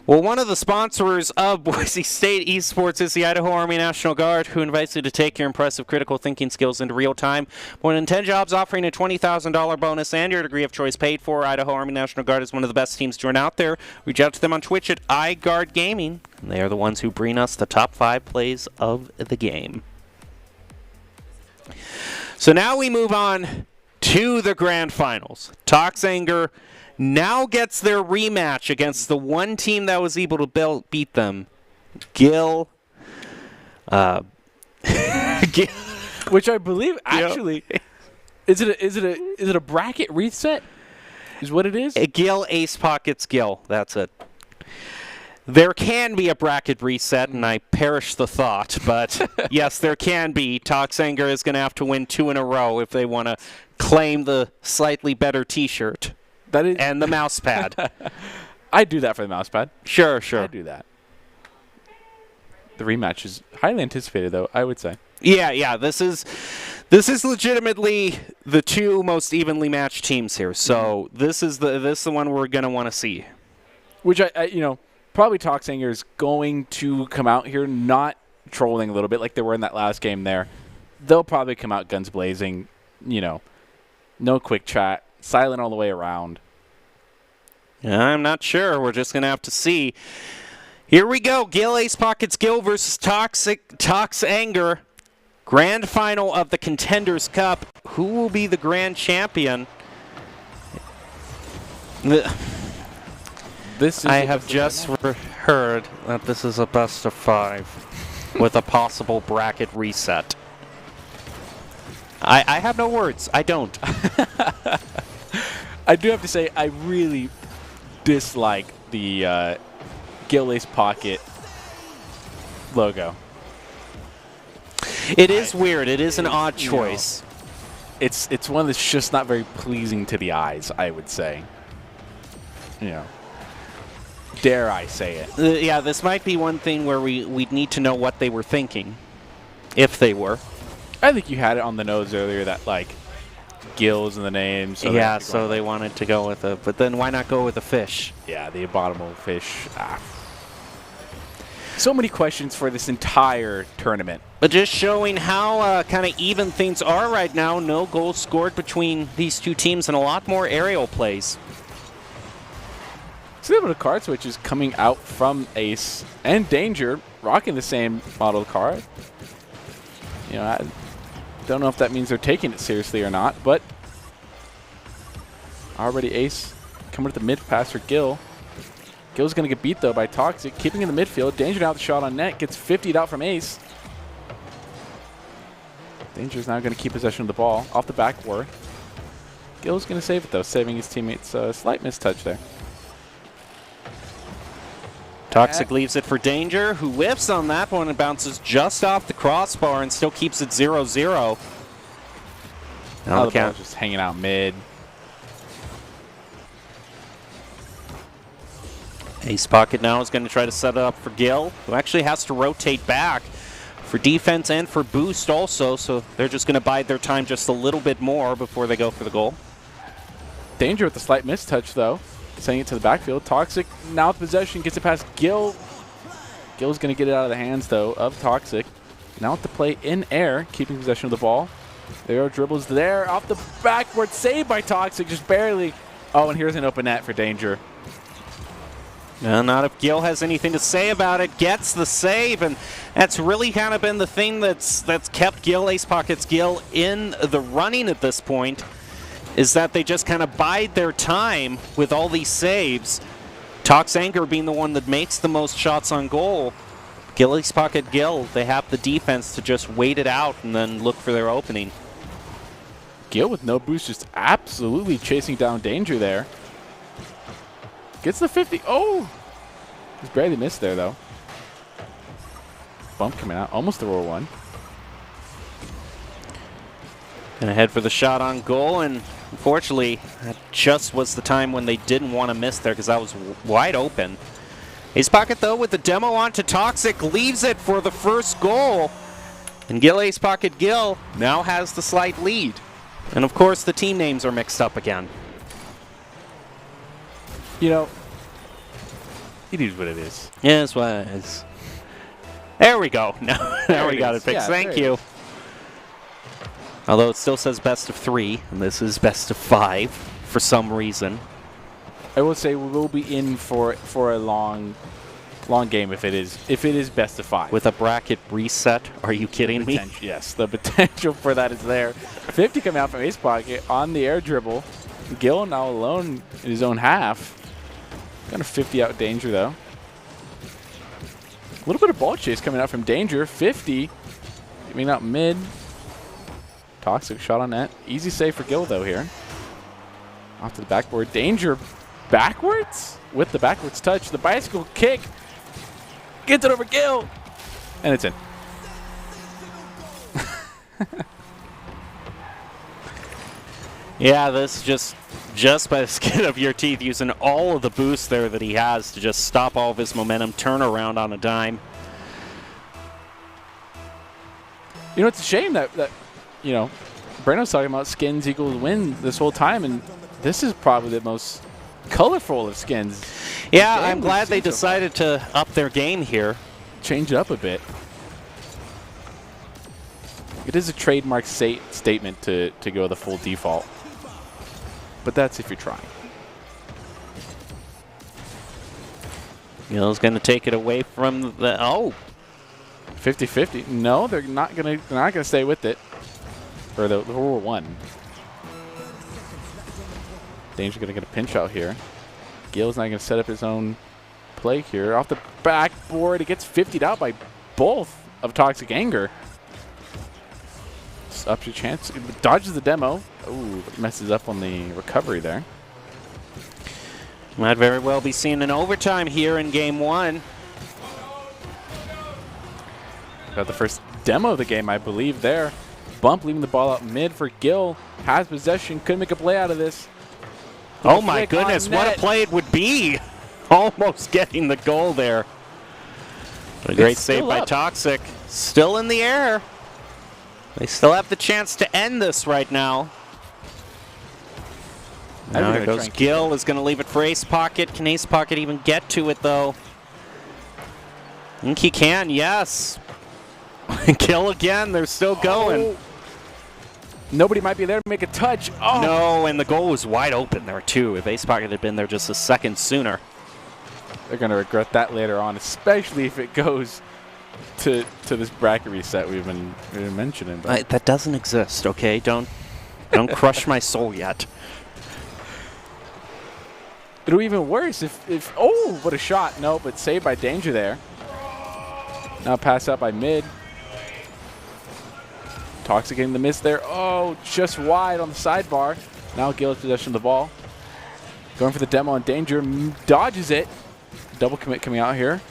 Well, one of the sponsors of Boise State Esports is the Idaho Army National Guard, who invites you to take your impressive critical thinking skills into real time. More than 10 jobs offering a $20,000 bonus and your degree of choice paid for. Idaho Army National Guard is one of the best teams to join out there. Reach out to them on Twitch at iGuard Gaming. They are the ones who bring us the top 5 plays of the game. So now we move on to the grand finals. Tox Anger now gets their rematch against the one team that was able to beat them, Gil. Which I believe actually is it a bracket reset? Is what it is? Gil Ace Pockets Gil. That's it. There can be a bracket reset, and I perish the thought, but yes, there can be. Tox Anger is going to have to win 2 in a row if they want to claim the slightly better T-shirt. That is And the mouse pad. I'd do that for the mouse pad. Sure. I'd do that. The rematch is highly anticipated, though, I would say. Yeah. This is legitimately the 2 most evenly matched teams here. So this is the one we're gonna want to see. Which I probably Tox Anger is going to come out here not trolling a little bit like they were in that last game there. They'll probably come out guns blazing. No quick chat, silent all the way around. I'm not sure. We're just going to have to see. Here we go. Gil Ace Pockets Gil versus Tox Anger. Grand final of the Contenders Cup. Who will be the grand champion? I have just heard that this is a best of 5 with a possible bracket reset. I have no words. I don't. I do have to say, I really dislike the Gil Ace Pocket logo. It is weird. It is an odd choice. It's one that's just not very pleasing to the eyes, I would say. Dare I say it. Yeah, this might be one thing where we'd need to know what they were thinking, if they were. I think you had it on the nose earlier that, like, Gil's in the name. So yeah, so they wanted to go with it. But then why not go with a fish? Yeah, the abominable fish. So many questions for this entire tournament. But just showing how kind of even things are right now. No goals scored between these 2 teams and a lot more aerial plays. See a little bit of card switches coming out from Ace and Danger, rocking the same model card. I don't know if that means they're taking it seriously or not, but already Ace coming to the mid pass for Gil. Gil's going to get beat, though, by Toxic, keeping in the midfield. Danger now with the shot on net, gets 50'd out from Ace. Danger's now going to keep possession of the ball off the backboard. Gil's going to save it, though, saving his teammates a slight mistouch there. Toxic leaves it for Danger, who whiffs on that one and bounces just off the crossbar and still keeps it 0-0. Now the ball's just hanging out mid. Ace Pocket now is going to try to set it up for Gil, who actually has to rotate back for defense and for boost also, so they're just going to bide their time just a little bit more before they go for the goal. Danger with the slight mistouch, though. Sending it to the backfield. Toxic now with possession, gets it past Gil. Gil's going to get it out of the hands, though, of Toxic. Now with the play in air, keeping possession of the ball. There are dribbles there, off the backboard, saved by Toxic, just barely. Oh, and here's an open net for Danger. Not if Gil has anything to say about it. Gets the save, and that's really kind of been the thing that's kept Gil Ace Pockets Gil in the running at this point, is that they just kind of bide their time with all these saves. Tox Anger being the one that makes the most shots on goal. Gilly's Pocket Gill, they have the defense to just wait it out and then look for their opening. Gill with no boost, just absolutely chasing down Danger there. Gets the 50. Oh! He's barely missed there, though. Bump coming out. Almost the roll one. Gonna head for the shot on goal, and unfortunately, that just was the time when they didn't want to miss there because that was wide open. Ace Pocket, though, with the demo onto Toxic, leaves it for the first goal. And Gill Ace Pocket Gill now has the slight lead. And of course, the team names are mixed up again. You know, it is what it is. Yes, what it is. There we go. Now we got it fixed. Yeah, Thank you. Although it still says best of 3, and this is best of 5 for some reason. I will say we will be in for a long game if it is best of 5. With a bracket reset? Are you kidding me? Yes, the potential for that is there. 50 coming out from Ace Pocket on the air dribble. Gill now alone in his own half. Got a 50 out Danger though. A little bit of ball chase coming out from Danger. 50 coming out mid. Toxic shot on net. Easy save for Gill though here. Off to the backboard. Danger backwards with the backwards touch. The bicycle kick. Gets it over Gill. And it's in. Yeah, this just by the skin of your teeth, using all of the boost there that he has to just stop all of his momentum, turn around on a dime. You know, it's a shame that you know, Breno's talking about skins equals win this whole time, and this is probably the most colorful of skins. Yeah, I'm glad they decided to up their game here. Change it up a bit. It is a trademark statement to go the full default. But that's if you're trying. Gill's going to take it away from the 50-50. No, they're not gonna stay with it. For the rule 1. Danger's gonna get a pinch out here. Gill's not gonna set up his own play here. Off the backboard, it gets 50'd out by both of Toxic Anger. Just ups your chance. It dodges the demo. Ooh, messes up on the recovery there. Might very well be seen in overtime here in game 1. Got the first demo of the game, I believe, there. Bump leaving the ball out mid for Gill. Has possession. Couldn't make a play out of this. Oh my goodness, what a play it would be. Almost getting the goal there. A great save by Toxic. Still in the air. They still have the chance to end this right now. Now there goes Gill, is going to leave it for Ace Pocket. Can Ace Pocket even get to it, though? I think he can, yes. Gill again, they're still going. Oh. Nobody might be there to make a touch. Oh. No, and the goal was wide open there, too. If Ace Pocket had been there just a second sooner. They're going to regret that later on, especially if it goes to this bracket reset we've been mentioning. But That doesn't exist, okay? Don't crush my soul yet. it'll be even worse if oh, what a shot. No, but saved by Danger there. Now pass out by mid. Toxic getting the miss there. Oh, just wide on the sidebar. Now Gill has possession of the ball. Going for the demo on Danger. Dodges it. Double commit coming out here.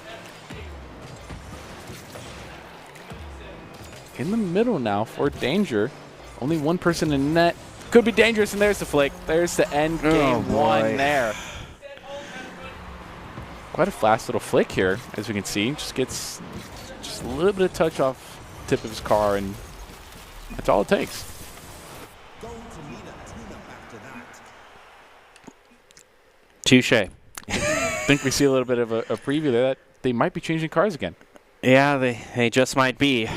In the middle now for Danger. Only one person in net. Could be dangerous, and there's the flick. There's the end game one there. Quite a fast little flick here, as we can see. Just gets just a little bit of touch off the tip of his car, and that's all it takes. Touche. I think we see a little bit of a preview there that they might be changing cars again. Yeah, they just might be.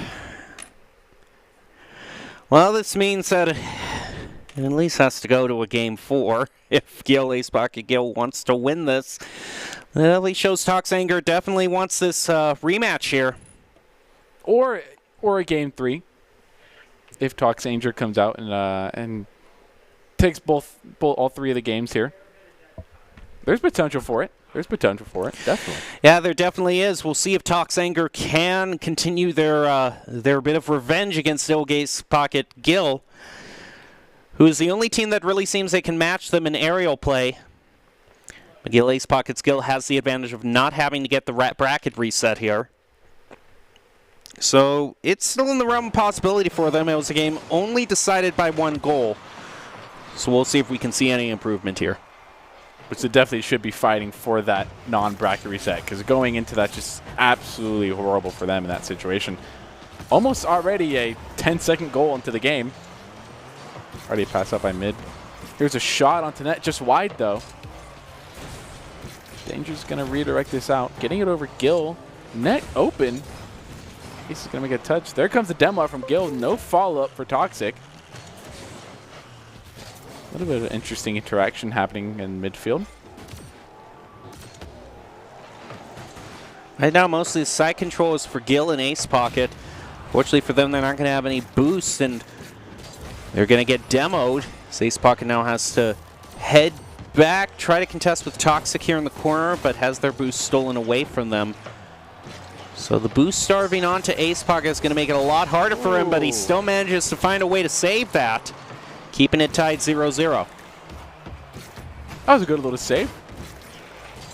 Well, this means that it at least has to go to a game 4 if Gill Ace Pocket Gill wants to win this. That at least shows Toxanger definitely wants this rematch here. Or a game 3 if Toxanger comes out and takes all 3 of the games here. There's potential for it. There's potential for it, definitely. Yeah, there definitely is. We'll see if Tox Anger can continue their bit of revenge against Ilgate's Pocket Gil, who is the only team that really seems they can match them in aerial play. McGill Ace Pockets Gil has the advantage of not having to get the bracket reset here. So it's still in the realm of possibility for them. It was a game only decided by one goal. So we'll see if we can see any improvement here. Which they definitely should be fighting for that non-bracket reset, because going into that just absolutely horrible for them in that situation. Almost already a 10-second goal into the game. Already passed up by mid. Here's a shot onto net, just wide though. Danger's going to redirect this out. Getting it over Gil. Net open. Ace is going to make a touch. There comes the demo out from Gil. No follow-up for Toxic. A little bit of interesting interaction happening in midfield. Right now, mostly the side control is for Gil and Ace Pocket. Fortunately for them, they're not going to have any boost, and they're going to get demoed. So Ace Pocket now has to head back, try to contest with Toxic here in the corner, but has their boost stolen away from them. So the boost starving onto Ace Pocket is going to make it a lot harder for him, but he still manages to find a way to save that, keeping it tied 0-0. That was a good little save.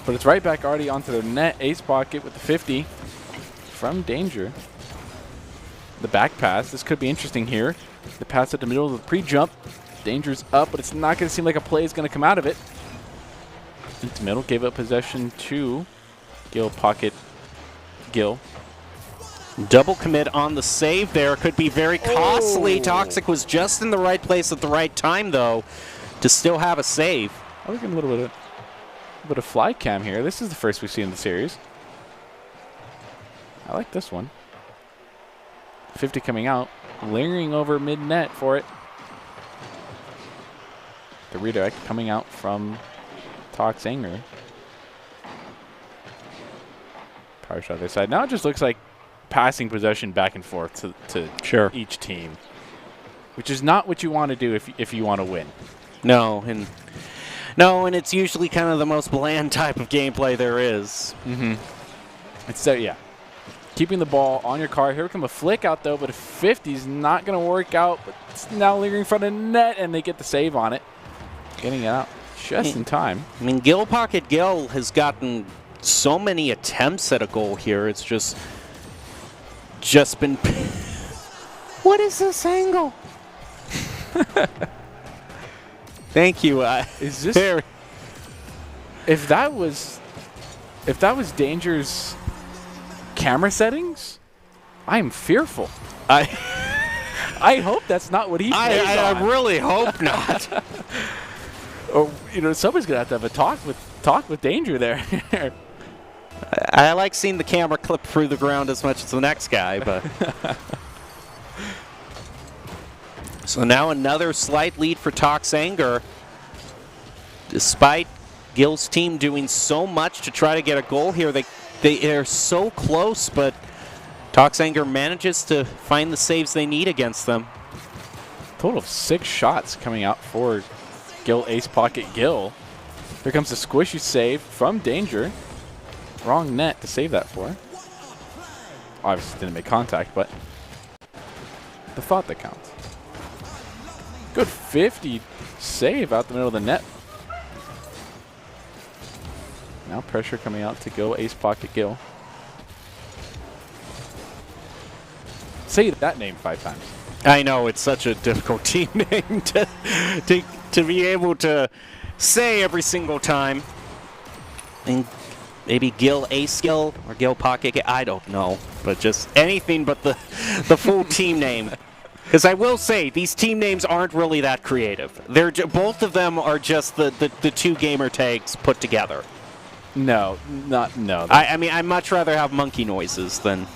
But it's right back already onto their net. Ace Pocket with the 50 from Danger. The back pass. This could be interesting here. The pass at the middle of the pre-jump. Danger's up, but it's not going to seem like a play is going to come out of it. Into middle. Gave up possession to Gil Pocket. Gil. Double commit on the save there. Could be very costly. Toxic was just in the right place at the right time, though, to still have a save. I was getting a little bit of fly cam here. This is the first we've seen in the series. I like this one. 50 coming out. Lingering over mid-net for it. The redirect coming out from Tox Anger. Power shot other side. Now it just looks like passing possession back and forth to each team, which is not what you want to do if you want to win. No, and it's usually kind of the most bland type of gameplay there is. It's yeah, keeping the ball on your car. Here come a flick out though, but a 50 is not going to work out. But it's now lingering in front of net, and they get the save on it, getting it out just in time. I mean, Gil Pocket Gil has gotten so many attempts at a goal here. It's just been. What is this angle? Thank you. Is this very? If that was Danger's camera settings, I am fearful. I hope that's not what he plays on. I really hope not. Or somebody's gonna have to have a talk with Danger there. I like seeing the camera clip through the ground as much as the next guy, but. So now another slight lead for Tox Anger. Despite Gil's team doing so much to try to get a goal here, they are so close, but Tox Anger manages to find the saves they need against them. Total of 6 shots coming out for Gil Ace Pocket Gil. Here comes a squishy save from Danger. Wrong net to save that for. Obviously didn't make contact, but the thought that counts. Good 50 save out the middle of the net. Now pressure coming out to go Ace Pocket Gil. Say that name 5 times. I know, it's such a difficult team name to be able to say every single time. And maybe Gil Ace Gil or Gil Pocket Gil, I don't know. But just anything but the full team name. Because I will say, these team names aren't really that creative. They're both of them are just the 2 gamer tags put together. No. I mean, I'd much rather have monkey noises than,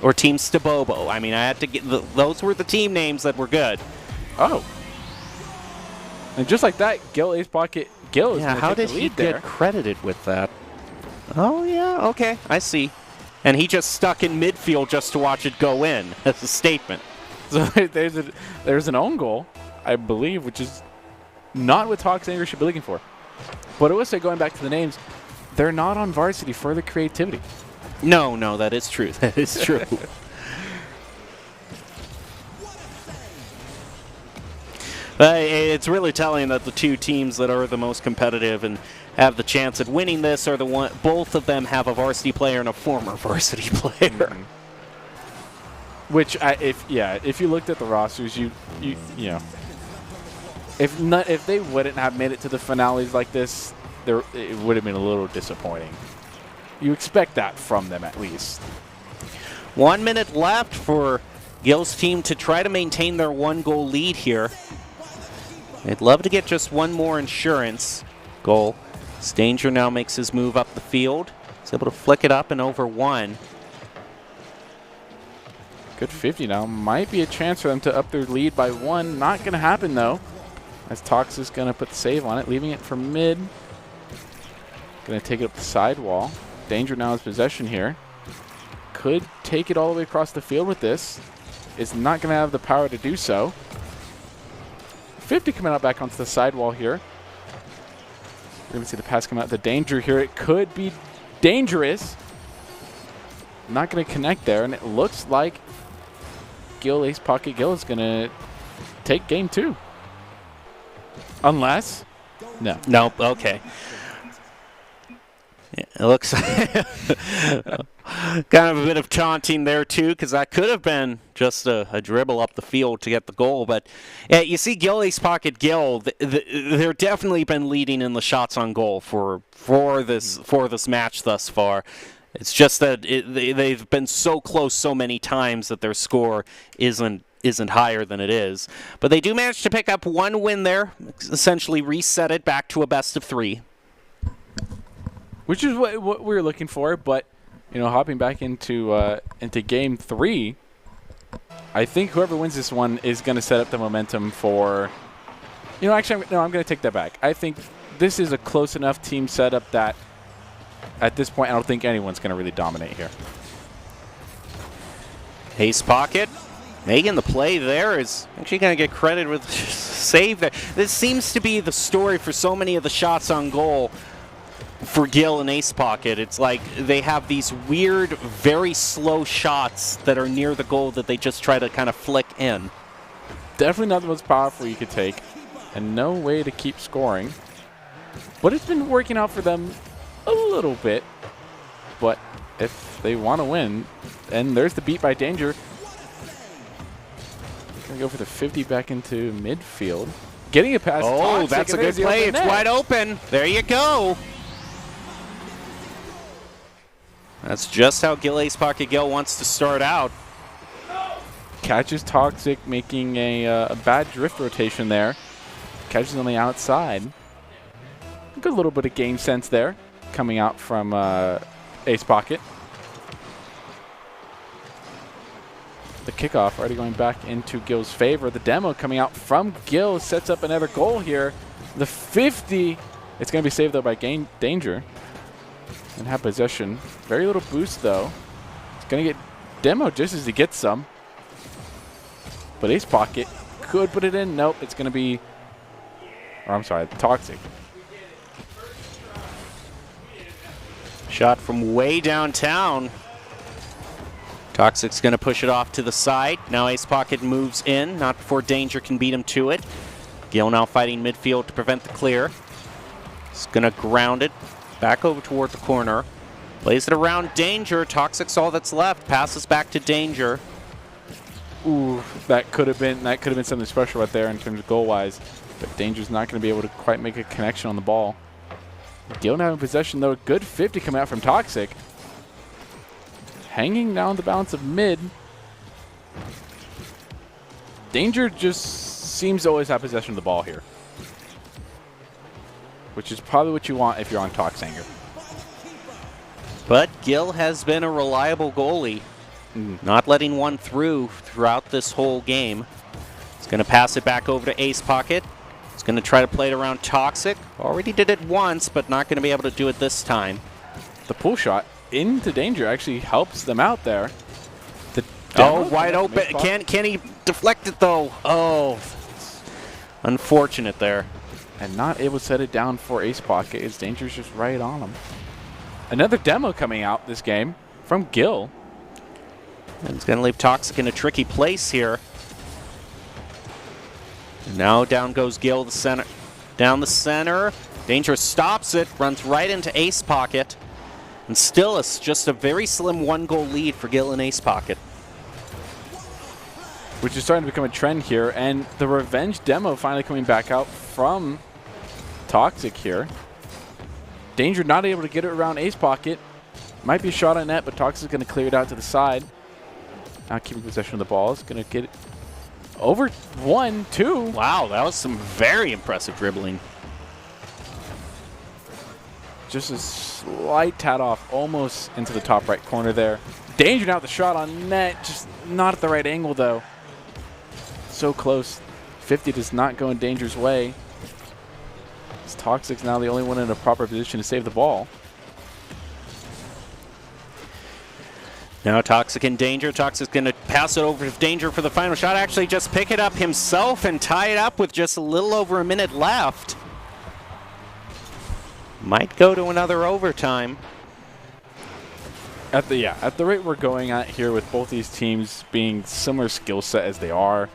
or Team Stabobo. I mean, I had to get, those were the team names that were good. Oh. And just like that, Gil Ace Pocket Gil is Yeah, how did he there. get credited with that? Oh, yeah, okay, I see. And he just stuck in midfield just to watch it go in. That's a statement. So there's an own goal, I believe, which is not what Tox Anger should be looking for. But I will say, going back to the names, they're not on varsity for the creativity. No, that is true. That is true. It's really telling that the two teams that are the most competitive and have the chance at winning this are the one. Both of them have a varsity player and a former varsity player. Mm-hmm. Which, if you looked at the rosters, you know, if they wouldn't have made it to the finales like this, it would have been a little disappointing. You expect that from them at least. 1 minute left for Gil's team to try to maintain their 1-goal lead here. They'd love to get just one more insurance goal. Danger now makes his move up the field. He's able to flick it up and over one. Good 50 now. Might be a chance for them to up their lead by 1. Not going to happen, though, as Toxic's going to put the save on it, leaving it for mid. Going to take it up the sidewall. Danger now has possession here. Could take it all the way across the field with this. Is not going to have the power to do so. 50 coming out back onto the sidewall here. We're going to see the pass come out. The Danger here. It could be dangerous. Not going to connect there, and it looks like Ace Pocket Gil is going to take game 2. Unless, no. Nope, okay. Yeah, it looks kind of a bit of taunting there, too, because that could have been just a dribble up the field to get the goal. But yeah, you see Ace Pocket Gil, they're definitely been leading in the shots on goal for this match thus far. It's just that they've been so close so many times that their score isn't higher than it is. But they do manage to pick up one win there, essentially reset it back to a best of 3. Which is what we were looking for, but hopping back into game 3, I think whoever wins this one is going to set up the momentum for. Actually, I'm going to take that back. I think this is a close enough team setup that at this point I don't think anyone's going to really dominate here. Ace Pocket making the play there is actually going to get credit with save there. This seems to be the story for so many of the shots on goal for Gil and Ace Pocket. It's like they have these weird, very slow shots that are near the goal that they just try to kind of flick in. Definitely not the most powerful you could take, and no way to keep scoring. But it's been working out for them a little bit. But if they want to win, and there's the beat by Danger. Gonna go for the 50 back into midfield. Getting a pass. Oh, that's a good play. It's wide open. There you go. That's just how Ace Pocket Gil wants to start out. Catches Toxic making a bad drift rotation there. Catches on the outside. A good little bit of game sense there coming out from Ace Pocket. The kickoff already going back into Gil's favor. The demo coming out from Gil sets up another goal here. The 50. It's going to be saved, though, by Danger. And have possession. Very little boost, though. It's going to get demo just as he gets some. But Ace Pocket could put it in. Nope, it's going to be... Or I'm sorry, Toxic. Shot from way downtown. Toxic's going to push it off to the side. Now Ace Pocket moves in, not before Danger can beat him to it. Gil now fighting midfield to prevent the clear. He's going to ground it back over toward the corner. Plays it around Danger. Toxic's all that's left. Passes back to Danger. Ooh, that could have been something special right there in terms of goal-wise. But Danger's not going to be able to quite make a connection on the ball. Gil now in possession, though. Good 50 coming out from Toxic. Hanging down the balance of mid. Danger just seems to always have possession of the ball here. Which is probably what you want if you're on Toxanger. But Gil has been a reliable goalie. Not letting one throughout this whole game. He's going to pass it back over to Ace Pocket. He's going to try to play it around Toxic. Already did it once, but not going to be able to do it this time. The pull shot into Danger actually helps them out there. Wide open. Can he deflect it, though? Oh, unfortunate there. And not able to set it down for Ace Pocket. His Danger's just right on him. Another demo coming out this game from Gil. And it's going to leave Toxic in a tricky place here. And now down goes Gil, the center. Down the center. Danger stops it, runs right into Ace Pocket. And still it's just a very slim 1-goal lead for Gil and Ace Pocket. Which is starting to become a trend here. And the revenge demo finally coming back out from Toxic here. Danger not able to get it around Ace Pocket. Might be a shot on net, but Toxic is going to clear it out to the side. Now keeping possession of the ball. Is going to get it over 1, 2. Wow, that was some very impressive dribbling. Just a slight tad off, almost into the top right corner there. Danger now with the shot on net, just not at the right angle though. So close. 50 does not go in Danger's way. It's Toxic's now the only one in a proper position to save the ball. Now Toxic in Danger. Toxic's going to pass it over to Danger for the final shot. Actually just pick it up himself and tie it up with just a little over a minute left. Might go to another overtime. At the rate we're going at here with both these teams being similar skill set as they are,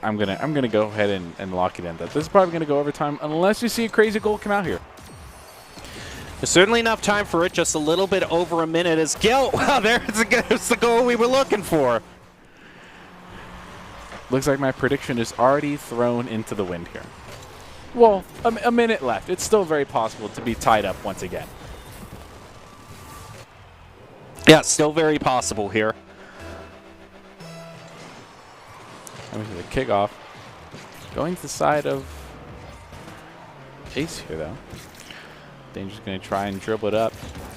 I'm gonna go ahead and lock it in. That this is probably gonna go overtime unless you see a crazy goal come out here. There's certainly enough time for it. Just a little bit over a minute as Gil. Wow, there's the goal we were looking for. Looks like my prediction is already thrown into the wind here. Well, a minute left. It's still very possible to be tied up once again. Yeah, still very possible here. Coming to the kickoff. Going to the side of Ace here, though. Danger's going to try and dribble it up.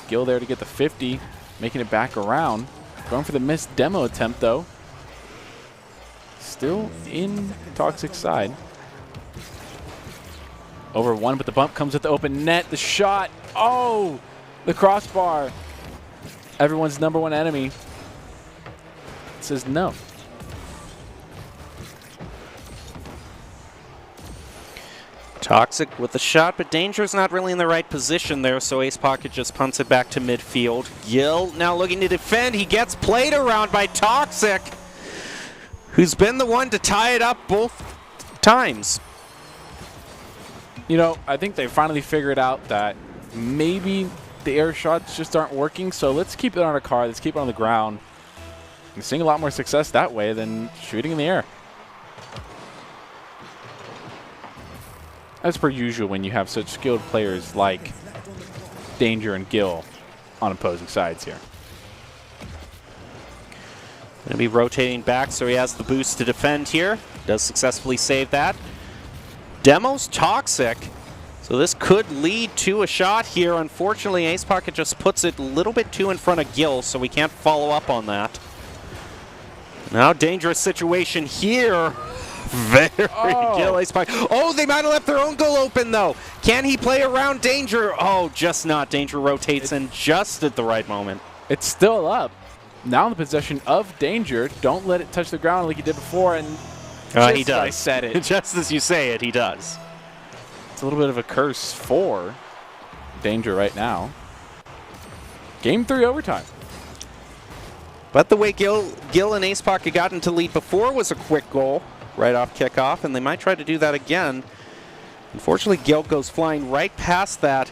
Gil there to get the 50, making it back around. Going for the missed demo attempt, though. Still in Toxic's side. Over 1, but the bump comes at the open net. The shot. Oh! The crossbar. Everyone's #1 enemy says no. Toxic with the shot, but Danger's not really in the right position there, so Ace Pocket just punts it back to midfield. Gil now looking to defend. He gets played around by Toxic, who's been the one to tie it up both times. You know, I think they finally figured out that maybe the air shots just aren't working, so let's keep it on our car. Let's keep it on the ground. We're seeing a lot more success that way than shooting in the air. As per usual when you have such skilled players like Danger and Gil on opposing sides here. Going to be rotating back, so he has the boost to defend here. Does successfully save that. Demo's Toxic, so this could lead to a shot here. Unfortunately, Ace Pocket just puts it a little bit too in front of Gil, so we can't follow up on that. Now dangerous situation here. Very Gil, Ace Pocket. Oh, they might have left their own goal open, though. Can he play around Danger? Oh, just not. Danger rotates in just at the right moment. It's still up. Now in the possession of Danger. Don't let it touch the ground like he did before. And he does. I said it. Just as you say it, he does. It's a little bit of a curse for Danger right now. Game 3 overtime. But the way Gil and Ace Pocket got into lead before was a quick goal right off kickoff, and they might try to do that again. Unfortunately, Gil goes flying right past that.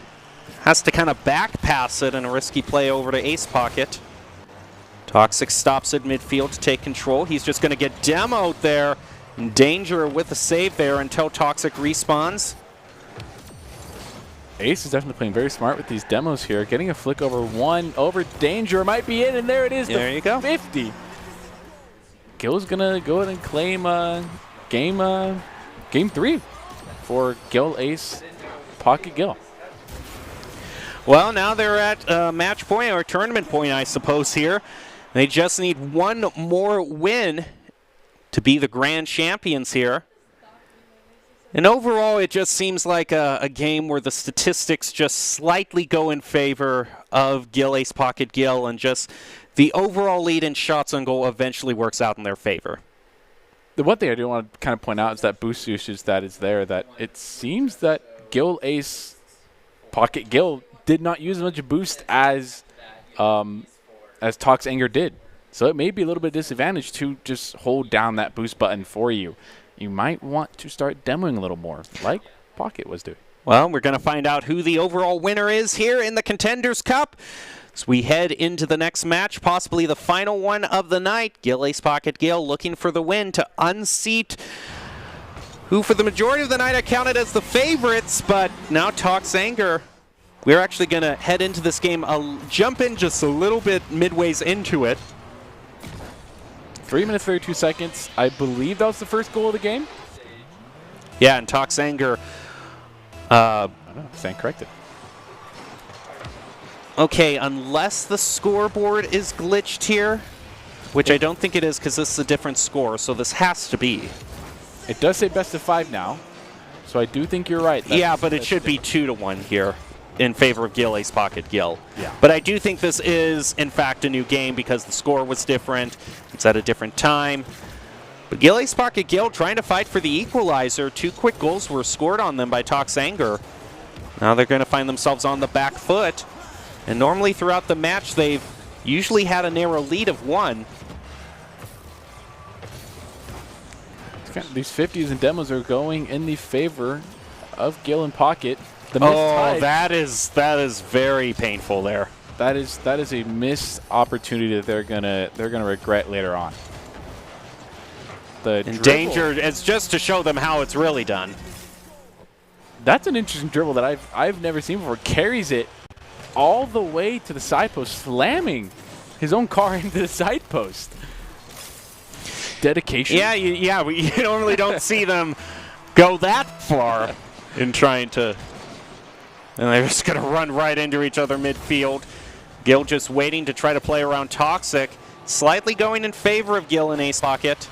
Has to kind of back pass it in a risky play over to Ace Pocket. Toxic stops at midfield to take control. He's just going to get demoed there. Danger with the save there until Toxic respawns. Ace is definitely playing very smart with these demos here. Getting a flick over 1, over Danger. Might be in, and there it is. There you go. 50. Gil's going to go ahead and claim game 3 for Gil, Ace, Pocket, Gil. Well, now they're at match point, or tournament point, I suppose, here. They just need one more win to be the grand champions here. And overall, it just seems like a game where the statistics just slightly go in favor of Gil, Ace Pocket, Gil, and just the overall lead in shots on goal eventually works out in their favor. The one thing I do want to kind of point out is that boost usage that is there, that it seems that Gil, Ace, Pocket, Gil did not use as much boost as Tox Anger did. So it may be a little bit disadvantage to just hold down that boost button for you. You might want to start demoing a little more, like Pocket was doing. Well, we're going to find out who the overall winner is here in the Contenders Cup as we head into the next match, possibly the final one of the night. Gil Ace Pocket Gil looking for the win to unseat who for the majority of the night I counted as the favorites, but now Tox Anger. We're actually going to head into this game, jump in just a little bit midways into it. 3 minutes, 32 seconds. I believe that was the first goal of the game. Yeah, and Tox Anger. I don't know, stand corrected. Okay, unless the scoreboard is glitched here, which I don't think it is because this is a different score, so this has to be. It does say best of 5 now, so I do think you're right. Yeah, but it should be 2-1 here in favor of Gil Ace Pocket Gil. Yeah. But I do think this is, in fact, a new game because the score was different. It's at a different time. But Gil Ace Pocket Gil trying to fight for the equalizer. 2 quick goals were scored on them by Tox Anger. Now they're going to find themselves on the back foot. And normally throughout the match, they've usually had a narrow lead of 1. These 50s and demos are going in the favor of Gil and Pocket. The oh, that is very painful there. That is a missed opportunity that they're gonna regret later on. The danger is just to show them how it's really done. That's an interesting dribble that I've never seen before. Carries it all the way to the side post, slamming his own car into the side post. Dedication. Yeah, you normally don't see them go that far in trying to. And they're just going to run right into each other midfield. Gil just waiting to try to play around Toxic. Slightly going in favor of Gil and Ace Pocket.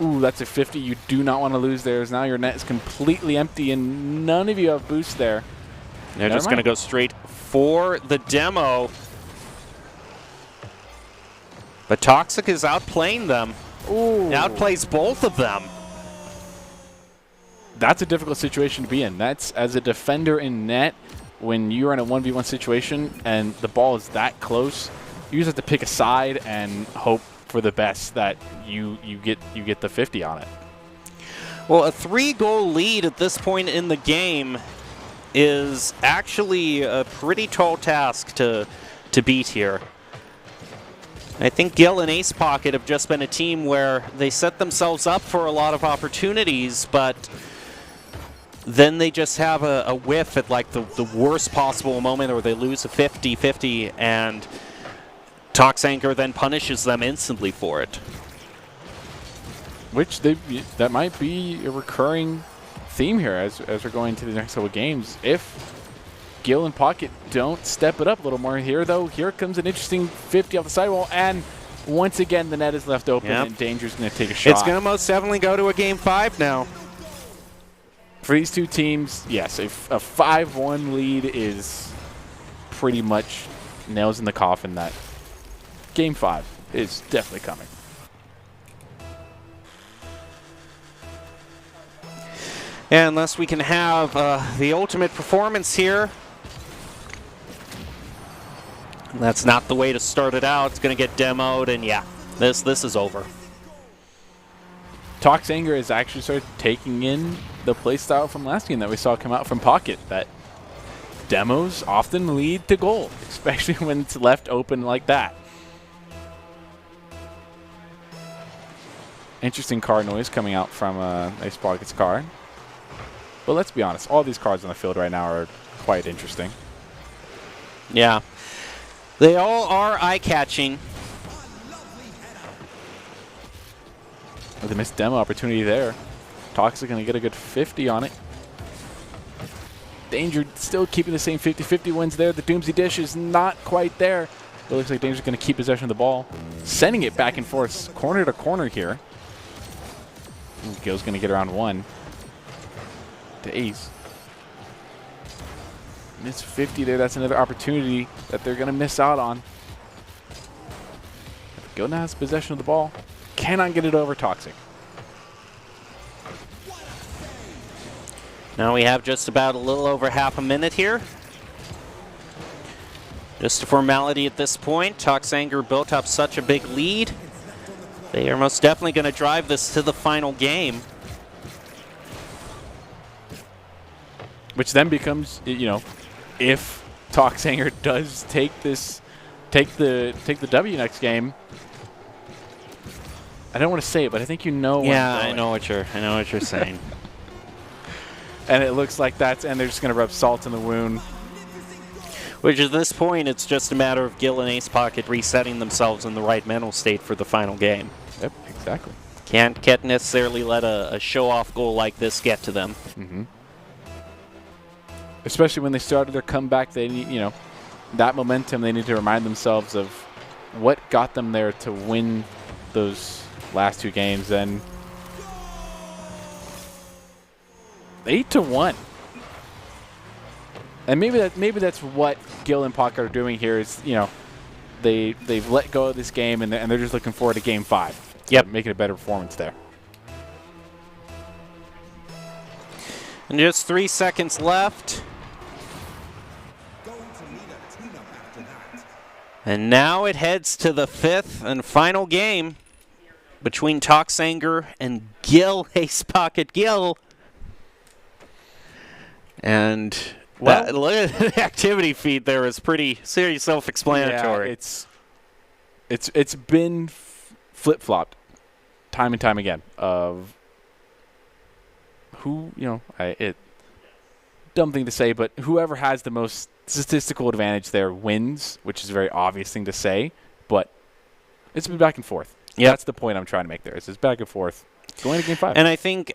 Ooh, that's a 50. You do not want to lose there. Now your net is completely empty and none of you have boost there. They're just going to go straight for the demo. But Toxic is outplaying them. Ooh. Outplays both of them. That's a difficult situation to be in. That's, as a defender in net, when you're in a 1v1 situation and the ball is that close, you just have to pick a side and hope for the best that you get the 50 on it. Well, a 3-goal lead at this point in the game is actually a pretty tall task to beat here. I think Gil and Ace Pocket have just been a team where they set themselves up for a lot of opportunities, but then they just have a whiff at like the worst possible moment, or they lose a 50-50, and Tox Anger then punishes them instantly for it. Which that might be a recurring theme here as we're going to the next couple of games. If Gil and Pocket don't step it up a little more here, though, here comes an interesting 50 off the sidewall, and once again the net is left open, and Danger's going to take a shot. It's going to most definitely go to a Game 5 now. For these two teams, yes, a 5-1 lead is pretty much nails in the coffin that Game 5 is definitely coming. And unless we can have the ultimate performance here, that's not the way to start it out. It's going to get demoed, and yeah, this is over. Tox Anger has actually started taking in the playstyle from last game that we saw come out from Pocket, that demos often lead to goal, especially when it's left open like that. Interesting card noise coming out from Ace Pocket's card. But let's be honest, all these cards on the field right now are quite interesting. Yeah. They all are eye-catching. With a missed demo opportunity there. Toxic going to get a good 50 on it. Danger still keeping the same 50-50 wins there. The Doomsday Dish is not quite there. It looks like Danger's going to keep possession of the ball. Sending it back and forth, corner to corner here. Gil's going to get around one. To Ace. Miss 50 there. That's another opportunity that they're going to miss out on. Gil now has possession of the ball. Cannot get it over Toxic. Now we have just about a little over half a minute here. Just a formality at this point. Toxanger built up such a big lead. They are most definitely going to drive this to the final game. Which then becomes, you know, if Toxanger does take the W next game. I don't want to say it, but I think you know. Yeah, I know what you're saying. And it looks like and they're just going to rub salt in the wound. Which at this point, it's just a matter of Gil and Ace Pocket resetting themselves in the right mental state for the final game. Yep, exactly. Can't necessarily let a show-off goal like this get to them. Mm-hmm. Especially when they started their comeback, they need, you know, that momentum. They need to remind themselves of what got them there to win those last 2 games. And 8-1. And maybe that's what Gil and Pocket are doing here. Is, you know, they've let go of this game and they're just looking forward to Game 5. Yep, making a better performance there. And just 3 seconds left. And now it heads to the 5th and final game between Toxanger and Gil, Ace Pocket Gil. And look at the activity feed there is pretty self-explanatory. Yeah, it's been flip-flopped time and time again of who, you know, dumb thing to say, but whoever has the most statistical advantage there wins, which is a very obvious thing to say, but it's been back and forth. Yeah, that's the point I'm trying to make there. It's back and forth going to Game 5. And I think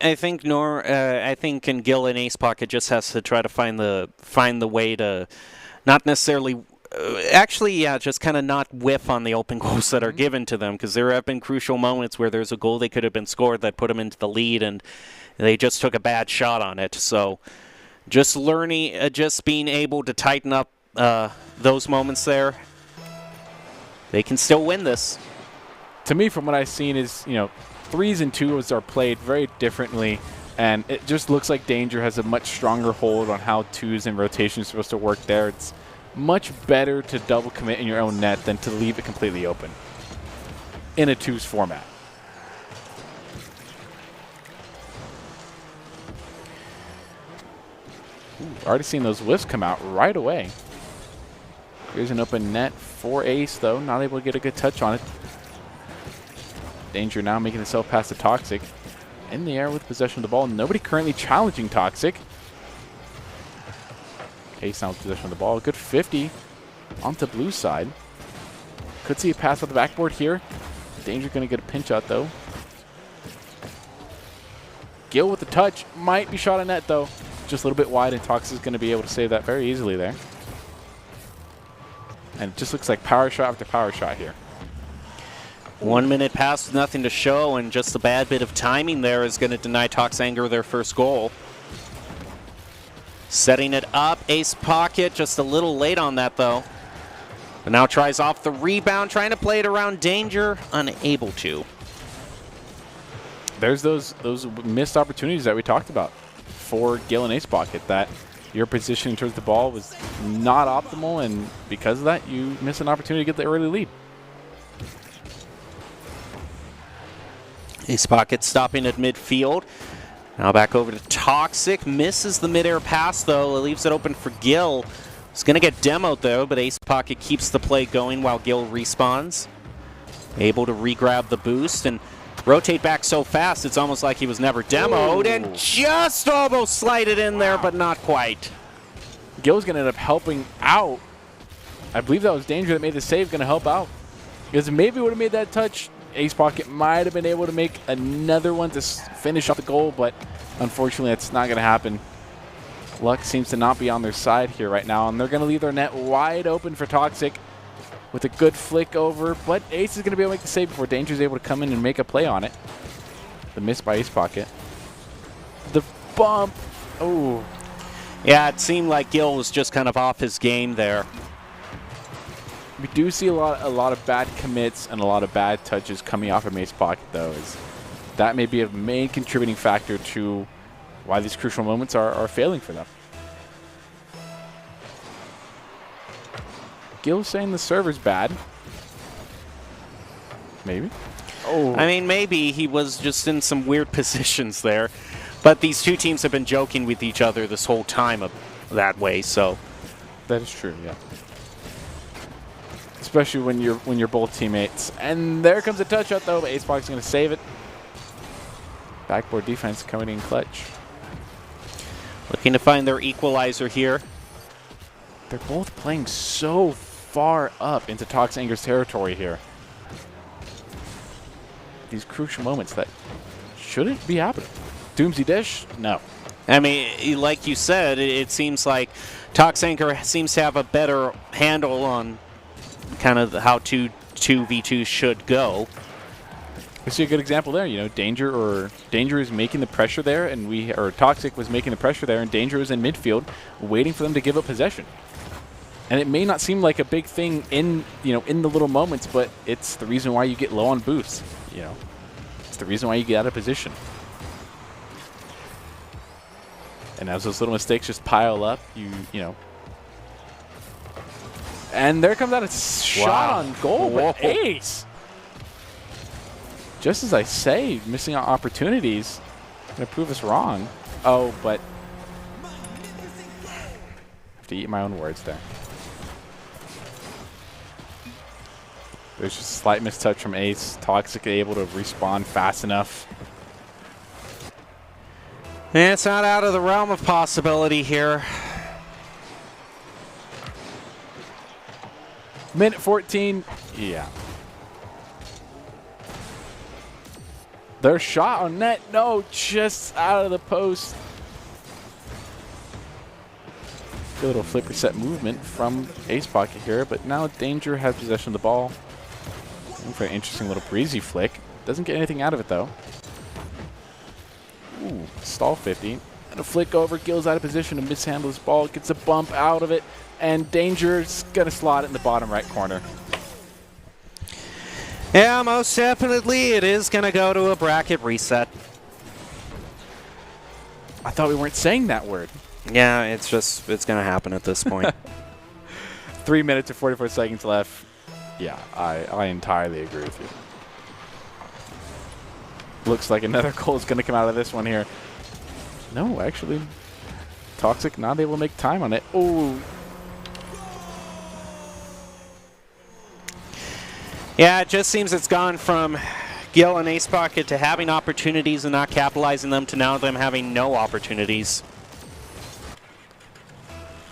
in Gil and Ace Pocket just has to try to find the way to not necessarily just kind of not whiff on the open goals that are given to them, because there have been crucial moments where there's a goal they could have been scored that put them into the lead and they just took a bad shot on it. So just learning, just being able to tighten up those moments there, they can still win this. To me, from what I've seen, is, you know, 3s and 2s are played very differently, and it just looks like Danger has a much stronger hold on how 2s and rotation is supposed to work there. It's much better to double commit in your own net than to leave it completely open in a 2s format. Ooh, already seen those whiffs come out right away. Here's an open net for Ace, though. Not able to get a good touch on it. Danger now making himself past the Toxic. In the air with possession of the ball. Nobody currently challenging Toxic. Ace now with possession of the ball. A good 50 onto blue side. Could see a pass on the backboard here. Danger going to get a pinch out, though. Gil with the touch. Might be shot on net, though. Just a little bit wide, and Toxic is going to be able to save that very easily there. And it just looks like power shot after power shot here. 1 minute passed, nothing to show, and just a bad bit of timing there is going to deny Toxanger their first goal. Setting it up, Ace Pocket just a little late on that, though. But now tries off the rebound, trying to play it around Danger, unable to. There's those missed opportunities that we talked about for Gil and Ace Pocket, that your position towards the ball was not optimal, and because of that, you miss an opportunity to get the early lead. Ace Pocket stopping at midfield. Now back over to Toxic. Misses the midair pass, though. It leaves it open for Gil. It's going to get demoed, though, but Ace Pocket keeps the play going while Gil respawns. Able to re-grab the boost and rotate back so fast, it's almost like he was never demoed. Ooh. And just almost slide it in there, but not quite. Gil's going to end up helping out. I believe that was Danger that made the save, going to help out. Because maybe would have made that touch. Ace Pocket might have been able to make another one to finish off the goal, but unfortunately that's not going to happen. Luck seems to not be on their side here right now, and they're going to leave their net wide open for Toxic with a good flick over, but Ace is going to be able to make the save before Danger is able to come in and make a play on it. The miss by Ace Pocket. The bump. Oh. Yeah, it seemed like Gil was just kind of off his game there. We do see a lot of bad commits and a lot of bad touches coming off of Ace Pocket, though. That may be a main contributing factor to why these crucial moments are failing for them. Gil saying the server's bad. Maybe. Oh. I mean, maybe he was just in some weird positions there. But these two teams have been joking with each other this whole time that way, so. That is true, yeah. Especially when you're both teammates. And there comes a touch out though, but Acepark's going to save it. Backboard defense coming in clutch. Looking to find their equalizer here. They're both playing so far up into Tox Anger's territory here. These crucial moments that shouldn't be happening. Doomsy Dish? No. I mean, like you said, it seems like Tox Anger seems to have a better handle on kind of how 2v2 should go. We see a good example there. You know, Danger is making the pressure there, and Toxic was making the pressure there, and Danger was in midfield, waiting for them to give up possession. And it may not seem like a big thing in the little moments, but it's the reason why you get low on boosts. You know, it's the reason why you get out of position. And as those little mistakes just pile up, you know. And there comes out a shot on goal, but ace. Just as I say, missing out opportunities. Gonna prove us wrong. Oh, but I have to eat my own words there. There's just a slight mistouch from Ace. Toxic able to respawn fast enough. And it's not out of the realm of possibility here. Minute 14. Yeah. Their shot on net. No, just out of the post. Good little flip reset movement from Ace Pocket here, but now Danger has possession of the ball. Looking for an interesting little breezy flick. Doesn't get anything out of it though. Ooh, stall 50. And a flick over. Gil's out of position to mishandle his ball. Gets a bump out of it. And Danger's going to slot it in the bottom right corner. Yeah, most definitely it is going to go to a bracket reset. I thought we weren't saying that word. Yeah, it's going to happen at this point. 3 minutes and 44 seconds left. Yeah, I entirely agree with you. Looks like another goal is going to come out of this one here. No, actually. Toxic not able to make time on it. Oh. Yeah, it just seems it's gone from Gil and Ace Pocket to having opportunities and not capitalizing them to now them having no opportunities.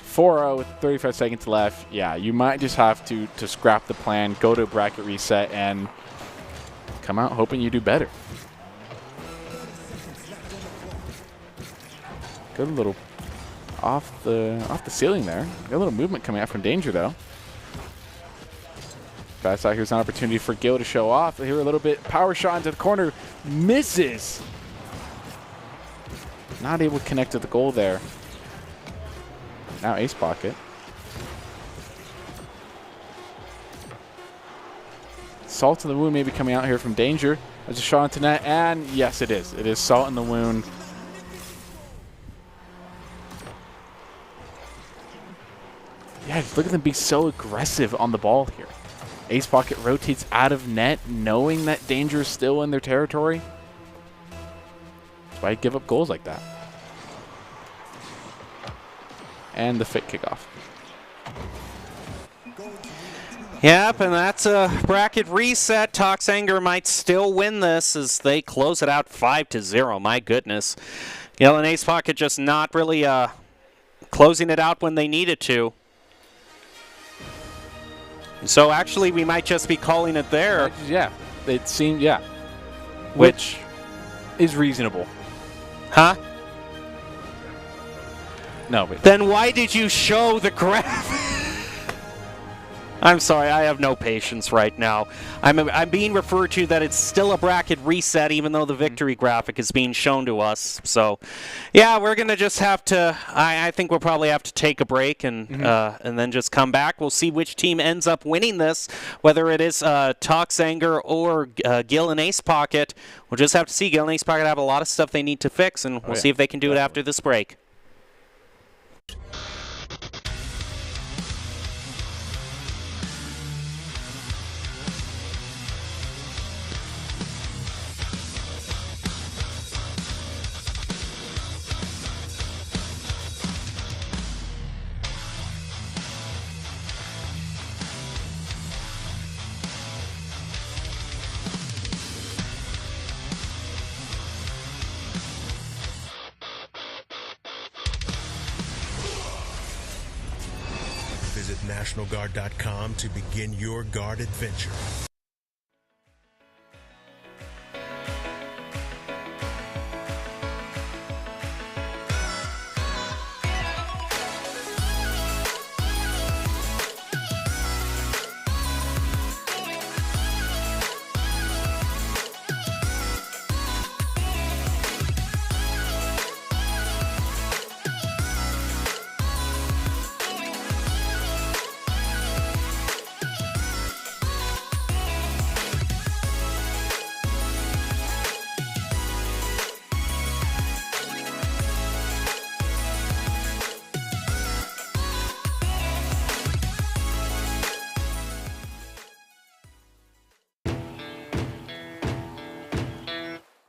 4-0 with 35 seconds left. Yeah, you might just have to scrap the plan, go to a bracket reset, and come out hoping you do better. Good little off the ceiling there. Got a little movement coming out from Danger though. Pass out. Here's an opportunity for Gil to show off. Here a little bit. Power shot into the corner. Misses. Not able to connect to the goal there. Now Ace Pocket. Salt in the wound maybe coming out here from Danger. There's a shot into net. And yes, it is. It is salt in the wound. Yeah, just look at them be so aggressive on the ball here. Ace Pocket rotates out of net, knowing that Danger is still in their territory. That's why you give up goals like that. And the fit kickoff. Yep, and that's a bracket reset. Tox Anger might still win this as they close it out 5-0. My goodness. Gil and Ace Pocket just not really closing it out when they needed to. So actually, we might just be calling it there. Yeah, it seemed, yeah. Which is reasonable. Huh? No, but then why did you show the graph? I'm sorry, I have no patience right now. I'm being referred to that it's still a bracket reset, even though the victory graphic is being shown to us. So, yeah, we're gonna just have to. I think we'll probably have to take a break and then just come back. We'll see which team ends up winning this, whether it is Tox Anger or Gil and Ace Pocket. We'll just have to see. Gil and Ace Pocket have a lot of stuff they need to fix, and we'll see if they can do it after this break. NationalGuard.com to begin your guard adventure.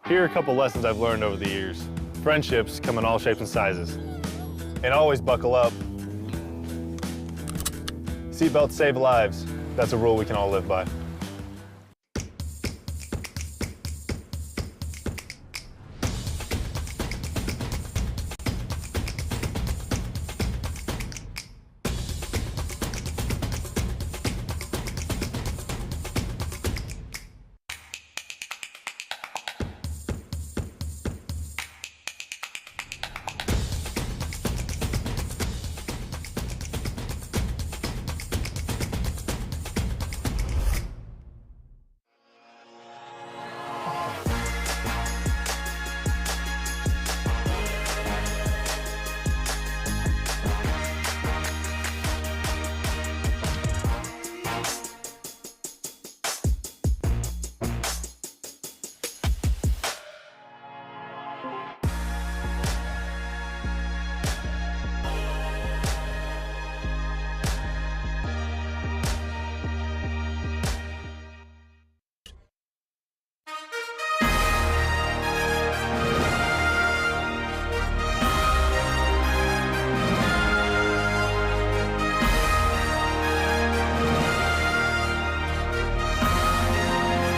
Here are a couple lessons I've learned over the years. Friendships come in all shapes and sizes. And always buckle up. Seatbelts save lives. That's a rule we can all live by.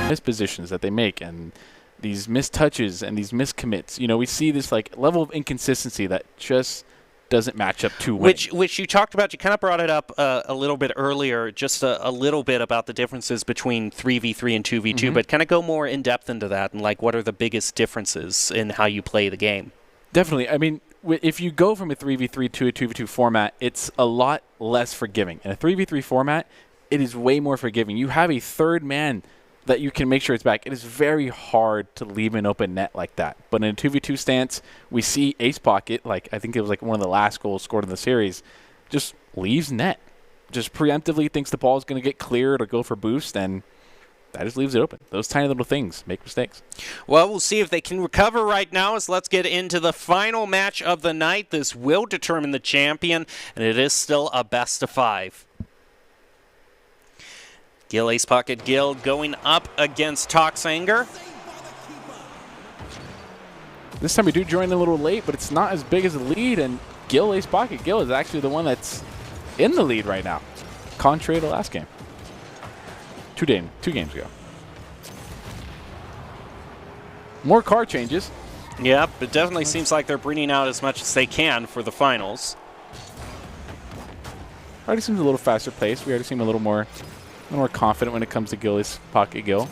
Mispositions that they make and these missed touches and these miscommits. You know, we see this like level of inconsistency that just doesn't match up to winning. Which you talked about. You kind of brought it up a little bit earlier, just a little bit about the differences between 3v3 and 2v2, but kind of go more in depth into that and like what are the biggest differences in how you play the game. Definitely. I mean, if you go from a 3v3 to a 2v2 format, it's a lot less forgiving. In a 3v3 format, it is way more forgiving. You have a third man that you can make sure it's back. It is very hard to leave an open net like that. But in a 2v2 stance, we see Ace Pocket, like I think it was like one of the last goals scored in the series, just leaves net. Just preemptively thinks the ball is going to get cleared or go for boost, and that just leaves it open. Those tiny little things make mistakes. Well, we'll see if they can recover right now. So let's get into the final match of the night. This will determine the champion, and it is still a best of 5. Gil Ace Pocket Gil going up against Toxanger. This time we do join a little late, but it's not as big as a lead, and Gil Ace Pocket Gil is actually the one that's in the lead right now, contrary to last game. Two games ago. More car changes. Yep, it definitely seems like they're bringing out as much as they can for the finals. Already seems a little faster paced. We already seem a little more confident when it comes to Gil Ace Pocket Gil.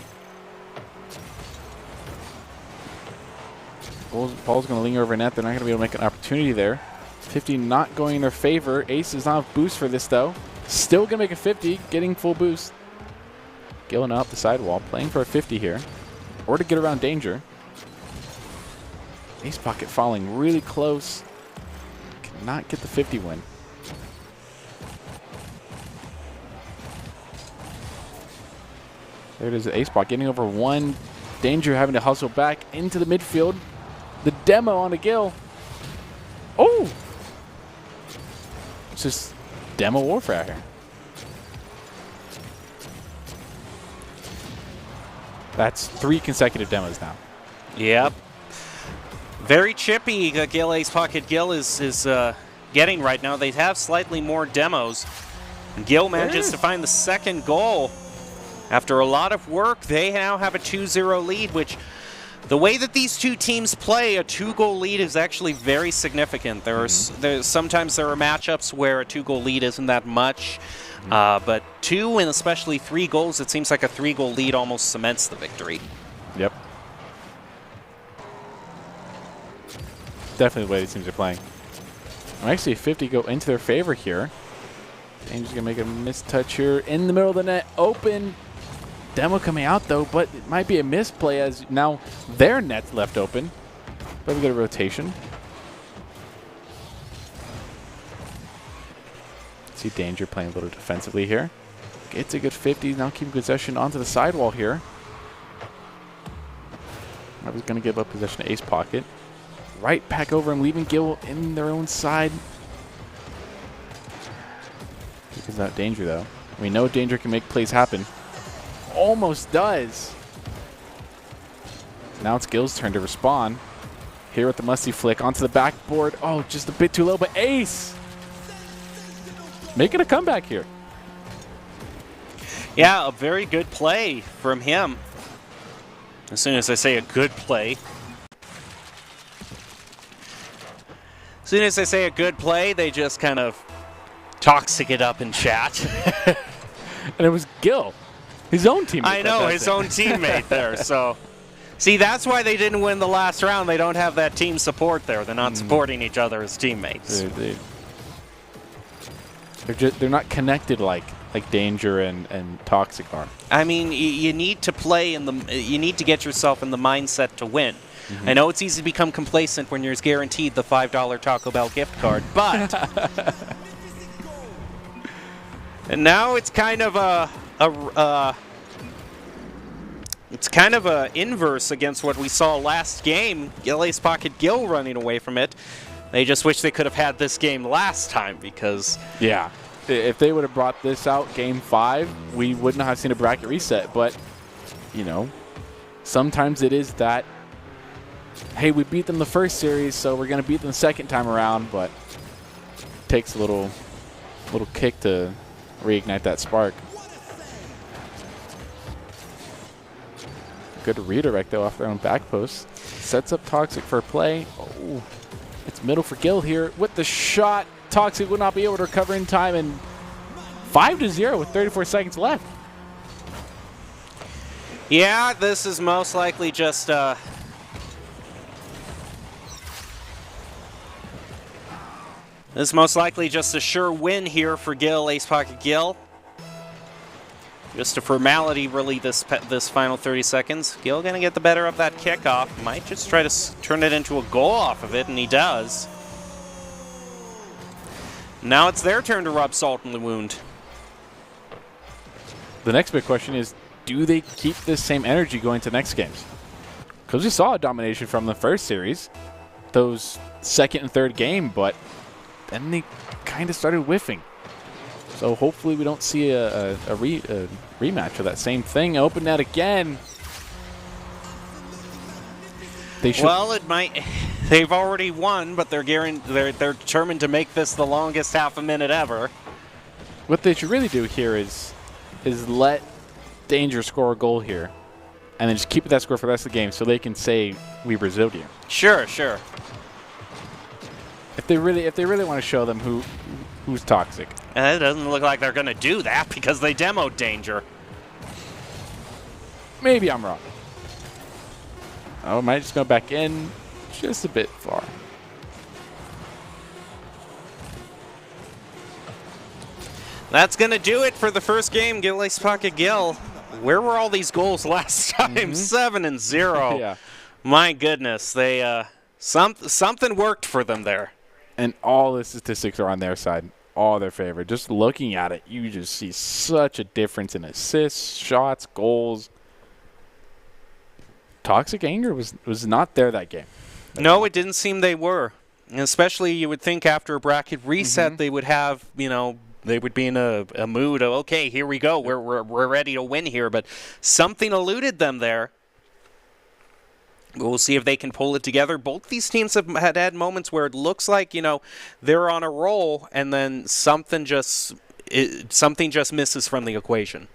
Ball's going to linger over net. They're not going to be able to make an opportunity there. 50 not going in their favor. Ace does not have boost for this, though. Still going to make a 50, getting full boost. Gil now up the sidewall, playing for a 50 here. Or to get around danger. Ace Pocket falling really close. Cannot get the 50 win. There it is, Ace Pocket getting over one. Danger having to hustle back into the midfield. The demo on a Gil. Oh! It's just demo warfare here. That's 3 consecutive demos now. Yep. Very chippy Gil Ace Pocket Gil is getting right now. They have slightly more demos. Gil manages to find the second goal. After a lot of work, they now have a 2-0 lead, which The way that these two teams play, a 2-goal lead is actually very significant. Sometimes there are matchups where a 2-goal lead isn't that much, but 2 and especially 3 goals, it seems like a 3-goal lead almost cements the victory. Yep. Definitely the way these teams are playing. Actually, 50 go into their favor here. Danger's going to make a mistouch here in the middle of the net. Open. Demo coming out, though, but it might be a misplay as now their net's left open. But we get a rotation. See Danger playing a little defensively here. Gets a good 50. Now keeping possession onto the sidewall here. I was going to give up possession to Ace Pocket. Right back over and leaving Gil in their own side. Because that Danger, though. We know Danger can make plays happen. Almost does. Now it's Gil's turn to respond. Here with the musty flick onto the backboard. Oh, just a bit too low, but Ace making a comeback here. Yeah, a very good play from him. As soon as I say a good play. As soon as I say a good play, they just kind of toxic it up in chat. And it was Gil. His own teammate. I know, his own teammate there. So, see, that's why they didn't win the last round. They don't have that team support there. They're not supporting each other as teammates. They're not connected like Danger and Toxic are. I mean, you need to play you need to get yourself in the mindset to win. I know it's easy to become complacent when you're guaranteed the $5 Taco Bell gift card, but and now it's kind of a inverse against what we saw last game. Ace Pocket Gil running away from it. They just wish they could have had this game last time because... Yeah. If they would have brought this out game 5, we wouldn't have seen a bracket reset. But, you know, sometimes it is that, hey, we beat them the first series, so we're going to beat them the second time around. But it takes a little kick to reignite that spark. Good redirect, though, off their own back post. Sets up Toxic for a play. Oh, it's middle for Gil here with the shot. Toxic would not be able to recover in time, and 5-0 with 34 seconds left. Yeah, this is most likely just this is most likely just a sure win here for Gil, Ace Pocket Gil. Just a formality, really, this final 30 seconds. Gil going to get the better of that kickoff. Might just try to turn it into a goal off of it, and he does. Now it's their turn to rub salt in the wound. The next big question is, do they keep this same energy going to next games? Because we saw a domination from the first series, those second and third game, but then they kind of started whiffing. So hopefully we don't see a rematch of that same thing. Open net again. They should. Well, it might. They've already won, but they're determined to make this the longest half a minute ever. What they should really do here is let Danger score a goal here, and then just keep that score for the rest of the game, so they can say we Braziled you. Sure. If they really want to show them who's toxic. It doesn't look like they're going to do that because they demoed Danger. Maybe I'm wrong. Oh, might just go back in just a bit far. That's going to do it for the first game, Gil Ace Pocket Gil. Where were all these goals last time? 7-0. Yeah. My goodness, they something worked for them there. And all the statistics are on their side, all their favor. Just looking at it, you just see such a difference in assists, shots, goals. Toxic Anger was not there that game. No, it didn't seem they were. And especially, you would think after a bracket reset, they would have, they would be in a mood of, okay, here we go, we're ready to win here. But something eluded them there. We'll see if they can pull it together. Both these teams have had moments where it looks like, they're on a roll, and then something just misses from the equation.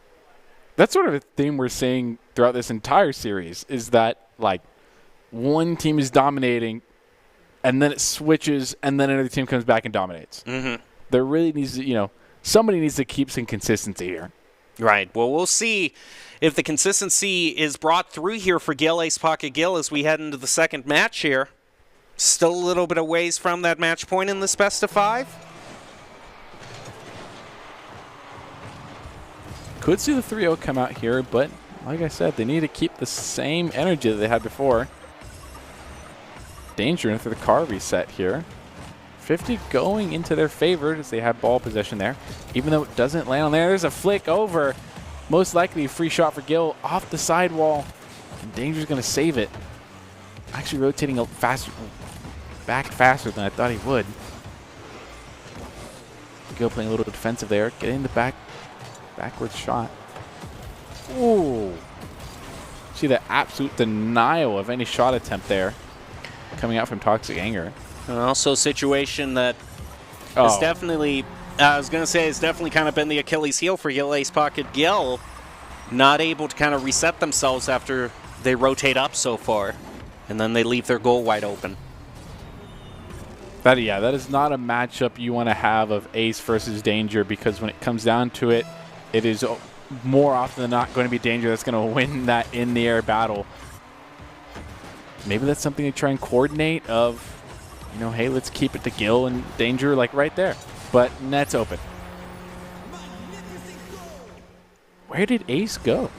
That's sort of a theme we're seeing throughout this entire series, is that, like, one team is dominating, and then it switches, and then another team comes back and dominates. Mm-hmm. There really needs to, somebody needs to keep some consistency here. Right. Well, we'll see if the consistency is brought through here for Gil, Ace Pocket Gil, as we head into the second match here. Still a little bit of ways from that match point in this best of 5. Could see the 3-0 come out here, but like I said, they need to keep the same energy that they had before. Danger into the car reset here. 50 going into their favor as they have ball possession there. Even though it doesn't land on there, there's a flick over. Most likely a free shot for Gil off the sidewall. And Danger's going to save it. Actually rotating back faster than I thought he would. Gil playing a little defensive there. Getting the backwards shot. Ooh. See the absolute denial of any shot attempt there coming out from Toxic Anger. And also a situation that is definitely, I was going to say, it's definitely kind of been the Achilles heel for Gil, Ace Pocket Gil. Not able to kind of reset themselves after they rotate up so far. And then they leave their goal wide open. That is not a matchup you want to have of Ace versus Danger, because when it comes down to it, it is more often than not going to be Danger that's going to win that in-the-air battle. Maybe that's something to try and coordinate of, hey, let's keep it to Gil and Danger, like right there. But net's open. Where did Ace go?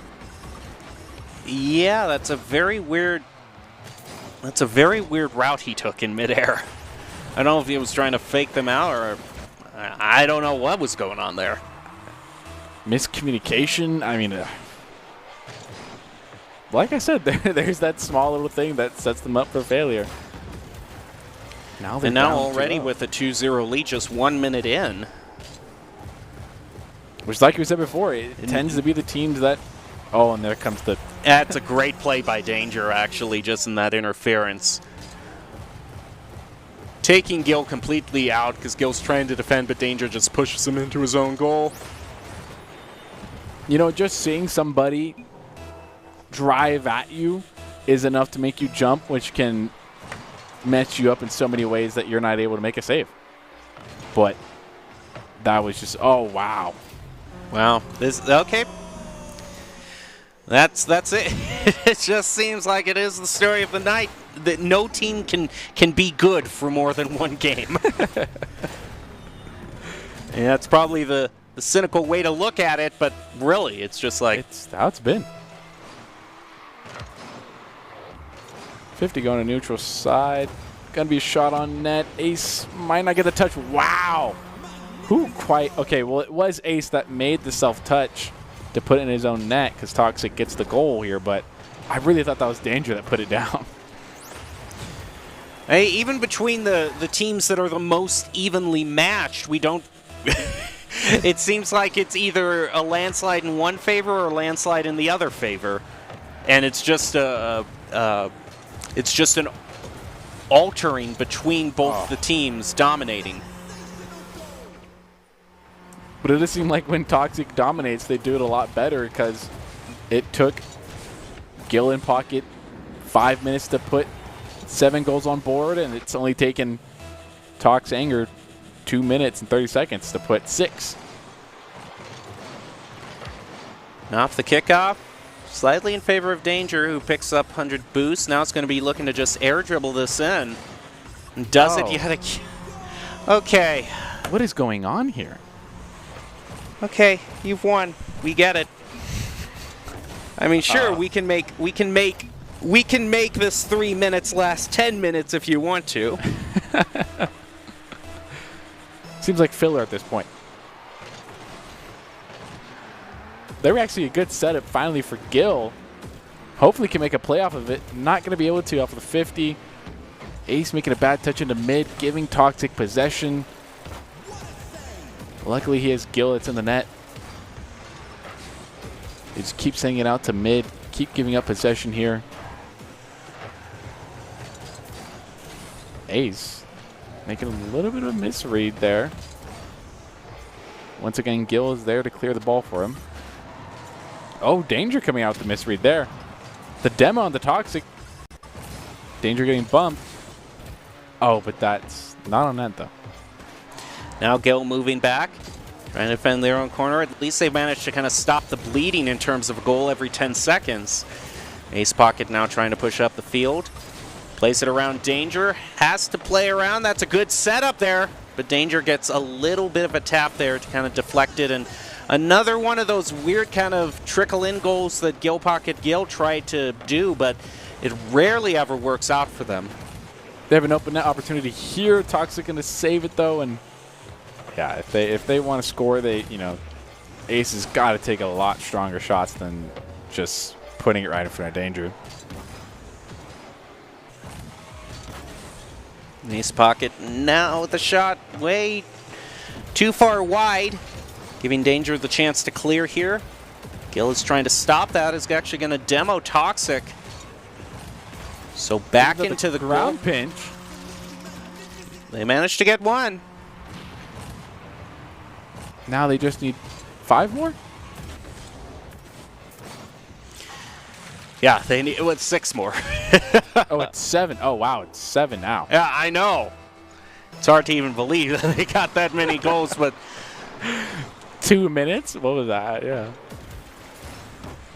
Yeah, that's a very weird route he took in midair. I don't know if he was trying to fake them out, or I don't know what was going on there. Miscommunication. I mean, like I said, there's that small little thing that sets them up for failure. Now already with a 2-0 lead, just 1 minute in. Which, like we said before, it tends to be the teams that... Oh, and there comes the... That's a great play by Danger, actually, just in that interference. Taking Gil completely out, because Gil's trying to defend, but Danger just pushes him into his own goal. Just seeing somebody drive at you is enough to make you jump, which can mess you up in so many ways that you're not able to make a save. But that was just, oh, wow. Wow. Okay. That's it. It just seems like it is the story of the night, that no team can be good for more than one game. And that's probably the cynical way to look at it, but really, it's just like... It's how it's been. 50 going to neutral side. Going to be a shot on net. Ace might not get the touch. Wow. Okay, well, it was Ace that made the self-touch to put it in his own net, because Toxic gets the goal here, but I really thought that was Danger that put it down. Hey, even between the teams that are the most evenly matched, we don't... It seems like it's either a landslide in one favor or a landslide in the other favor. And it's just an altering between both the teams dominating. But it does seem like when Toxic dominates, they do it a lot better, because it took Gil in Pocket 5 minutes to put 7 goals on board, and it's only taken Toxic Anger 2 minutes and 30 seconds to put 6. Off the kickoff, slightly in favor of Danger, who picks up 100 boost. Now it's going to be looking to just air dribble this in. And does it yet again. Okay. What is going on here? Okay, you've won. We get it. I mean, sure, we can make this 3 minutes last 10 minutes if you want to. Seems like filler at this point. They were actually a good setup finally for Gil. Hopefully can make a play off of it. Not going to be able to off of the 50. Ace making a bad touch into mid, giving Toxic possession. Luckily he has Gil that's in the net. They just keep sending it out to mid. Keep giving up possession here. Ace making a little bit of a misread there. Once again, Gil is there to clear the ball for him. Oh, Danger coming out with the misread there. The demo on the Toxic. Danger getting bumped. Oh, but that's not on net, though. Now Gil moving back, trying to defend their own corner. At least they've managed to kind of stop the bleeding in terms of a goal every 10 seconds. Ace Pocket now trying to push up the field. Plays it around Danger. Has to play around. That's a good setup there. But Danger gets a little bit of a tap there to kind of deflect it. And another one of those weird kind of trickle-in goals that Gil Pocket Gil tried to do, but it rarely ever works out for them. They have an open net opportunity here. Toxic going to save it, though. And yeah, if they want to score, Ace has got to take a lot stronger shots than just putting it right in front of Danger. Ace Pocket now with the shot way too far wide, giving Danger the chance to clear here. Gil is trying to stop that. Is actually going to demo Toxic. So back into the ground goal. pinch. They managed to get one. Now they just need 5 more? Yeah, they need 6 more. Oh, it's 7. Oh, wow, it's 7 now. Yeah, I know. It's hard to even believe that they got that many goals, but 2 minutes? What was that? Yeah.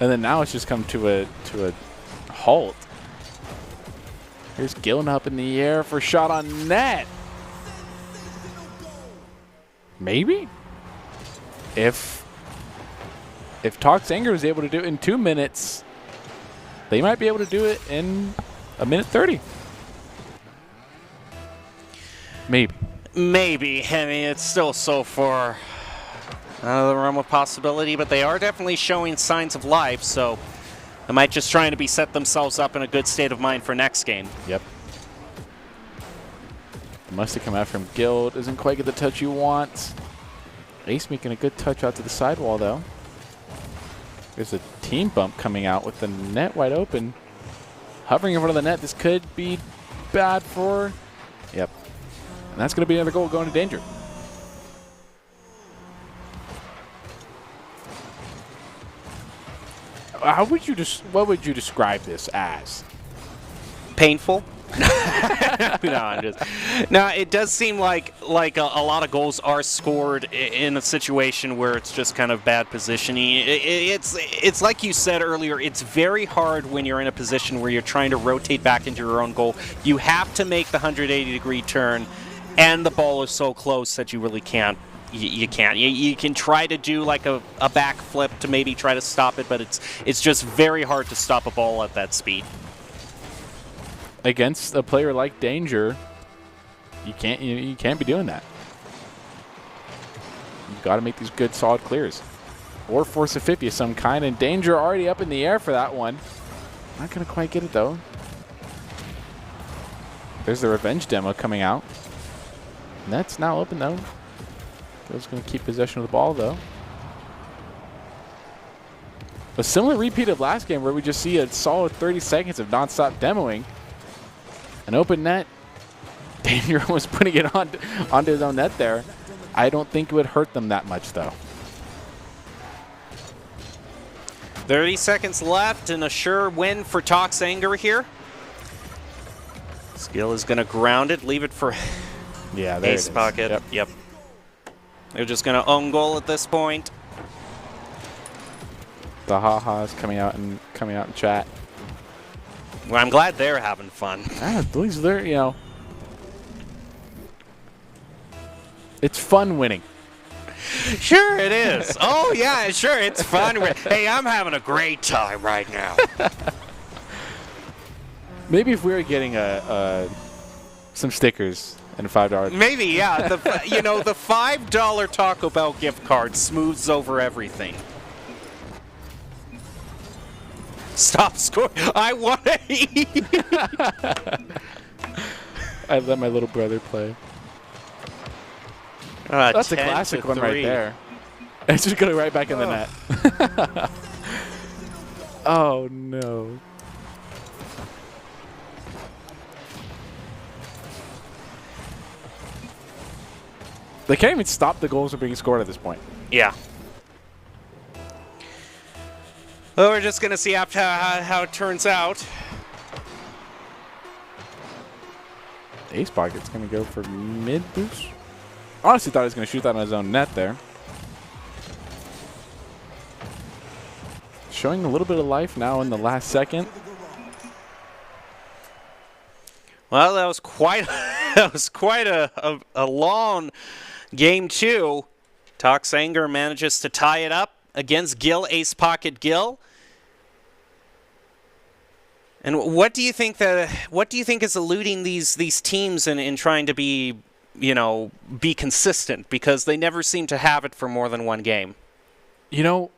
And then now it's just come to a halt. Here's Gillen up in the air for shot on net. Maybe? If Tox Anger was able to do it in 2 minutes, they might be able to do it in 1:30. Maybe. Maybe. I mean, it's still so far out of the realm of possibility, but they are definitely showing signs of life, so they might just trying to set themselves up in a good state of mind for next game. Yep. Must have come out from Gil. Doesn't quite get the touch you want. Ace making a good touch out to the sidewall, though. There's a team bump coming out with the net wide open. Hovering in front of the net. This could be bad for... Yep. And that's going to be another goal going to Danger. What would you describe this as? Painful? No, it does seem like a lot of goals are scored in a situation where it's just kind of bad positioning. It's like you said earlier, it's very hard when you're in a position where you're trying to rotate back into your own goal. You have to make the 180-degree turn, and the ball is so close that you really can't. You can't. You can try to do like a back flip to maybe try to stop it, but it's just very hard to stop a ball at that speed. Against a player like Danger, you can't be doing that. You've got to make these good, solid clears. Or force a 50 of some kind, and Danger already up in the air for that one. Not going to quite get it, though. There's the revenge demo coming out. Net's now open, though. Gil's going to keep possession of the ball, though. A similar repeat of last game where we just see a solid 30 seconds of nonstop demoing. An open net. Danger was putting it onto his own net there. I don't think it would hurt them that much, though. 30 seconds left and a sure win for Tox Anger here. Skill is going to ground it, leave it for Ace Pocket. Yep. They're just going to own goal at this point. The ha-has coming out in chat. Well, I'm glad they're having fun. At least they're, it's fun winning. Sure it is. Oh, yeah, sure, it's fun. Hey, I'm having a great time right now. Maybe if we were getting some stickers and a $5. Maybe, yeah. The $5 Taco Bell gift card smooths over everything. Stop scoring. I want to eat. I let my little brother play. That's a classic one right there. It's just going right back in the net. Oh, no. They can't even stop the goals from being scored at this point. Yeah. Well, we're just going to see how it turns out. Ace Pocket's going to go for mid boost. Honestly thought he was going to shoot that on his own net there. Showing a little bit of life now in the last second. Well, that was quite a long game 2. Toxanger manages to tie it up against Gil, Ace Pocket Gil. And what do you think is eluding these teams in trying to be consistent, because they never seem to have it for more than one game? You know,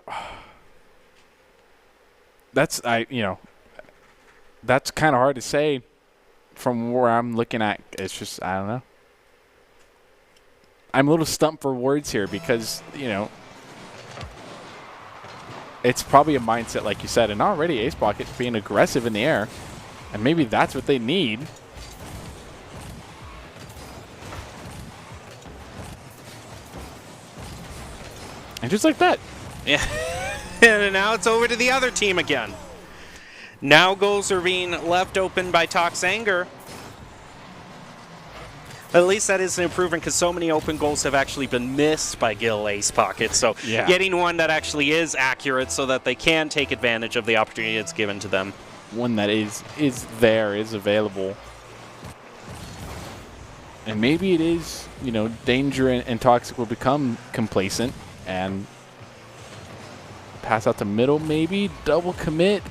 that's kind of hard to say from where I'm looking at. It's just, I don't know. I'm a little stumped for words here because, it's probably a mindset, like you said, and already Ace Pocket being aggressive in the air, and maybe that's what they need. And just like that. Yeah. And now it's over to the other team again. Now goals are being left open by Toxanger. But at least that is an improvement, because so many open goals have actually been missed by Gil, Ace Pocket. So getting one that actually is accurate so that they can take advantage of the opportunity that's given to them. One that is available. And maybe it is, Danger and Toxic will become complacent and pass out to middle, maybe double commit.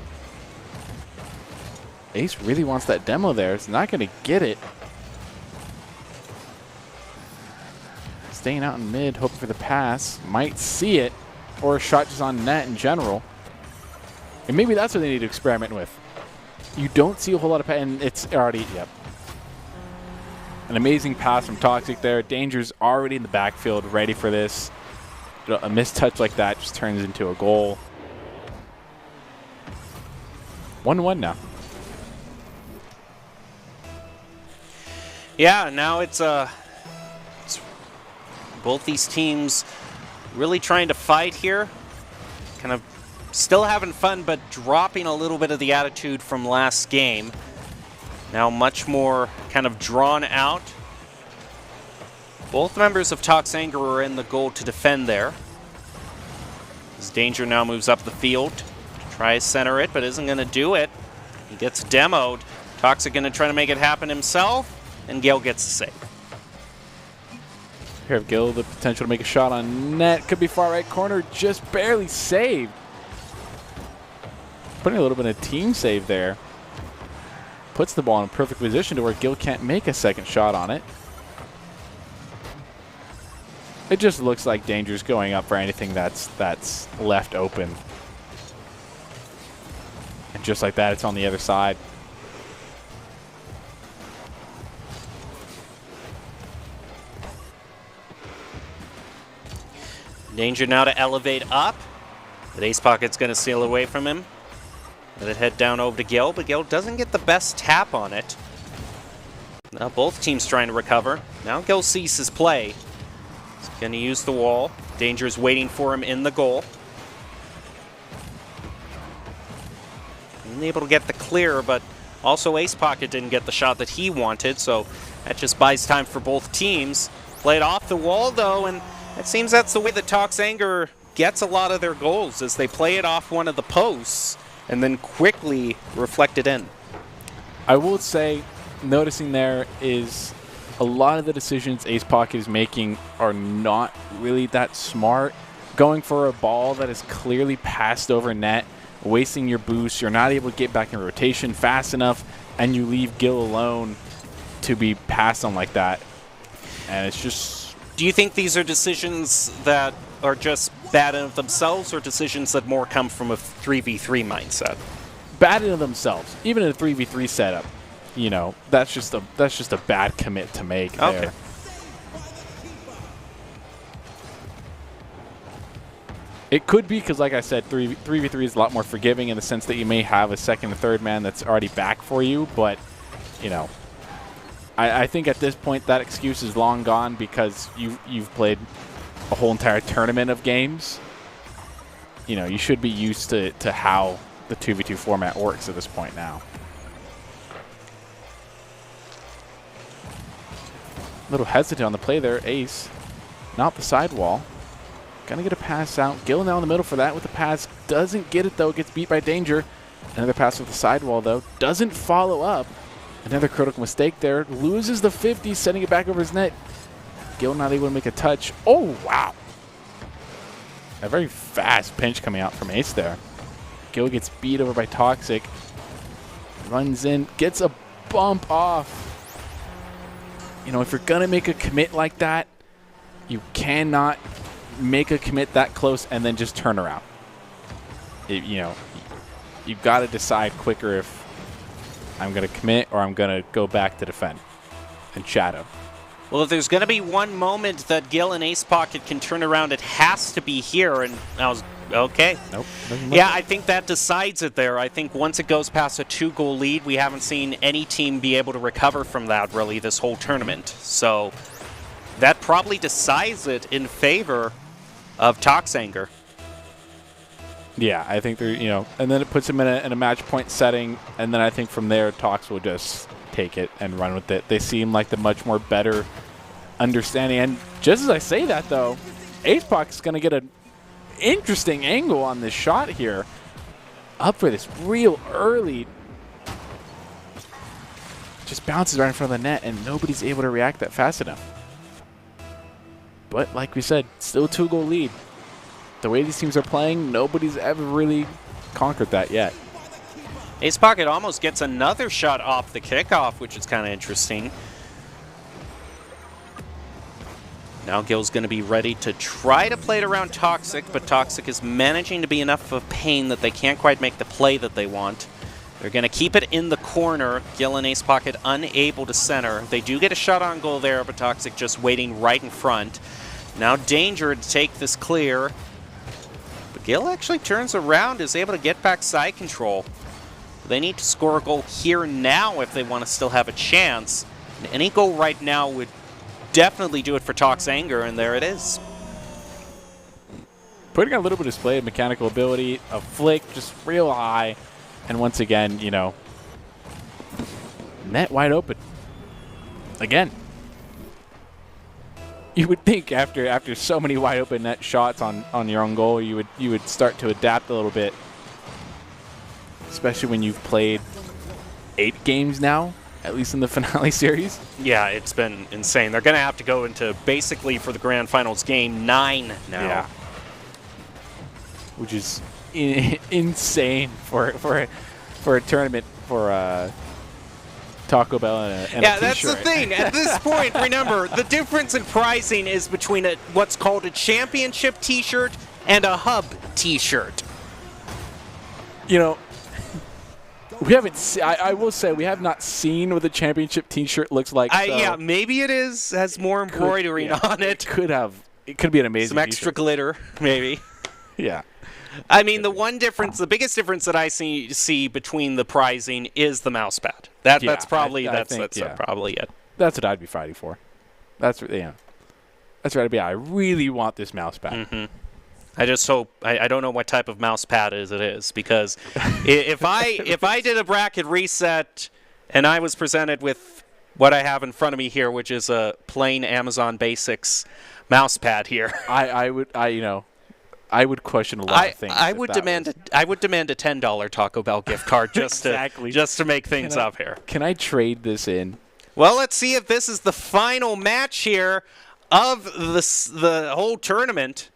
Ace really wants that demo there. It's not going to get it. Staying out in mid, hoping for the pass. Might see it, or a shot just on net in general. And maybe that's what they need to experiment with. You don't see a whole lot of pass, and it's already, An amazing pass from Toxic there. Danger's already in the backfield, ready for this. A missed touch like that just turns into a goal. 1-1 now. Yeah, now it's both these teams really trying to fight here. Kind of still having fun, but dropping a little bit of the attitude from last game. Now much more kind of drawn out. Both members of Toxanger are in the goal to defend there. As Danger now moves up the field. Tries to center it, but isn't going to do it. He gets demoed. Toxic going to try to make it happen himself, and Gale gets the save. Here have Gil the potential to make a shot on net. Could be far right corner, just barely saved. Putting a little bit of team save there. Puts the ball in a perfect position to where Gil can't make a second shot on it. It just looks like Danger's going up for anything that's left open. And just like that, it's on the other side. Danger now to elevate up. But Ace Pocket's going to steal away from him. Let it head down over to Gil, but Gil doesn't get the best tap on it. Now both teams trying to recover. Now Gil sees his play. He's going to use the wall. Danger's waiting for him in the goal. Able to get the clear, but also Ace Pocket didn't get the shot that he wanted, so that just buys time for both teams. Played off the wall, though, and it seems that's the way that Toxanger gets a lot of their goals, as they play it off one of the posts and then quickly reflect it in. I will say, noticing there is a lot of the decisions Ace Pocket is making are not really that smart. Going for a ball that is clearly passed over net, wasting your boost, you're not able to get back in rotation fast enough, and you leave Gil alone to be passed on like that. And it's just... Do you think these are decisions that are just bad in of themselves, or decisions that more come from a 3v3 mindset? Bad in of themselves. Even in a 3v3 setup, that's just a bad commit to make there. It could be because, like I said, 3v3 is a lot more forgiving in the sense that you may have a second and third man that's already back for you. But, I think at this point that excuse is long gone, because you've played a whole entire tournament of games. You should be used to how the 2v2 format works at this point now. A little hesitant on the play there. Ace, not the sidewall. Gonna get a pass out. Gill now in the middle for that with the pass. Doesn't get it though. Gets beat by Danger. Another pass with the sidewall though. Doesn't follow up. Another critical mistake there. Loses the 50, sending it back over his net. Gill not able to make a touch. Oh, wow. A very fast pinch coming out from Ace there. Gill gets beat over by Toxic. Runs in. Gets a bump off. You know, if you're going to make a commit like that, you cannot make a commit that close and then just turn around. You know, you've got to decide quicker if I'm going to commit or I'm going to go back to defend and shadow. Well, if there's going to be one moment that Gill and Ace Pocket can turn around, it has to be here. And I was okay. Nope. Yeah, I think that decides it there. I think once it goes past a 2-goal lead, we haven't seen any team be able to recover from that really this whole tournament. So that probably decides it in favor of Toxanger. Yeah, I think they're, you know, and then it puts him in a match point setting, and then I think from there, Tox will just take it and run with it. They seem like the much more better understanding. And just as I say that, though, Ace Pock's going to get an interesting angle on this shot here. Up for this real early. Just bounces right in front of the net, and nobody's able to react that fast enough. But like we said, still a 2-goal lead. The way these teams are playing, nobody's ever really conquered that yet. Ace Pocket almost gets another shot off the kickoff, which is kind of interesting. Now Gill's going to be ready to try to play it around Toxic, but Toxic is managing to be enough of a pain that they can't quite make the play that they want. They're going to keep it in the corner. Gill and Ace Pocket unable to center. They do get a shot on goal there, but Toxic just waiting right in front. Now Danger to take this clear. But Gill actually turns around, is able to get back side control. They need to score a goal here now if they want to still have a chance. And any goal right now would definitely do it for Toxanger, and there it is. Putting on a little bit of display of mechanical ability, a flick just real high. And once again, you know, net wide open. Again. You would think after so many wide open net shots on your own goal, you would start to adapt a little bit. Especially when you've played 8 games now, at least in the finale series. Yeah, it's been insane. They're going to have to go into basically for the grand finals game 9 now. Yeah. Which is insane for a tournament for Taco Bell and a yeah, t-shirt. that's the thing. At this point, remember, the difference in pricing is between what's called a championship t-shirt and a hub t-shirt. You know, we haven't. I will say we have not seen what the championship T-shirt looks like. So Yeah, maybe it has more embroidery on it. It could be an amazing. Some extra glitter, maybe. Yeah. I mean, the biggest difference that I see between the pricing is the mouse pad. That's probably probably it. That's what I'd be fighting for. That's what I'd be. I really want this mouse pad. Mm-hmm. I just hope I don't know what type of mouse pad it is because if I did a bracket reset and I was presented with what I have in front of me here, which is a plain Amazon Basics mouse pad here, I would question a lot of things. I would demand a $10 Taco Bell gift card just to make things up here. Can I trade this in? Well, let's see if this is the final match here of the whole tournament.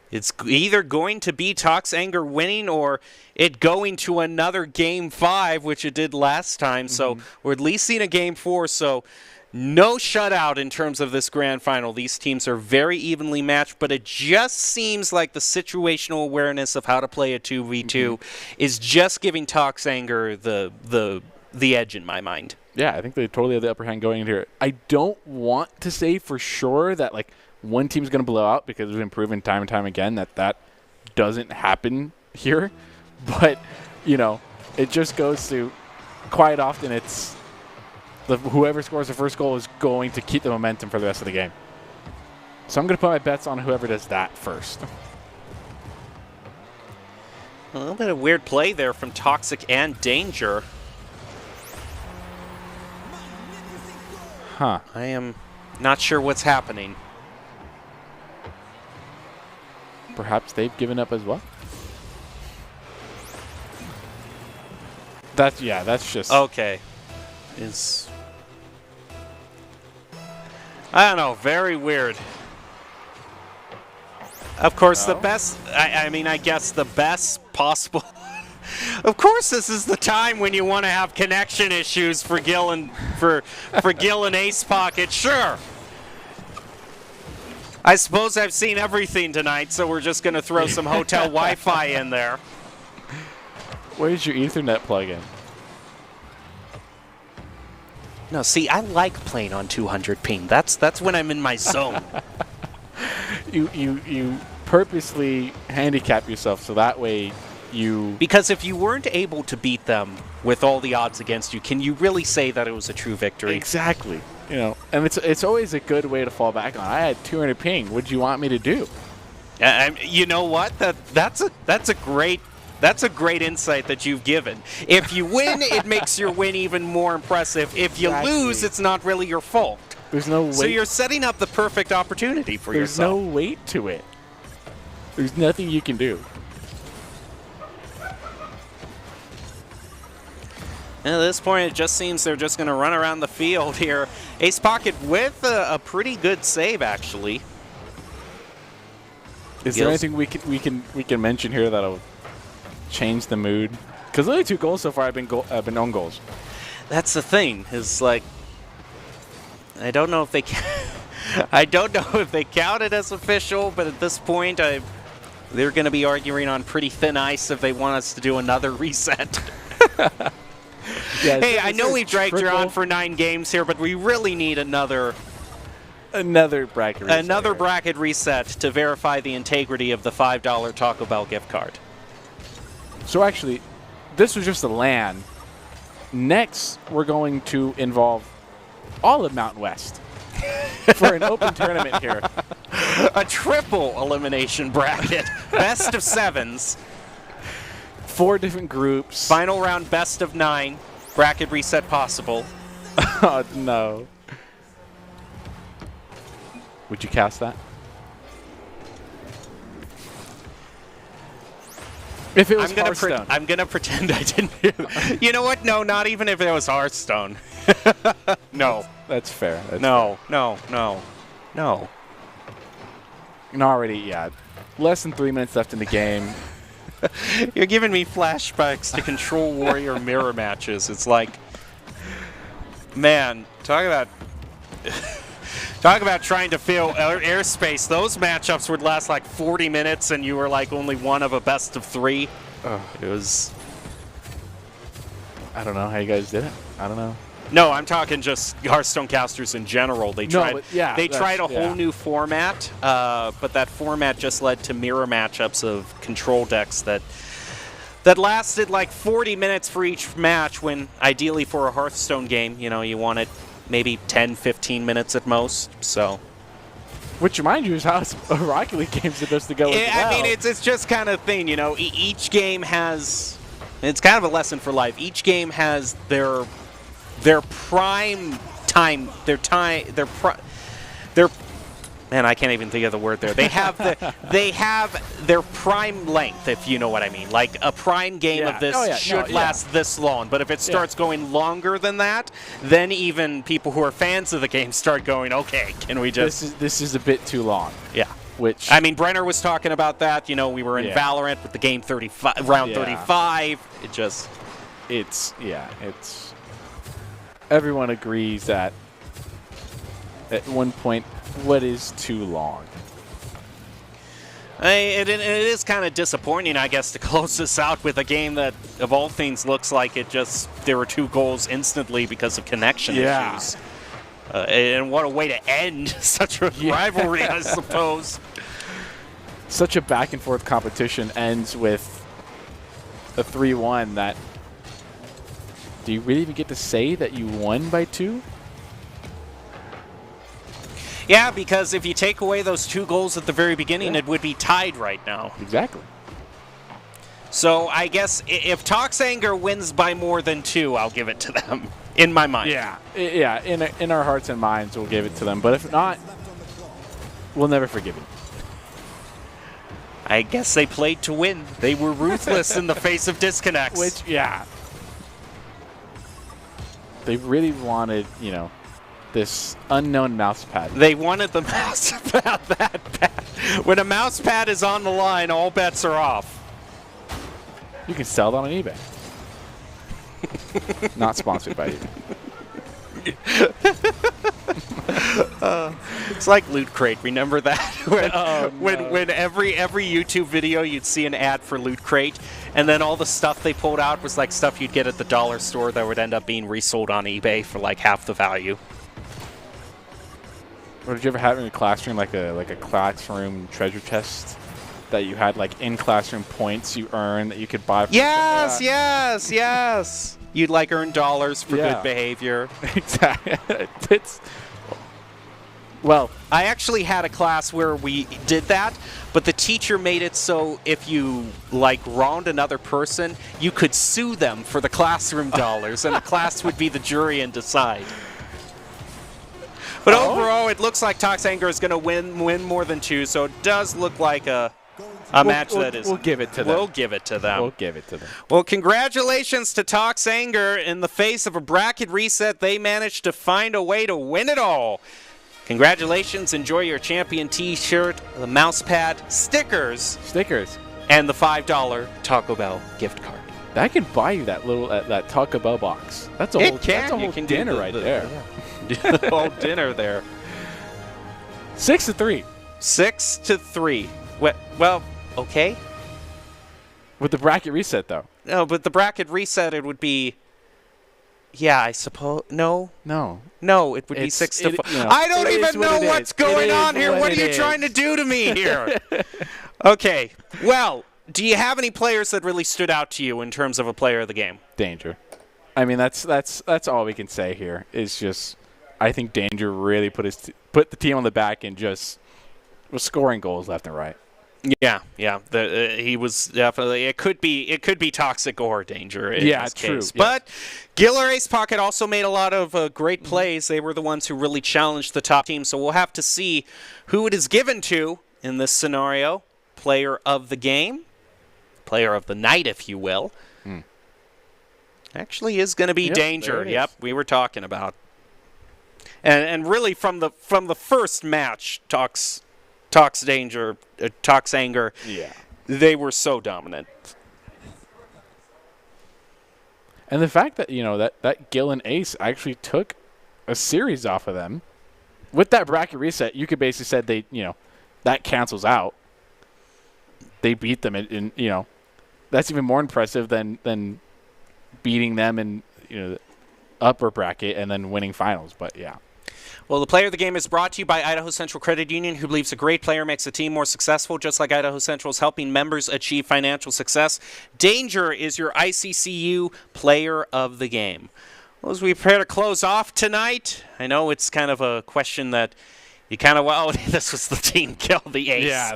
It's either going to be Toxanger winning or it going to another Game 5, which it did last time. So we're at least seeing a Game 4. So no shutout in terms of this grand final. These teams are very evenly matched, but it just seems like the situational awareness of how to play a 2v2 is just giving Toxanger the edge in my mind. Yeah, I think they totally have the upper hand going into here. I don't want to say for sure that like one team's going to blow out because we've been proven time and time again that doesn't happen here. But, you know, it just goes to quite often it's whoever scores the first goal is going to keep the momentum for the rest of the game. So I'm going to put my bets on whoever does that first. A little bit of weird play there from Toxic and Danger. Huh. I am not sure what's happening. Perhaps they've given up as well. That's just Okay. I don't know, very weird. Of course, the best, I mean, I guess the best possible. Of course, this is the time when you want to have connection issues for Gil and for Gil and Ace Pocket. Sure. I suppose I've seen everything tonight, so we're just going to throw some hotel Wi-Fi in there. Where's your Ethernet plug-in? No, see, I like playing on 200 ping. That's when I'm in my zone. You purposely handicap yourself so that way you... Because if you weren't able to beat them with all the odds against you, can you really say that it was a true victory? Exactly. You know, and it's always a good way to fall back on. I had 200 ping. What do you want me to do? You know what? That's a great insight that you've given. If you win, it makes your win even more impressive. If you lose, it's not really your fault. There's no weight. So you're setting up the perfect opportunity for There's yourself. no weight to it. There's nothing you can do. And at this point, it just seems they're just going to run around the field here. Ace Pocket with a pretty good save, actually. Is there anything we can mention here that'll change the mood? Because the only 2 goals so far have been own goals. That's the thing. Is like, I don't know if they I don't know if they count it as official, but at this point, they're going to be arguing on pretty thin ice if they want us to do another reset. Yeah, hey, I know we've dragged you on for 9 games here, but we really need another bracket reset. Another bracket reset to verify the integrity of the $5 Taco Bell gift card. So actually, this was just a LAN. Next, we're going to involve all of Mountain West for an open tournament here. A triple elimination bracket. Best of 7s. 4 different groups. Final round best of 9. Bracket reset possible. Oh, no. Would you cast that? If it was Hearthstone. I'm gonna pretend I didn't hear that. You know what? No, not even if it was Hearthstone. No. That's fair. No. And already, yeah. Less than 3 minutes left in the game. You're giving me flashbacks to Control Warrior mirror matches. It's like, man, talk about trying to fill airspace. Those matchups would last like 40 minutes, and you were like only one of a best of 3. It was. I don't know how you guys did it. I don't know. No, I'm talking just Hearthstone casters in general. They tried. They tried a whole new format, but that format just led to mirror matchups of control decks that lasted like 40 minutes for each match. When ideally for a Hearthstone game, you know, you want it maybe 10, 15 minutes at most. So, which remind you is how a Rocket League game's supposed to go. As well. I mean, it's just kind of thing. You know, each game has. It's kind of a lesson for life. Each game has their prime time, man, I can't even think of the word there. They have their prime length, if you know what I mean. Like a prime game of this should last this long, but if it starts going longer than that, then even people who are fans of the game start going, okay, can we just... This is a bit too long. Yeah. Which, I mean, Brenner was talking about that. You know, we were in Valorant with the game 35, round 35. It's everyone agrees that at one point, what is too long? It is kind of disappointing, I guess, to close this out with a game that, of all things, looks like there were 2 goals instantly because of connection issues. And what a way to end such a rivalry, I suppose. Such a back-and-forth competition ends with a 3-1 that... Do you really even get to say that you won by 2? Yeah, because if you take away those 2 goals at the very beginning, it would be tied right now. Exactly. So I guess if Toxanger wins by more than 2, I'll give it to them, in my mind. Yeah. In our hearts and minds, we'll give it to them. But if not, we'll never forgive you. I guess they played to win. They were ruthless in the face of disconnects. Which, yeah. They really wanted, this unknown mouse pad. They wanted the mouse pad that bad. When a mouse pad is on the line, all bets are off. You can sell it on eBay. Not sponsored by eBay. It's like Loot Crate. Remember that? when every YouTube video you'd see an ad for Loot Crate, and then all the stuff they pulled out was like stuff you'd get at the dollar store that would end up being resold on eBay for like half the value. Or did you ever have in your classroom like a classroom treasure chest that you had like in classroom points you earn that you could buy? Yes. You'd like earn dollars for good behavior. Exactly. I actually had a class where we did that, but the teacher made it so if you like wronged another person, you could sue them for the classroom dollars, and the class would be the jury and decide. But overall, it looks like Toxanger is going to win more than 2, so it does look like a match that is. We'll give it to them. We'll give it to them. We'll give it to them. Well, congratulations to Toxanger. In the face of a bracket reset, they managed to find a way to win it all. Congratulations. Enjoy your champion T-shirt, the mouse pad, stickers, and the $5 Taco Bell gift card. That can buy you that little that Taco Bell box. That's a whole dinner right there. The whole dinner there. 6-3. 6-3. Well, okay. With the bracket reset, though. No, but the bracket reset, it would be. Yeah, I suppose. No, it would be 6-4. I don't even know what's going on here. What are you trying to do to me here? Okay. Well, do you have any players that really stood out to you in terms of a player of the game? Danger. I mean, that's all we can say here. Is just, I think Danger really put the team on the back and just was scoring goals left and right. Yeah. He was definitely. It could be Toxic or Danger in this case. True. But Giller Ace Pocket also made a lot of great plays. They were the ones who really challenged the top team. So we'll have to see who it is given to in this scenario. Player of the game, player of the night, if you will. Actually, is going to be Danger. Yep, we were talking about. And really from the first match, Toxanger, they were so dominant. And the fact that, that Gil and Ace actually took a series off of them, with that bracket reset, you could basically say that cancels out. They beat them, and that's even more impressive than beating them in the upper bracket and then winning finals. But yeah. Well, the player of the game is brought to you by Idaho Central Credit Union, who believes a great player makes a team more successful, just like Idaho Central is helping members achieve financial success. Danger is your ICCU player of the game. Well, as we prepare to close off tonight, I know it's kind of a question that you kind of, this was the team kill the Ace.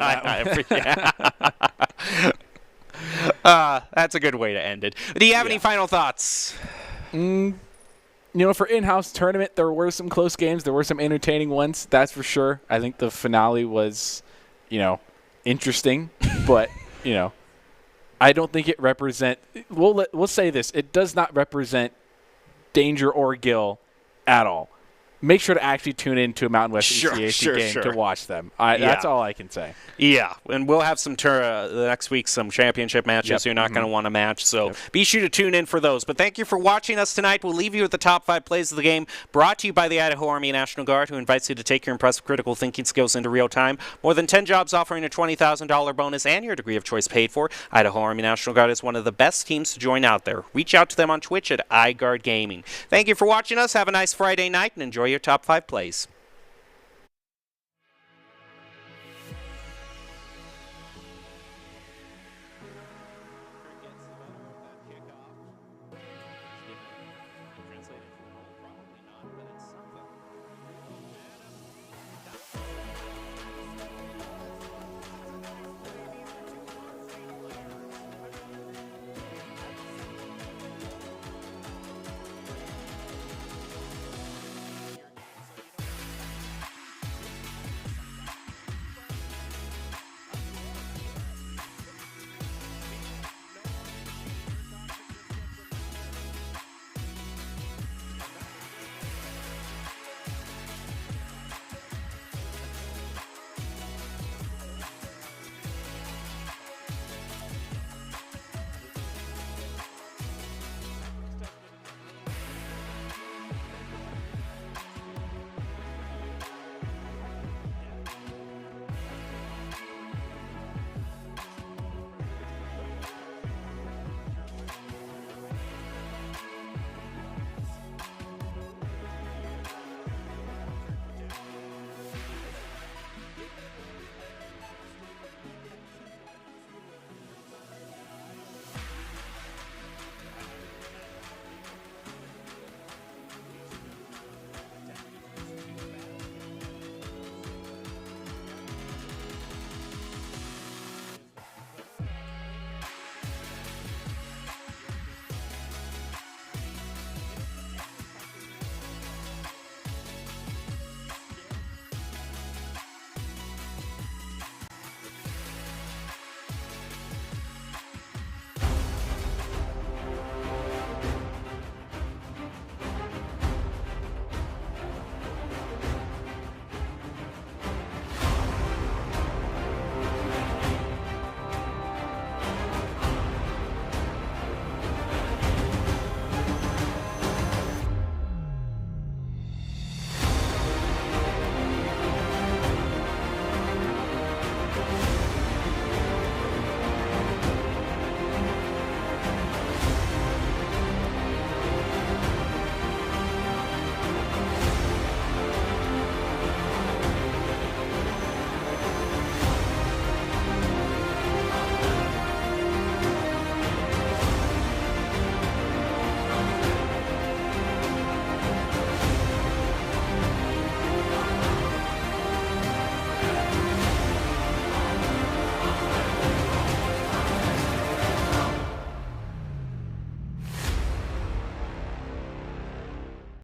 That's a good way to end it. Do you have any final thoughts? For in-house tournament, there were some close games. There were some entertaining ones, that's for sure. I think the finale was, interesting. But, I don't think it we'll say this. It does not represent Danger or Gil at all. Make sure to actually tune in to a Mountain West ECAC game to watch them. That's all I can say. Yeah, and we'll have some the next week, some championship matches you're not going to want to match, so be sure to tune in for those. But thank you for watching us tonight. We'll leave you with the top 5 plays of the game, brought to you by the Idaho Army National Guard, who invites you to take your impressive critical thinking skills into real time. More than 10 jobs offering a $20,000 bonus and your degree of choice paid for. Idaho Army National Guard is one of the best teams to join out there. Reach out to them on Twitch at iGuard Gaming. Thank you for watching us. Have a nice Friday night and enjoy your top 5 plays.